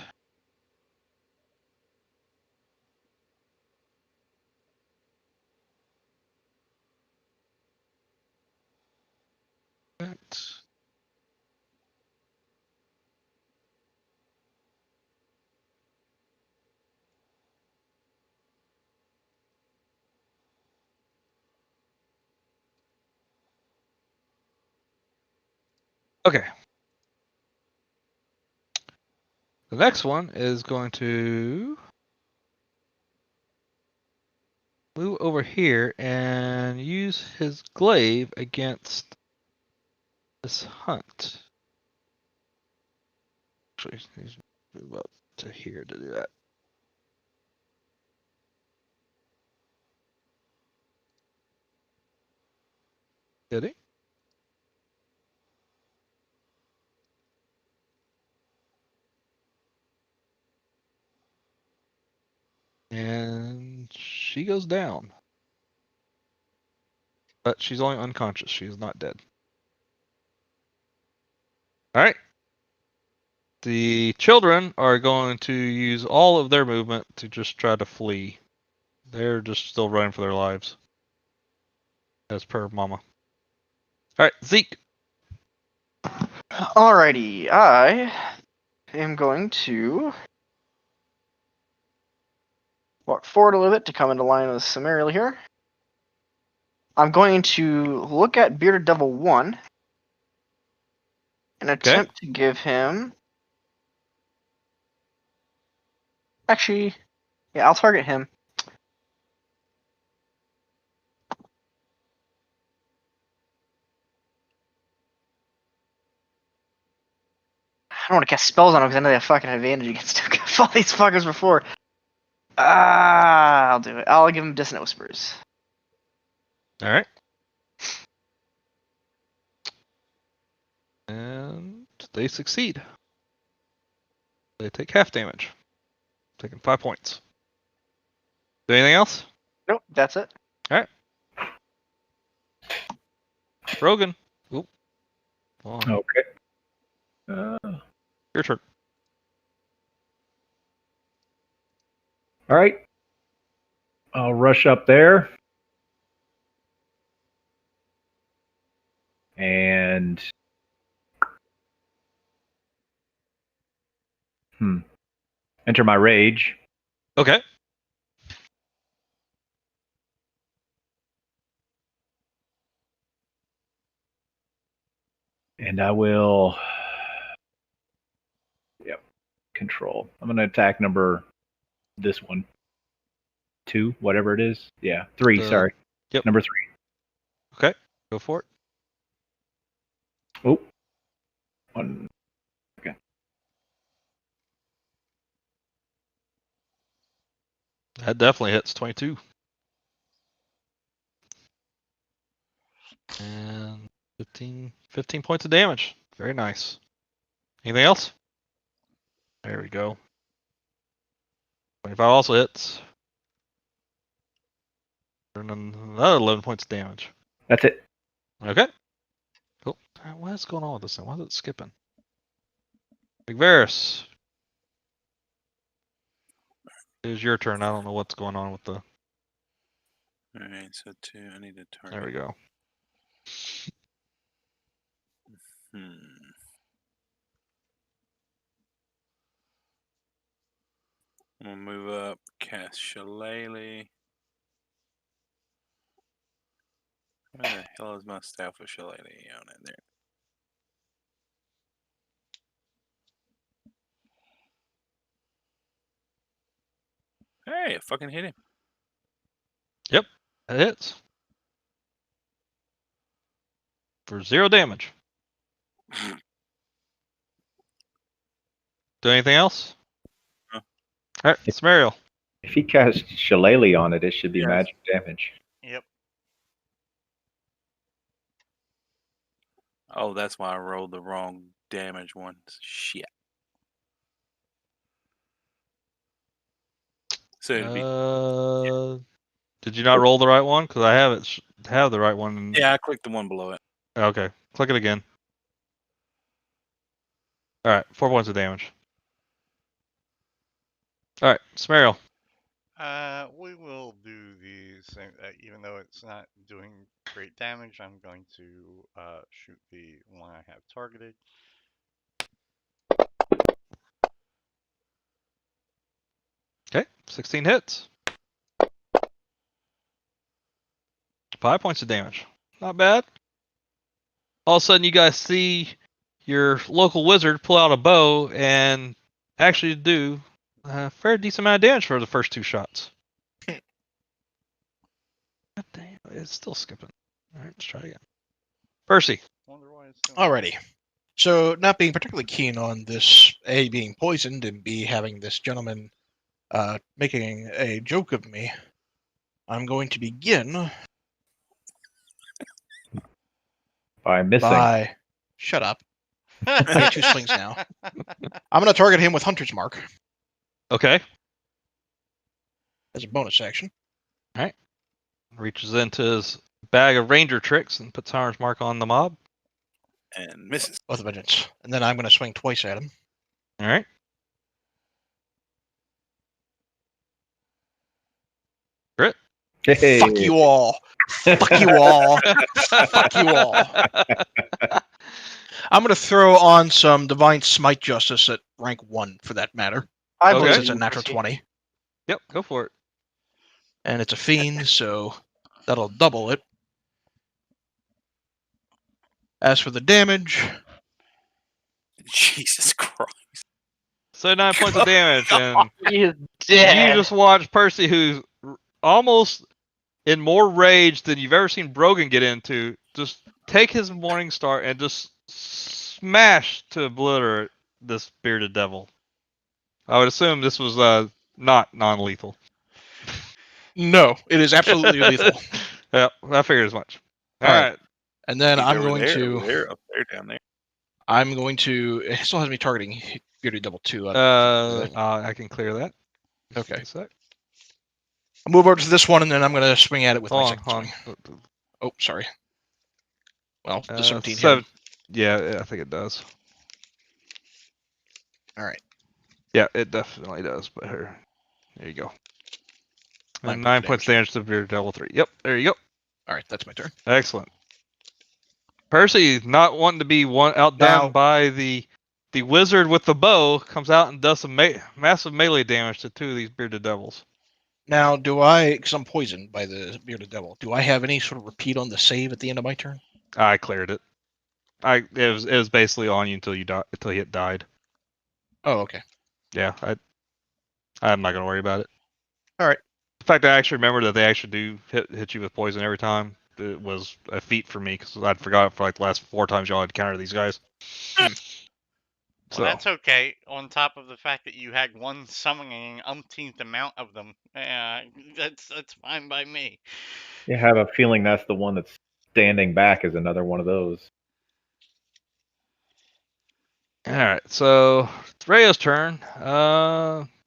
Okay. The next one is going to move over here and use his glaive against this hunt. Actually, he's move up to here to do that. Did he? And she goes down. But she's only unconscious. She is not dead. Alright. The children are going to use all of their movement to just try to flee. They're just still running for their lives. As per Mama. Alright, Zeke. Alrighty, I am going to walk forward a little bit to come into line with Samariel here. I'm going to look at Bearded Devil 1 and attempt to give him. Actually, yeah, I'll target him. I don't want to cast spells on him because I know they have fucking advantage against all these fuckers before. I'll do it. I'll give him Dissonant Whispers. Alright. And they succeed. They take half damage. Taking 5 points. Do anything else? Nope, that's it. Alright. Rogan. Oop. Hold on. Okay. Your turn. All right. I'll rush up there. And enter my rage. Okay. And I will control. I'm gonna attack this one. 2, whatever it is. Yeah. 3, sorry. Yep. Number 3. Okay. Go for it. Oh. 1. Okay. That definitely hits 22. And 15 points of damage. Very nice. Anything else? There we go. 25 also hits. And another 11 points of damage. That's it. Okay. Cool. What's going on with this thing? Why is it skipping? Big Varus. It was your turn. I don't know what's going on with the. All right, so 2. I need to target. There we go. I'm gonna move up, cast Shillelagh. Where the hell is my staff with Shillelagh on it there? Hey, I fucking hit him. Yep, that hits. For 0 damage. Do anything else? No. Alright, Smariel. If he casts Shillelagh on it, it should be Yes. magic damage. Yep. Oh, that's why I rolled the wrong damage one. Shit. So it'd be Did you not roll the right one? Because I have it. Have the right one. yeah. I clicked the one below it. Okay. Click it again. All right. 4 points of damage. All right, Smariel. We will do the same. Even though it's not doing great damage, I'm going to shoot the one I have targeted. Okay. 16 hits. 5 points of damage. Not bad. All of a sudden, you guys see your local wizard pull out a bow and actually do a fair decent amount of damage for the first 2 shots. God damn, it's still skipping. All right, let's try again. Percy. Wonder why it's doing Alrighty. So, not being particularly keen on this A being poisoned and B having this gentleman making a joke of me, I'm going to begin By missing. by. Shut up. I get 2 swings now. I'm going to target him with Hunter's Mark Okay. as a bonus action. Reaches into his bag of ranger tricks and puts Hunter's Mark on the mob. And misses. With a vengeance. And then I'm going to swing twice at him. All right. Hey. Fuck you all. Fuck you all. Fuck you all. I'm going to throw on some Divine Smite Justice at rank 1 for that matter. I Okay. Because believe it's a you, natural Percy. 20. Yep, go for it. And it's a fiend, so that'll double it. As for the damage, Jesus Christ. So 9 points of damage, and He is dead. you just watch Percy, who's almost in more rage than you've ever seen Brogan get into, just take his Morning Star and just smash to obliterate this bearded devil. I would assume this was not non-lethal. no, it is absolutely lethal. Yep, I figured as much. All All right. right. And then He's I'm over going there, to. over there, up there, down there. I'm going to. It still has me targeting Bearded Double 2. I can clear that. Okay. Just a sec. I'll move over to this one, and then I'm going to swing at it with my second Hold swing. on. Oh, sorry. Well, the 17 hit. Seven- Yeah, I think it does. All right. Yeah, it definitely does. But here, there you go. 9 And 9 points damage to Bearded Devil 3. Yep, there you go. All right, that's my turn. Excellent. Percy, not wanting to be outdone Now- by the wizard with the bow, comes out and does some massive melee damage to 2 of these bearded devils. Now, do I, because I'm poisoned by the Bearded Devil, do I have any sort of repeat on the save at the end of my turn? I cleared it. It was basically on you until you died. Oh, okay. Yeah, I'm not gonna worry about it. All right. In fact, I actually remember that they actually do hit you with poison every time. It was a feat for me because I'd forgot for like the last 4 times y'all had encountered these guys. Well, that's okay. On top of the fact that you had one summoning umpteenth amount of them, that's fine by me. You have a feeling that's the one that's standing back is another one of those. All right, so it's Rayo's turn.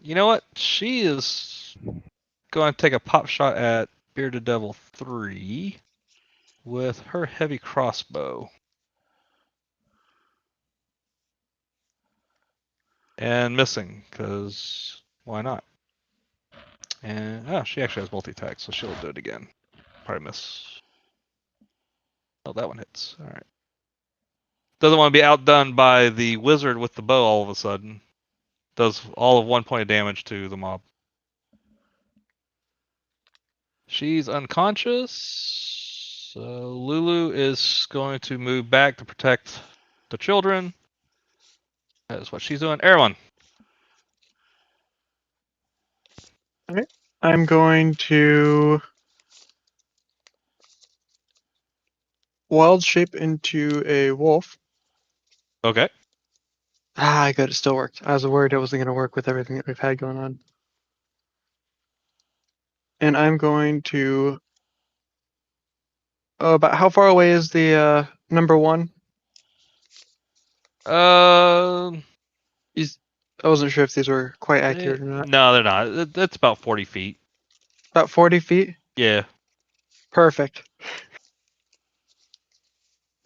You know what? She is going to take a pop shot at Bearded Devil 3 with her heavy crossbow. And missing, because why not? And she actually has multi-attack, so she'll do it again. Probably miss. Oh, that one hits. All right. Doesn't want to be outdone by the wizard with the bow all of a sudden. Does all of 1 point of damage to the mob. She's unconscious. So Lulu is going to move back to protect the children. That is what she's doing. Erwin. Alright. I'm going to wild shape into a wolf. Okay. Good, it still worked. I was worried it wasn't going to work with everything that we've had going on. And I'm going to. Oh, about how far away is the number one? I wasn't sure if these were quite accurate or not. No, they're not. It's about 40 feet. About 40 feet? Yeah. Perfect.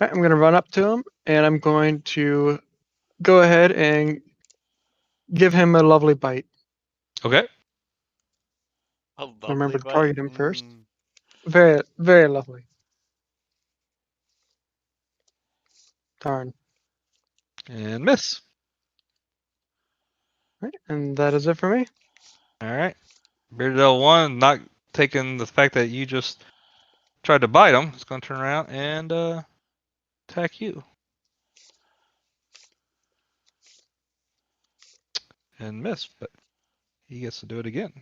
Right, I'm going to run up to him, and I'm going to go ahead and give him a lovely bite. Okay. A lovely Remember to bite. target him first. Very, very lovely. Darn. And miss. Right, and that is it for me. All right. Bearded Devil 1, not taking the fact that you just tried to bite him. It's going to turn around and attack you. And miss, but he gets to do it again.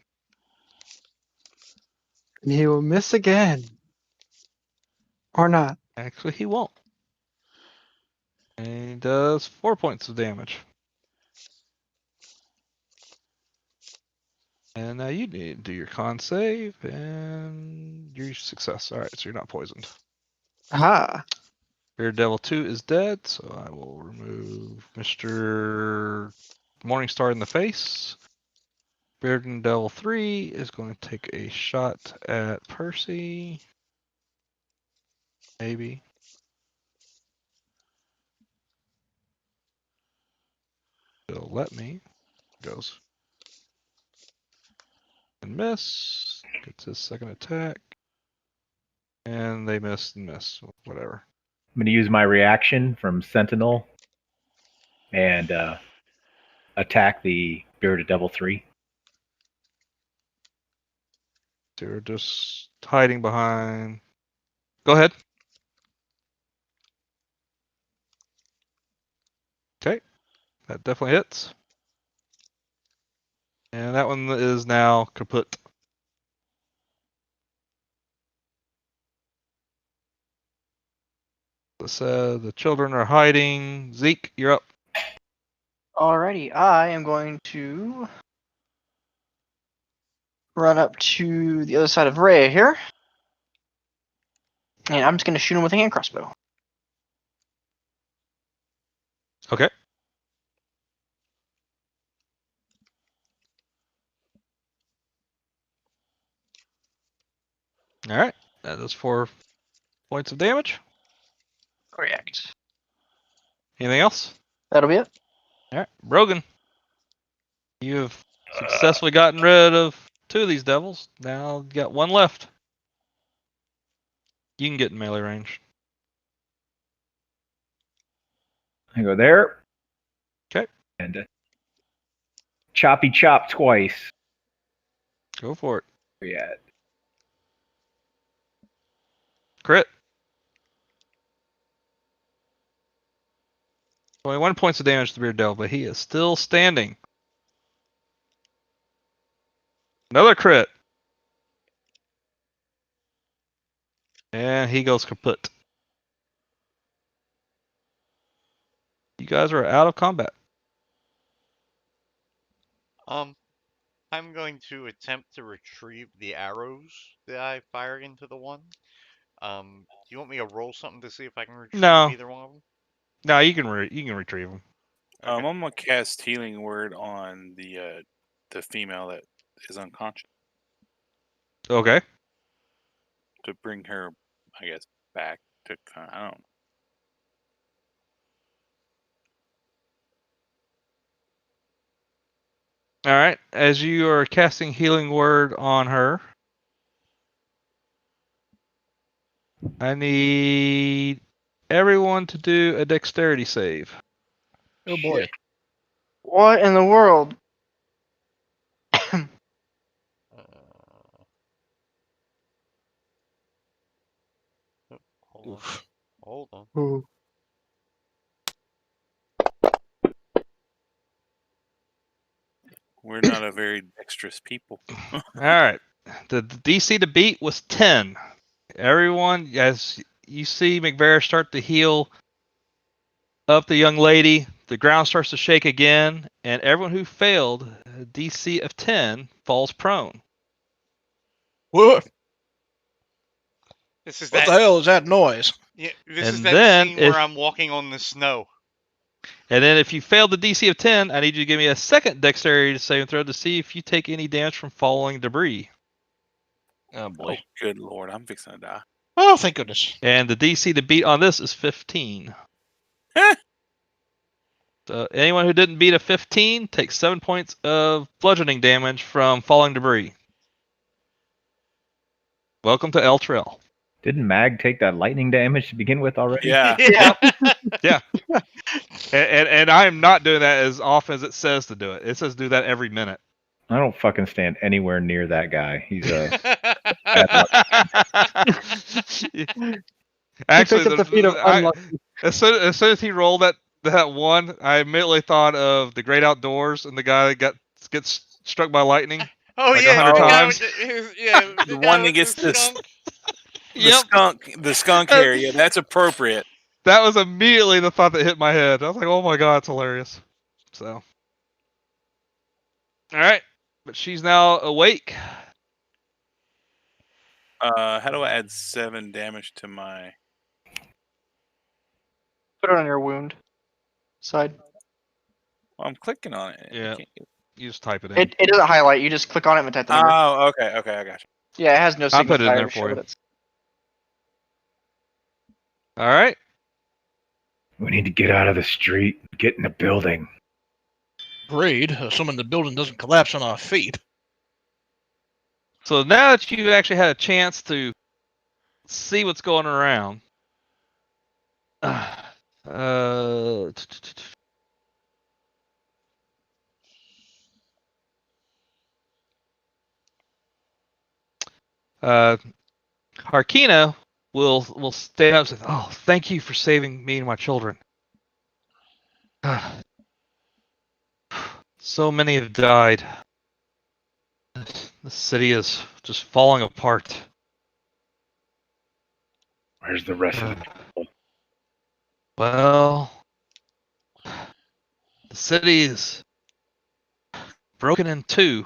And he will miss again. Or not. Actually, he won't. And he does 4 points of damage. And now you need to do your con save and your success. All right, so you're not poisoned. Aha. Bearded Devil 2 is dead, so I will remove Mr. Morningstar in the face. Bearded Devil 3 is going to take a shot at Percy. Maybe. They'll let me. Goes. And miss. Gets his second attack. And they miss and miss. Whatever. I'm going to use my reaction from Sentinel and attack the Bearded Devil 3. They're just hiding behind. Go ahead. Okay. That definitely hits. And that one is now kaput. The children are hiding. Zeke, you're up. Alrighty, I am going to run up to the other side of Ray here. And I'm just going to shoot him with a hand crossbow. Okay. All right. That does 4 points of damage. Correct. Anything else? That'll be it. All right. Brogan, you have successfully gotten rid of 2 of these devils. Now you got 1 left. You can get in melee range. I go there. Okay. And choppy chop twice. Go for it. Yeah. Crit. 21 points of damage to Beard Devil, but he is still standing. Another crit. And he goes kaput. You guys are out of combat. I'm going to attempt to retrieve the arrows that I fired into the one. Do you want me to roll something to see if I can retrieve No. either one of them? No, you can retrieve them. Okay. I'm gonna cast healing word on the female that is unconscious Okay. to bring her, I guess, back to. I don't know. All right. As you are casting healing word on her, I need everyone to do a dexterity save. Oh boy. What in the world? Uh, oh, hold on. Oof. Hold on. Ooh. We're not a very dexterous people. All right. The DC to beat was 10. Everyone, as you see McVeigh start to heal up the young lady, the ground starts to shake again, and everyone who failed a DC of 10 falls prone. What? This is What that. the hell is that noise? Yeah, this is And that then scene if where I'm walking on the snow. and then if you fail the DC of 10, I need you to give me a second dexterity saving throw to see if you take any damage from falling debris. Oh boy. Oh, good lord, I'm fixing to die. Oh, thank goodness. And the DC to beat on this is 15. So anyone who didn't beat a 15 takes 7 points of bludgeoning damage from falling debris. Welcome to El Trail. Didn't Mag take that lightning damage to begin with already? Yeah. Yeah. And I am not doing that as often as it says to do it. It says do that every minute. I don't fucking stand anywhere near that guy. He's a Actually, He picked up the feat of unlucky. as soon as he rolled that one, I immediately thought of the Great Outdoors and the guy that gets struck by lightning. Oh Like yeah, 100 the guy times. with the The guy one that with gets the this- skunk. The skunk hair. Yeah, that's appropriate. That was immediately the thought that hit my head. I was like, oh my god, it's hilarious. So, all right, but she's now awake. How do I add 7 damage to my? Put it on your wound side. Well, I'm clicking on it. Yeah. I can't- You just type it in. It doesn't highlight. You just click on it and type the number. Oh, okay, I got you. Yeah, it has no I'll put it in signifier there to for show you. that it's. All right. We need to get out of the street, get in the building. Great, assuming the building doesn't collapse on our feet. So now that you've actually had a chance to see what's going around, Harkina will stand up and say, "Oh, thank you for saving me and my children. So many have died. The city is just falling apart." Where's the rest of the people? Well, the city is broken in two.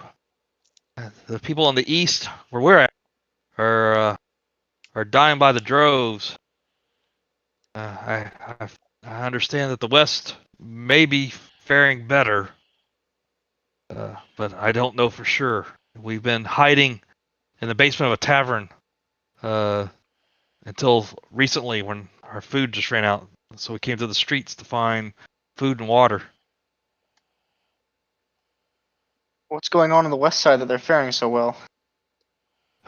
The people on the east, where we're at, are dying by the droves. I understand that the west may be faring better, but I don't know for sure. We've been hiding in the basement of a tavern until recently, when our food just ran out. So we came to the streets to find food and water. What's going on the west side that they're faring so well?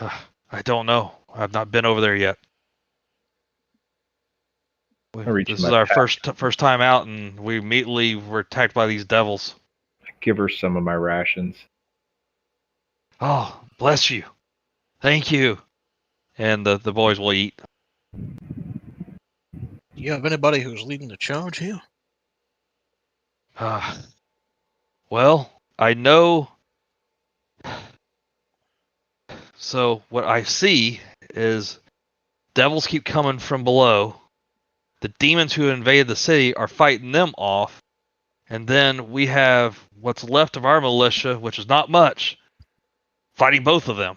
I don't know. I've not been over there yet. reach This my is our pack. first time out, and we immediately were attacked by these devils. Give her some of my rations. Oh, bless you. Thank you. And the boys will eat. Do you have anybody who's leading the charge here? Well, I know. So what I see is devils keep coming from below. The demons who invaded the city are fighting them off, And then we have what's left of our militia, which is not much, fighting both of them.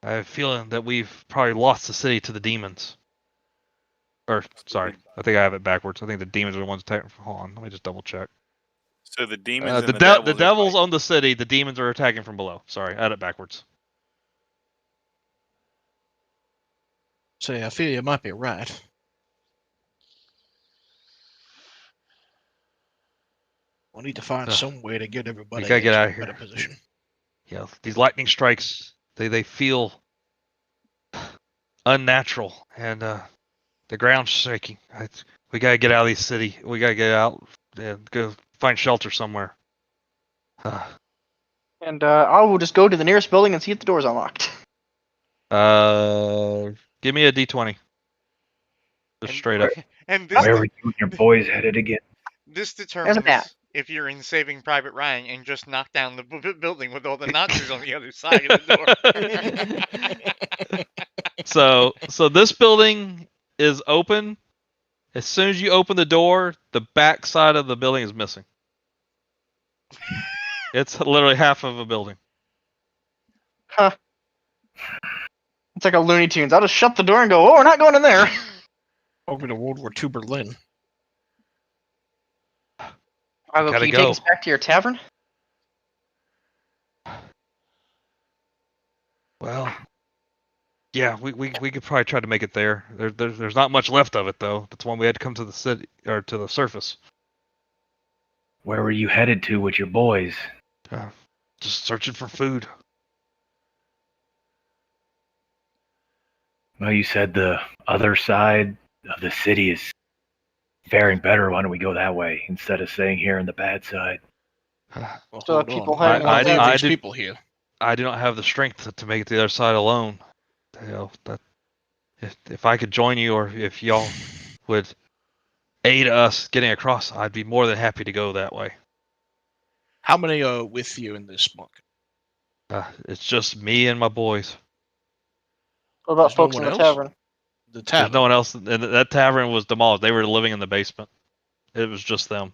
I have a feeling that we've probably lost the city to the demons. Or, sorry, I think I have it backwards. I think the demons are the ones attacking. Hold on, let me just double check. So the demons and The devils devils are own the city. The demons are attacking from below. Sorry, I had it backwards. Say, I feel you might be right. We'll need to find some way to get everybody gotta get into out a of here. better position. Yeah, these lightning strikes, they feel unnatural, and the ground's shaking. We gotta get out of the city. We gotta get out and go find shelter somewhere. And I will just go to the nearest building and see if the door's unlocked. Give me a D20. Just And- straight up. And this Where were you and your boys headed again? this map. determines if you're in Saving Private Ryan and just knock down the building with all the Nazis on the other side of the door. So this building is open. As soon as you open the door, the back side of the building is missing. It's literally half of a building. Huh. It's like a Looney Tunes. I'll just shut the door and go, oh, we're not going in there. Over to World War II Berlin. Arlo, Gotta can you go. take us back to your tavern? Well, yeah, we could probably try to make it there. There's not much left of it though. That's why we had to come to the city or to the surface. Where were you headed to with your boys? Just searching for food. Well, you said the other side of the city is faring better. Why don't we go that way instead of staying here on the bad side? Well, So hold people on. hiding I on leave the- these I people here. I do not have the strength to make it to the other side alone. You know, that if I could join you, or if y'all would aid us getting across, I'd be more than happy to go that way. How many are with you in this monk? It's just me and my boys. What about There's no folks in one the else? tavern? The There's tavern. no one else, and that tavern was demolished. They were living in the basement. It was just them.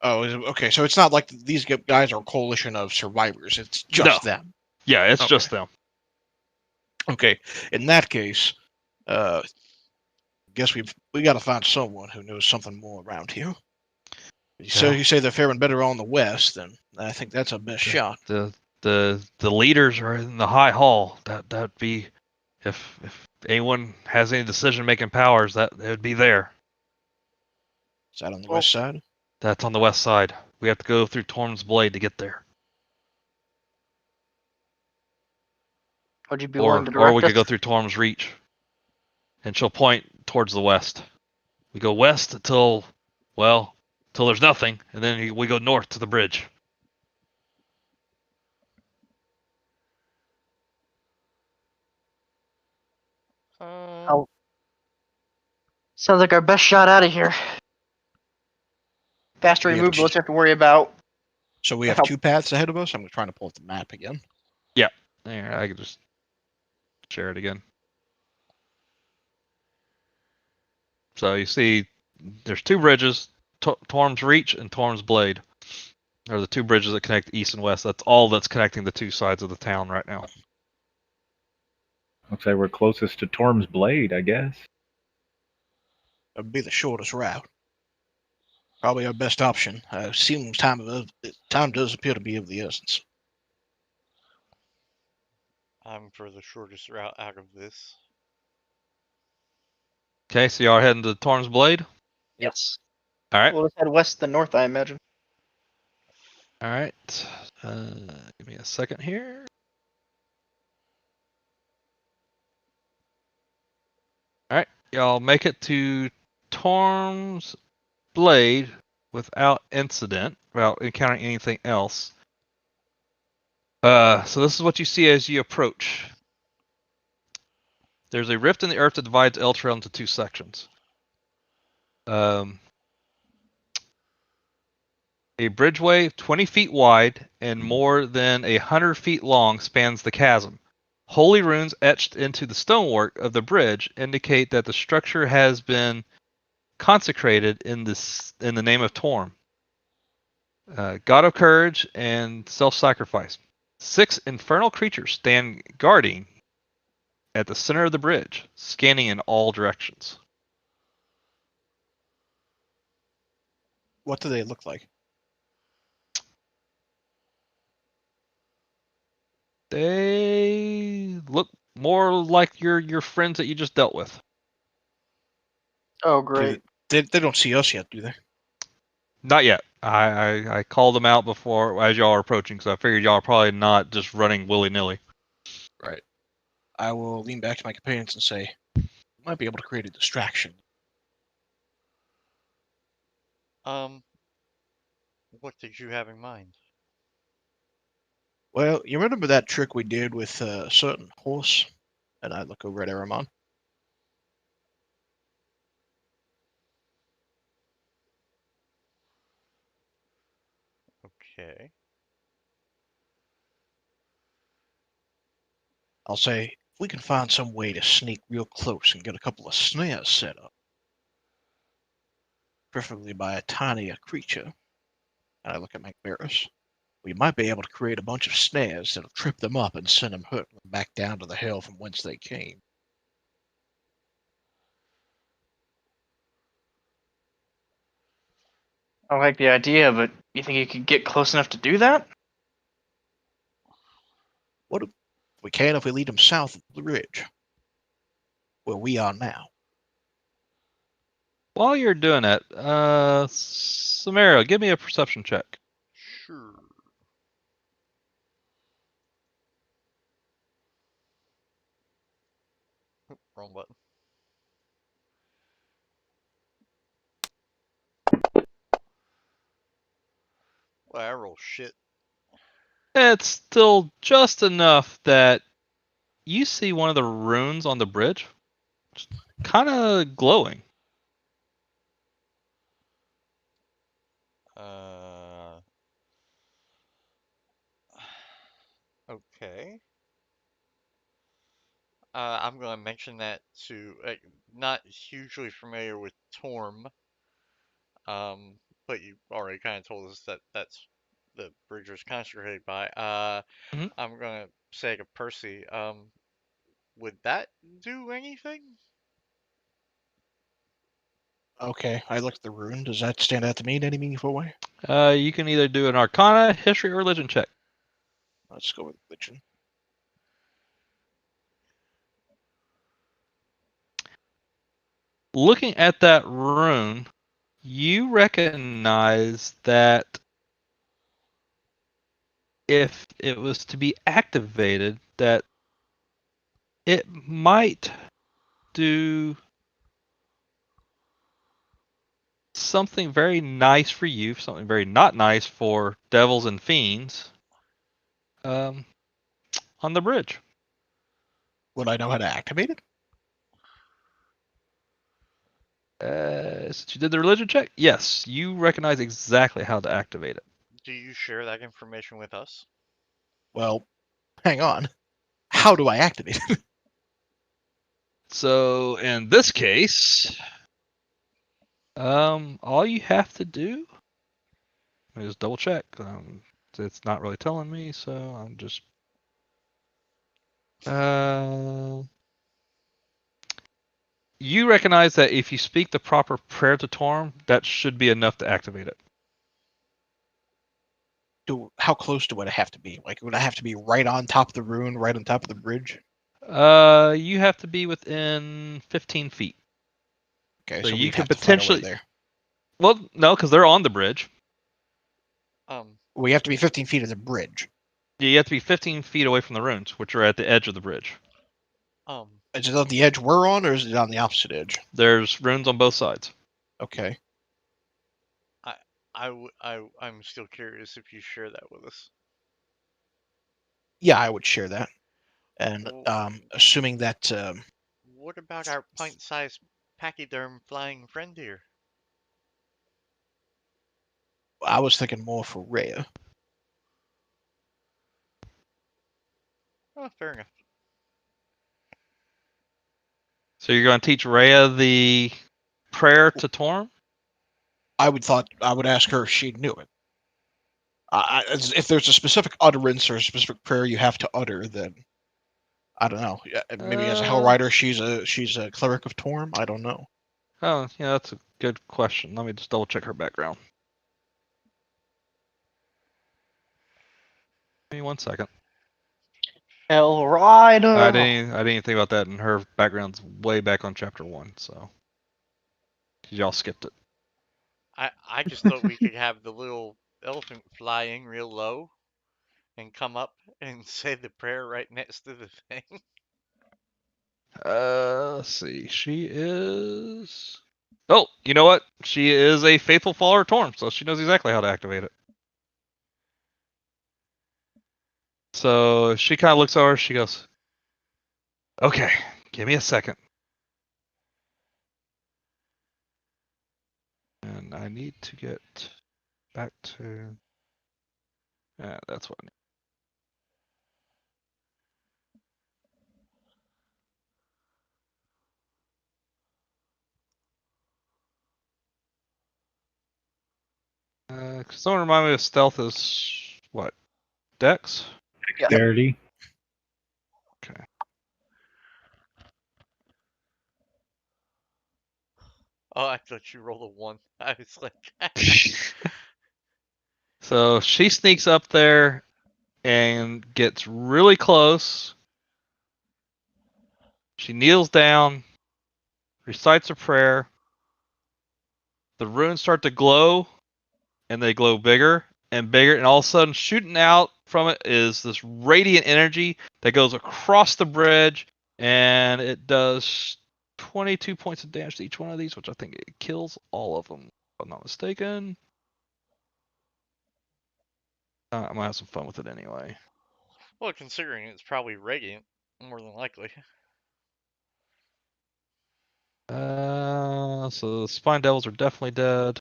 Oh, okay. So it's not like these guys are a coalition of survivors. It's just No. them. Yeah, it's Okay. just them. Okay. In that case, guess we got to find someone who knows something more around here. So Yeah. you say they're faring better on the west, then I think that's our best shot. The leaders are in the high hall. That'd be if anyone has any decision making powers, that it would be there. Is that on the Well- west side? That's on the west side. We have to go through Torm's Blade to get there. Would you be Or willing to direct we us? could go through Torm's Reach. And she'll point towards the west. We go west till there's nothing, and then we go north to the bridge. How- Sounds like our best shot out of here. Faster we Yeah, move, the less we have to worry about. So we have Help. two paths ahead of us. I'm trying to pull up the map again. There, I could just share it again. So you see, there's two bridges, Torm's Reach and Torm's Blade. Are the two bridges that connect east and west. That's all that's connecting the two sides of the town right now. Looks like we're closest to Torm's Blade, I guess. That'd be the shortest route. Probably our best option. Seems time does appear to be of the essence. I'm for the shortest route out of this. Okay, so y'all are heading to Torm's Blade. Yes. All right. We'll just head west than north, I imagine. All right. Give me a second here. All right, y'all make it to Torm's Blade without incident, without encountering anything else. So this is what you see as you approach. There's a rift in the earth that divides Eltrail into two sections. A bridgeway 20 feet wide and more than 100 feet long spans the chasm. Holy runes etched into the stonework of the bridge indicate that the structure has been consecrated in the name of Torm, god of courage and self-sacrifice. 6 infernal creatures stand guarding at the center of the bridge, scanning in all directions. What do they look like? They look more like your friends that you just dealt with. Oh, Do great. they don't see us yet, do they? Not yet. I called them out before as y'all are approaching, so I figured y'all are probably not just running willy nilly. Right. I will lean back to my companions and say, "We might be able to create a distraction." What did you have in mind? Well, you remember that trick we did with a certain horse? And I look over at Aramon. Okay. I'll say, if we can find some way to sneak real close and get a couple of snares set up, preferably by a tinier creature, and I look at McBarris, we might be able to create a bunch of snares that'll trip them up and send them hurtling back down to the hell from whence they came. I like the idea, but you think you could get close enough to do that? What if we can if we lead them south of the ridge, where we are now? While you're doing that, Samara, give me a perception check. Sure. Oop, wrong button. Well, I roll shit. It's still just enough that you see one of the runes on the bridge, kind of glowing. Uh. Okay. I'm going to mention that to not hugely familiar with Torm, but you already kind of told us that that's the bridge was consecrated by. Mhm. I'm going to say to Percy, would that do anything? Okay, I look at the rune. Does that stand out to me in any meaningful way? You can either do an Arcana, History, or Religion check. Let's go with religion. Looking at that rune, you recognize that if it was to be activated, that it might do something very nice for you, something very not nice for devils and fiends um, on the bridge. Would I know how to activate it? Since you did the religion check, yes, you recognize exactly how to activate it. Do you share that information with us? Well, hang on. How do I activate it? So in this case, all you have to do is double check. It's not really telling me, so I'm just. You recognize that if you speak the proper prayer to Torm, that should be enough to activate it. How close do I have to be? Like, would I have to be right on top of the rune, right on top of the bridge? You have to be within 15 feet. Okay, So so you we'd could have to find our way potentially. there. Well, no, because they're on the bridge. We have to be 15 feet of the bridge. You have to be 15 feet away from the runes, which are at the edge of the bridge. Is it on the edge we're on, or is it on the opposite edge? There's runes on both sides. Okay. I'm still curious if you share that with us. Yeah, I would share that. And Well, assuming that what about our pint-sized pachyderm flying friend here? I was thinking more for Rhea. Oh, fair enough. So you're going to teach Rhea the prayer to Torm? I would ask her if she knew it. If there's a specific utterance or a specific prayer you have to utter, then I don't know. Maybe as a Hell Rider, she's a cleric of Torm. I don't know. Oh, yeah, that's a good question. Let me just double check her background. Give me 1 second. Hell Rider. I didn't think about that, and her background's way back on chapter 1, so y'all skipped it. I just thought we could have the little elephant flying real low and come up and say the prayer right next to the thing. Let's see. She is. Oh, you know what? She is a faithful follower of Torm, so she knows exactly how to activate it. So she kind of looks over. She goes, "Okay, give me a second, and I need to get back to. Yeah, that's what I need. Someone remind me of stealth is what? Dex? Dexterity. Okay. Oh, I thought you rolled a 1. I was like, So she sneaks up there and gets really close. She kneels down, recites a prayer. The runes start to glow, and they glow bigger and bigger, and all of a sudden, shooting out from it is this radiant energy that goes across the bridge, and it does 22 points of damage to each one of these, which I think it kills all of them, if I'm not mistaken. I'm gonna have some fun with it anyway. well, considering it's probably radiant, more than likely. So the Spine Devils are definitely dead.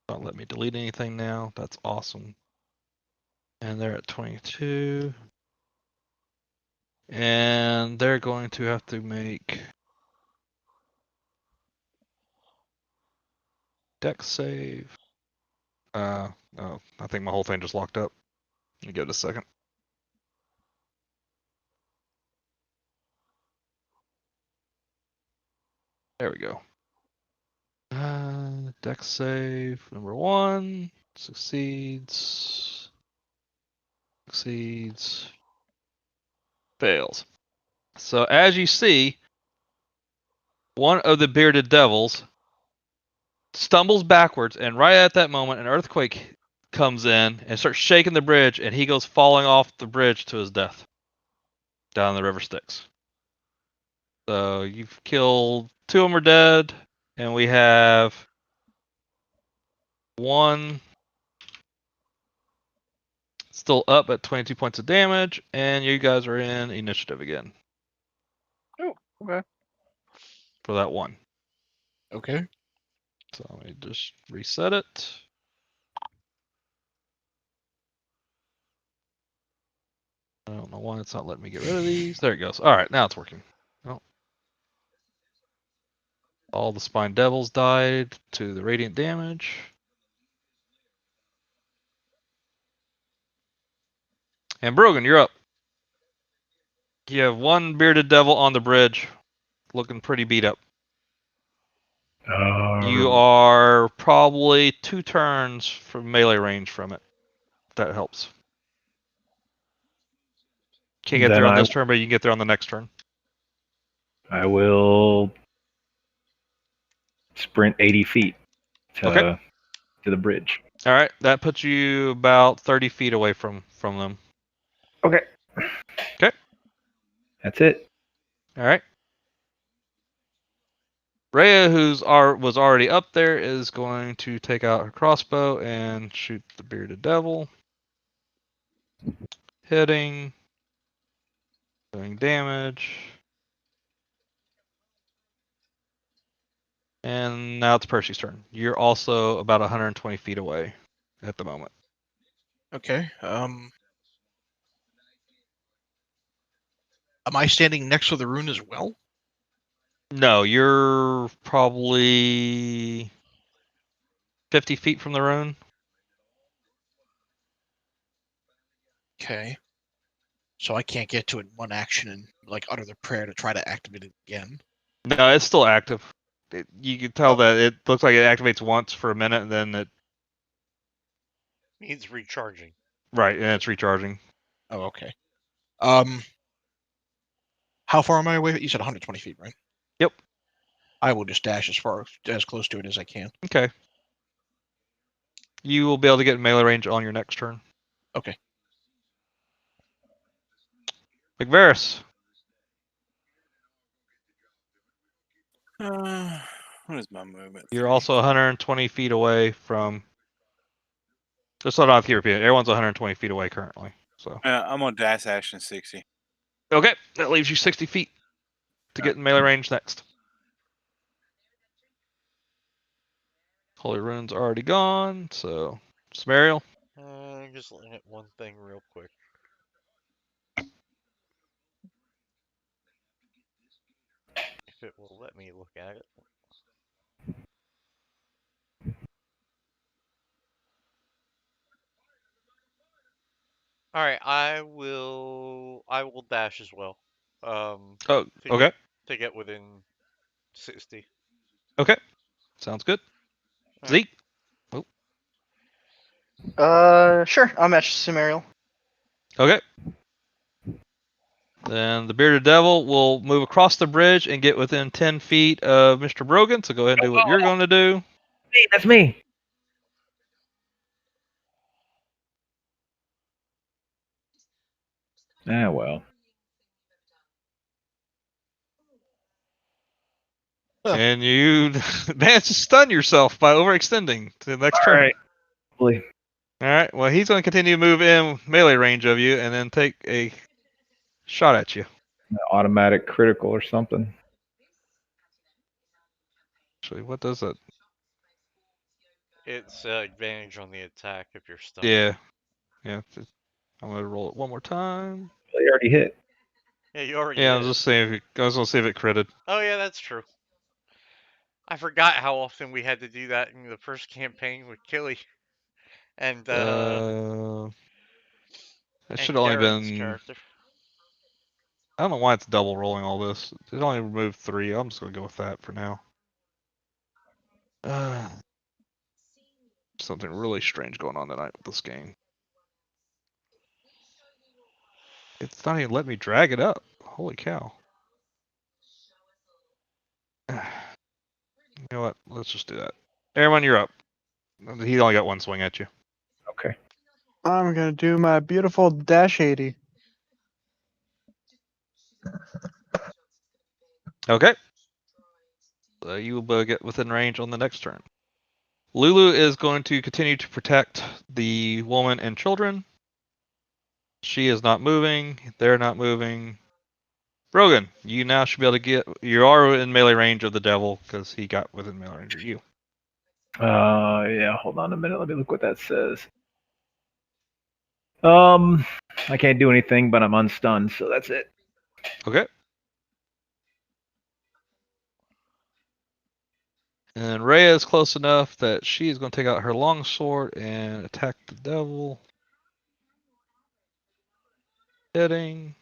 Don't let me delete anything now. That's awesome. And they're at 22. And they're going to have to make Dex save. Oh, I think my whole thing just locked up. Let me give it a second. There we go. Dex save number 1 succeeds. Succeeds. Fails. So as you see, one of the bearded devils stumbles backwards, and right at that moment, an earthquake comes in and starts shaking the bridge, and he goes falling off the bridge to his death down the river Styx. So you've killed 2 of them are dead, and we have 1 still up at 22 points of damage, and you guys are in initiative again. Oh, okay. For that 1. Okay. So let me just reset it. I don't know why it's not letting me get rid of these. There it goes. All right, now it's working. Well, all the Spine Devils died to the radiant damage. And Brogan, you're up. You have 1 bearded devil on the bridge, looking pretty beat up. You are probably 2 turns from melee range from it. If that helps. Can't get there on this turn, but you can get there on the next turn. I will sprint 80 feet to the bridge. All right, that puts you about 30 feet away from them. Okay. Okay. That's it. All right. Rhea, was already up there, is going to take out her crossbow and shoot the bearded devil. Hitting. Doing damage. And now it's Percy's turn. You're also about 120 feet away at the moment. Okay. Am I standing next to the rune as well? No, you're probably 50 feet from the rune. Okay. So I can't get to it in one action and utter the prayer to try to activate it again. No, it's still active. You can tell Oh. that it looks like it activates once for a minute, and then it Needs recharging. right, and it's recharging. Oh, okay. How far am I away? You said 120 feet, right? Yep. I will just dash as close to it as I can. Okay. You will be able to get melee range on your next turn. Okay. McVeris. What is my movement? You're 3? also 120 feet away from. Just so I don't have to keep repeating. Everyone's 120 feet away currently. So. I'm on dash action 60. Okay, that leaves you 60 feet to get in melee range next. Holy Rune's already gone, so Samariel. Just looking at one thing real quick. If it will let me look at it. All right, I will dash as well. Oh, To okay. get within 60. Okay, sounds good. All Zeke. Sure. I'll match Sumerial. Okay. Then the bearded devil will move across the bridge and get within 10 feet of Mr. Brogan. So go ahead and do what you're going to do. Hey, that's me. Ah, well. And you manage to stun yourself by overextending to the next All turn. right. Hopefully. All right. Well, he's going to continue to move in melee range of you and then take a shot at you. Automatic critical or something. Actually, what does that? It's advantage on the attack if you're stunned. Yeah. Yeah. I'm going to roll it one more time. They already hit. Yeah, you already Yeah, I hit was it. just saying. I was going to see if it critted. Oh yeah, that's true. I forgot how often we had to do that in the first campaign with Killy and That should and only Garrett's been. character. I don't know why it's double rolling all this. It only removed 3. I'm just going to go with that for now. Something really strange going on tonight with this game. It's not even letting me drag it up. Holy cow. You know what? Let's just do that. Airman, you're up. He only got one swing at you. Okay. I'm gonna do my beautiful dash 80. Okay. You will get within range on the next turn. Lulu is going to continue to protect the woman and children. She is not moving. They're not moving. Brogan, you now should be able to get. You are in melee range of the devil because he got within melee range of you. Yeah, hold on a minute. Let me look what that says. I can't do anything, but I'm unstunned, so that's it. Okay. And Rhea is close enough that she is going to take out her longsword and attack the devil. Hitting.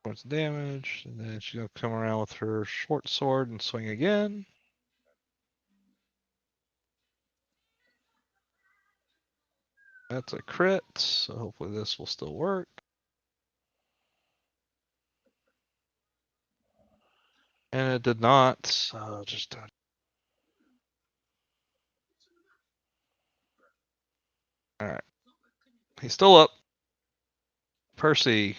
Points of damage. And then she's going to come around with her short sword and swing again. That's a crit, so hopefully this will still work. And it did not, so just alright. He's still up. Percy.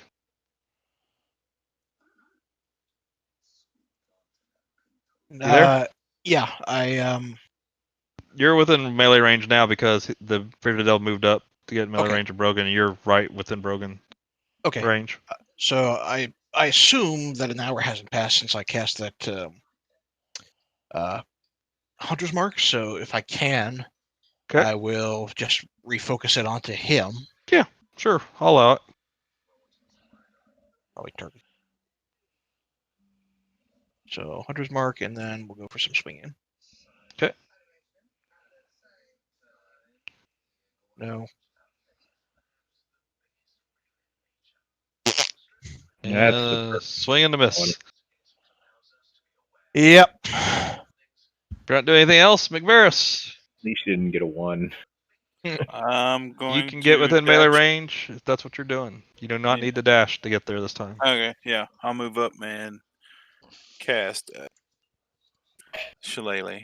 You there? Yeah, I You're within melee range now because the Bearded Devil moved up to get melee Okay. range of Brogan, and you're right within Brogan okay. range. So I assume that an hour hasn't passed since I cast that hunter's mark. So if I can, Okay. I will just refocus it onto him. Yeah. Sure, I'll allow it. I like turkey. So hunter's mark, and then we'll go for some swinging. Okay. No. That's the first Swing and a miss. Yep. If you're not doing anything else, McVeris. At least you didn't get a 1. I'm You going can get to within melee dash. range if that's what you're doing. You do not Yeah. need to dash to get there this time. Okay, yeah. I'll move up and cast Shillelagh.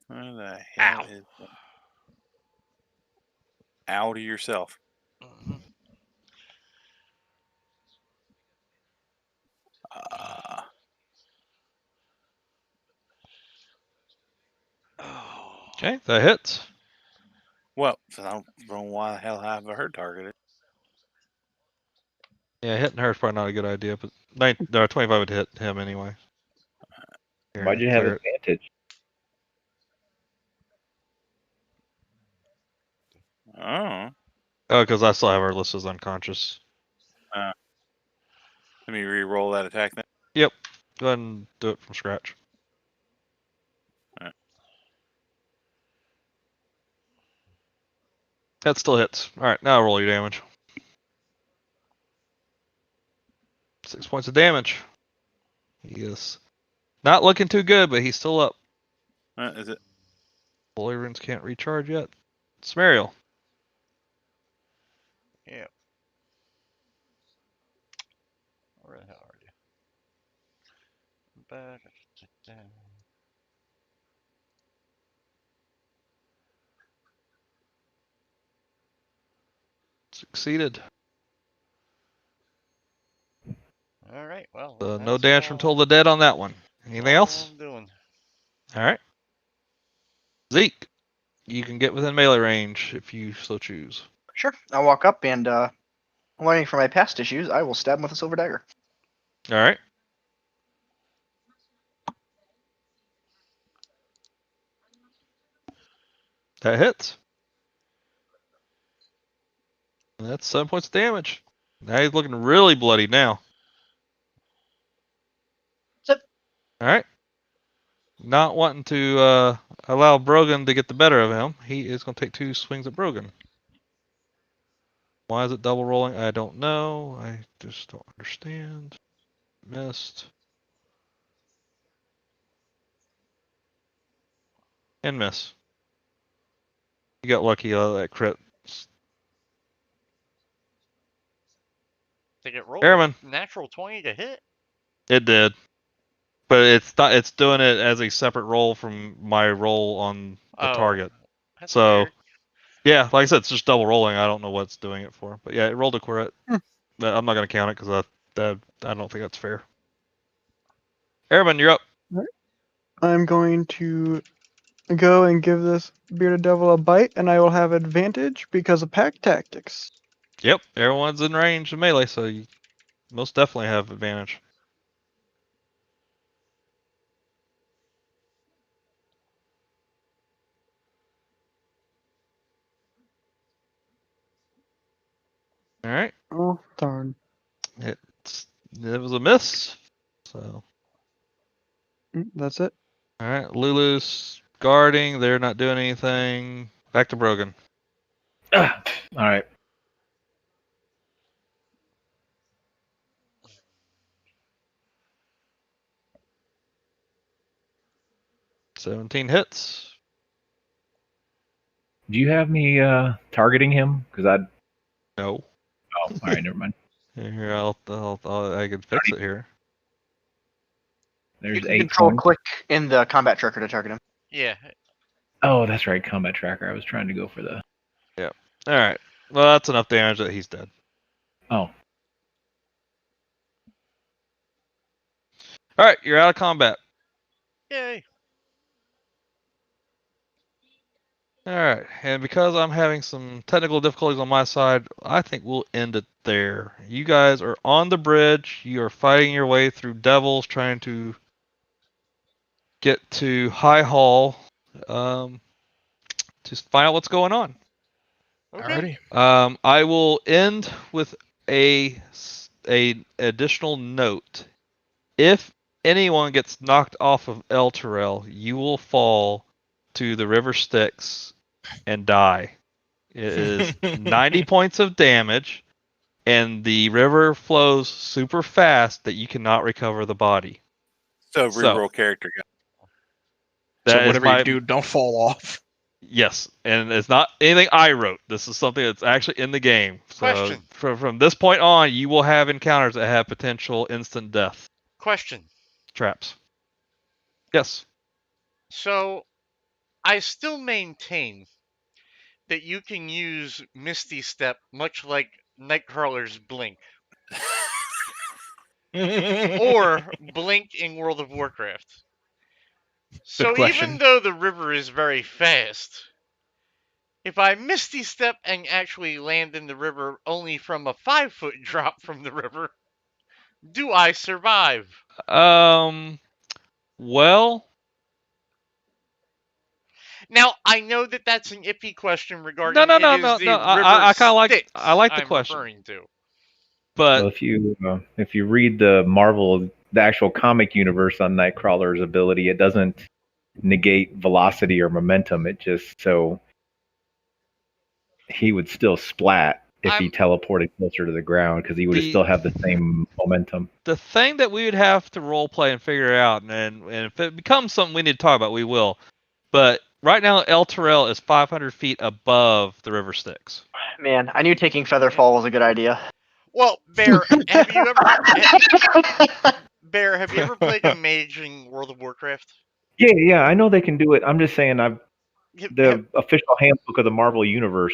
Where the hell is that? Ow to yourself. Mhm. Uh, Oh. Okay, that hits. well, so I don't know why the hell I've heard targeted. Yeah, hitting her is probably not a good idea, but 25 would hit him anyway. Here, Why'd you have clear it. advantage? Oh. Oh, because I still have her listed as unconscious. Let me re-roll that attack then. Yep. Go ahead and do it from scratch. Alright. That still hits. Alright, now roll your damage. 6 points of damage. He is not looking too good, but he's still up. Is it? Holy runes can't recharge yet. Smariel. Yeah. Where the hell are you? Ba-da-da-da-da. Succeeded. All right. Well, No that's damage from Toll the Dead on that one. Anything all else? I'm doing. Alright. Zeke. You can get within melee range if you so choose. Sure. I'll walk up and, learning from my past issues, I will stab him with a silver dagger. Alright. That hits. And that's 7 points of damage. Now he's looking really bloody now. Zip. Alright. Not wanting to allow Brogan to get the better of him, he is going to take 2 swings at Brogan. Why is it double rolling? I don't know. I just don't understand. Missed. And miss. You got lucky that crit. Did it roll Airman. a natural 20 to hit? It did. But it's not, it's doing it as a separate roll from my roll on the Oh, target. that's So weird. yeah, like I said, it's just double rolling. I don't know what's doing it for. But yeah, it rolled a crit. Hmm. But I'm not gonna count it because I don't think that's fair. Airman, you're up. I'm going to go and give this bearded devil a bite, and I will have advantage because of pack tactics. Yep, everyone's in range of melee, so you most definitely have advantage. All right, Oh, darn. it was a miss. So That's it. all right, Lulu's guarding. They're not doing anything. Back to Brogan. All right. 17 hits. Do you have me targeting him? Because I. No. Oh, all right. Never mind. Here, I can fix it here. There's You can 8 control points. click in the combat tracker to target him. Yeah. Oh, that's right. Combat tracker. I was trying to go for the. All right. Well, that's enough damage that he's dead. Oh. All right, you're out of combat. Yay. All right, and because I'm having some technical difficulties on my side, I think we'll end it there. You guys are on the bridge. You are fighting your way through devils, trying to get to High Hall to find out what's going on. Okay. Alrighty. I will end with a additional note. If anyone gets knocked off of El Terrell, you will fall to the river Styx and die. It is 90 points of damage, and the river flows super fast that you cannot recover the body. So So reroll character. So that is whatever you my do, don't fall off. yes, and it's not anything I wrote. This is something that's actually in the game. So Question. from this point on, you will have encounters that have potential instant death Question. traps. Yes. So I still maintain that you can use Misty Step much like Nightcrawler's Blink or Blink in World of Warcraft. So even question. though the river is very fast, if I Misty Step and actually land in the river only from a 5-foot drop from the river, do I survive? Well, Now, I know that that's an iffy question no, regarding no, it no, is no, the no. river I kind of I Styx like the I'm question, referring to. but Well, if you read the actual comic universe on Nightcrawler's ability, it doesn't negate velocity or momentum. It just so he would still splat if he I'm teleported closer to the ground because he would still have the same momentum. the thing that we would have to role play and figure out, and if it becomes something we need to talk about, we will. But right now, El Terrell is 500 feet above the river Styx. Man, I knew taking Featherfall was a good idea. well, Bear. Bear, have you ever played a mage in World of Warcraft? Yeah, I know they can do it. I'm just saying, Have- the official handbook of the Marvel Universe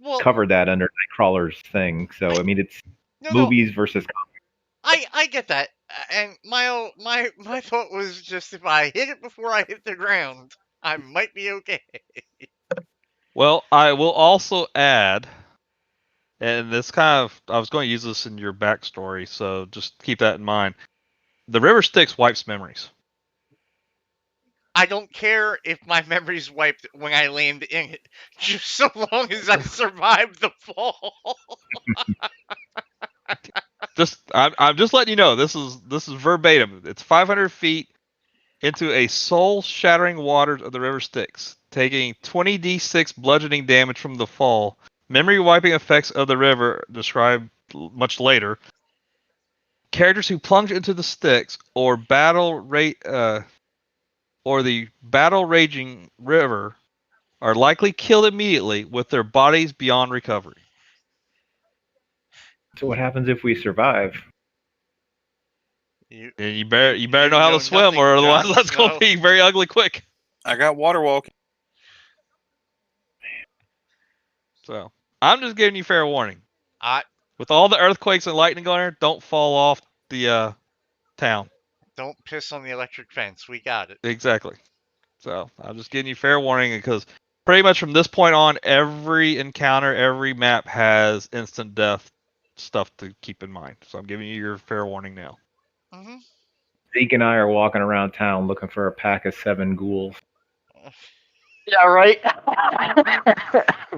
well, covered that under Nightcrawler's thing. So I mean, it's no. movies versus. I get that, and my thought was just if I hit it before I hit the ground, I might be okay. Well, I will also add, and this kind of I was going to use this in your backstory, so just keep that in mind. The river Styx wipes memories. I don't care if my memory's wiped when I land in it, just so long as I survive the fall. I'm just letting you know this is verbatim. It's 500 feet into a soul-shattering waters of the river Styx, taking 20d6 bludgeoning damage from the fall. Memory wiping effects of the river described much later. Characters who plunge into the Styx or the battle raging river are likely killed immediately with their bodies beyond recovery. So what happens if we survive? And you better know how know to swim, nothing, or otherwise Jon that's going Snow. to be very ugly quick. I got water walking. So I'm just giving you fair warning. I With all the earthquakes and lightning going there, don't fall off the town. don't piss on the electric fence. We got it. Exactly. So I'm just giving you fair warning because pretty much from this point on, every encounter, every map has instant death stuff to keep in mind. So I'm giving you your fair warning now. Mm-hmm. Zeke and I are walking around town looking for a pack of 7 ghouls. Yeah, right.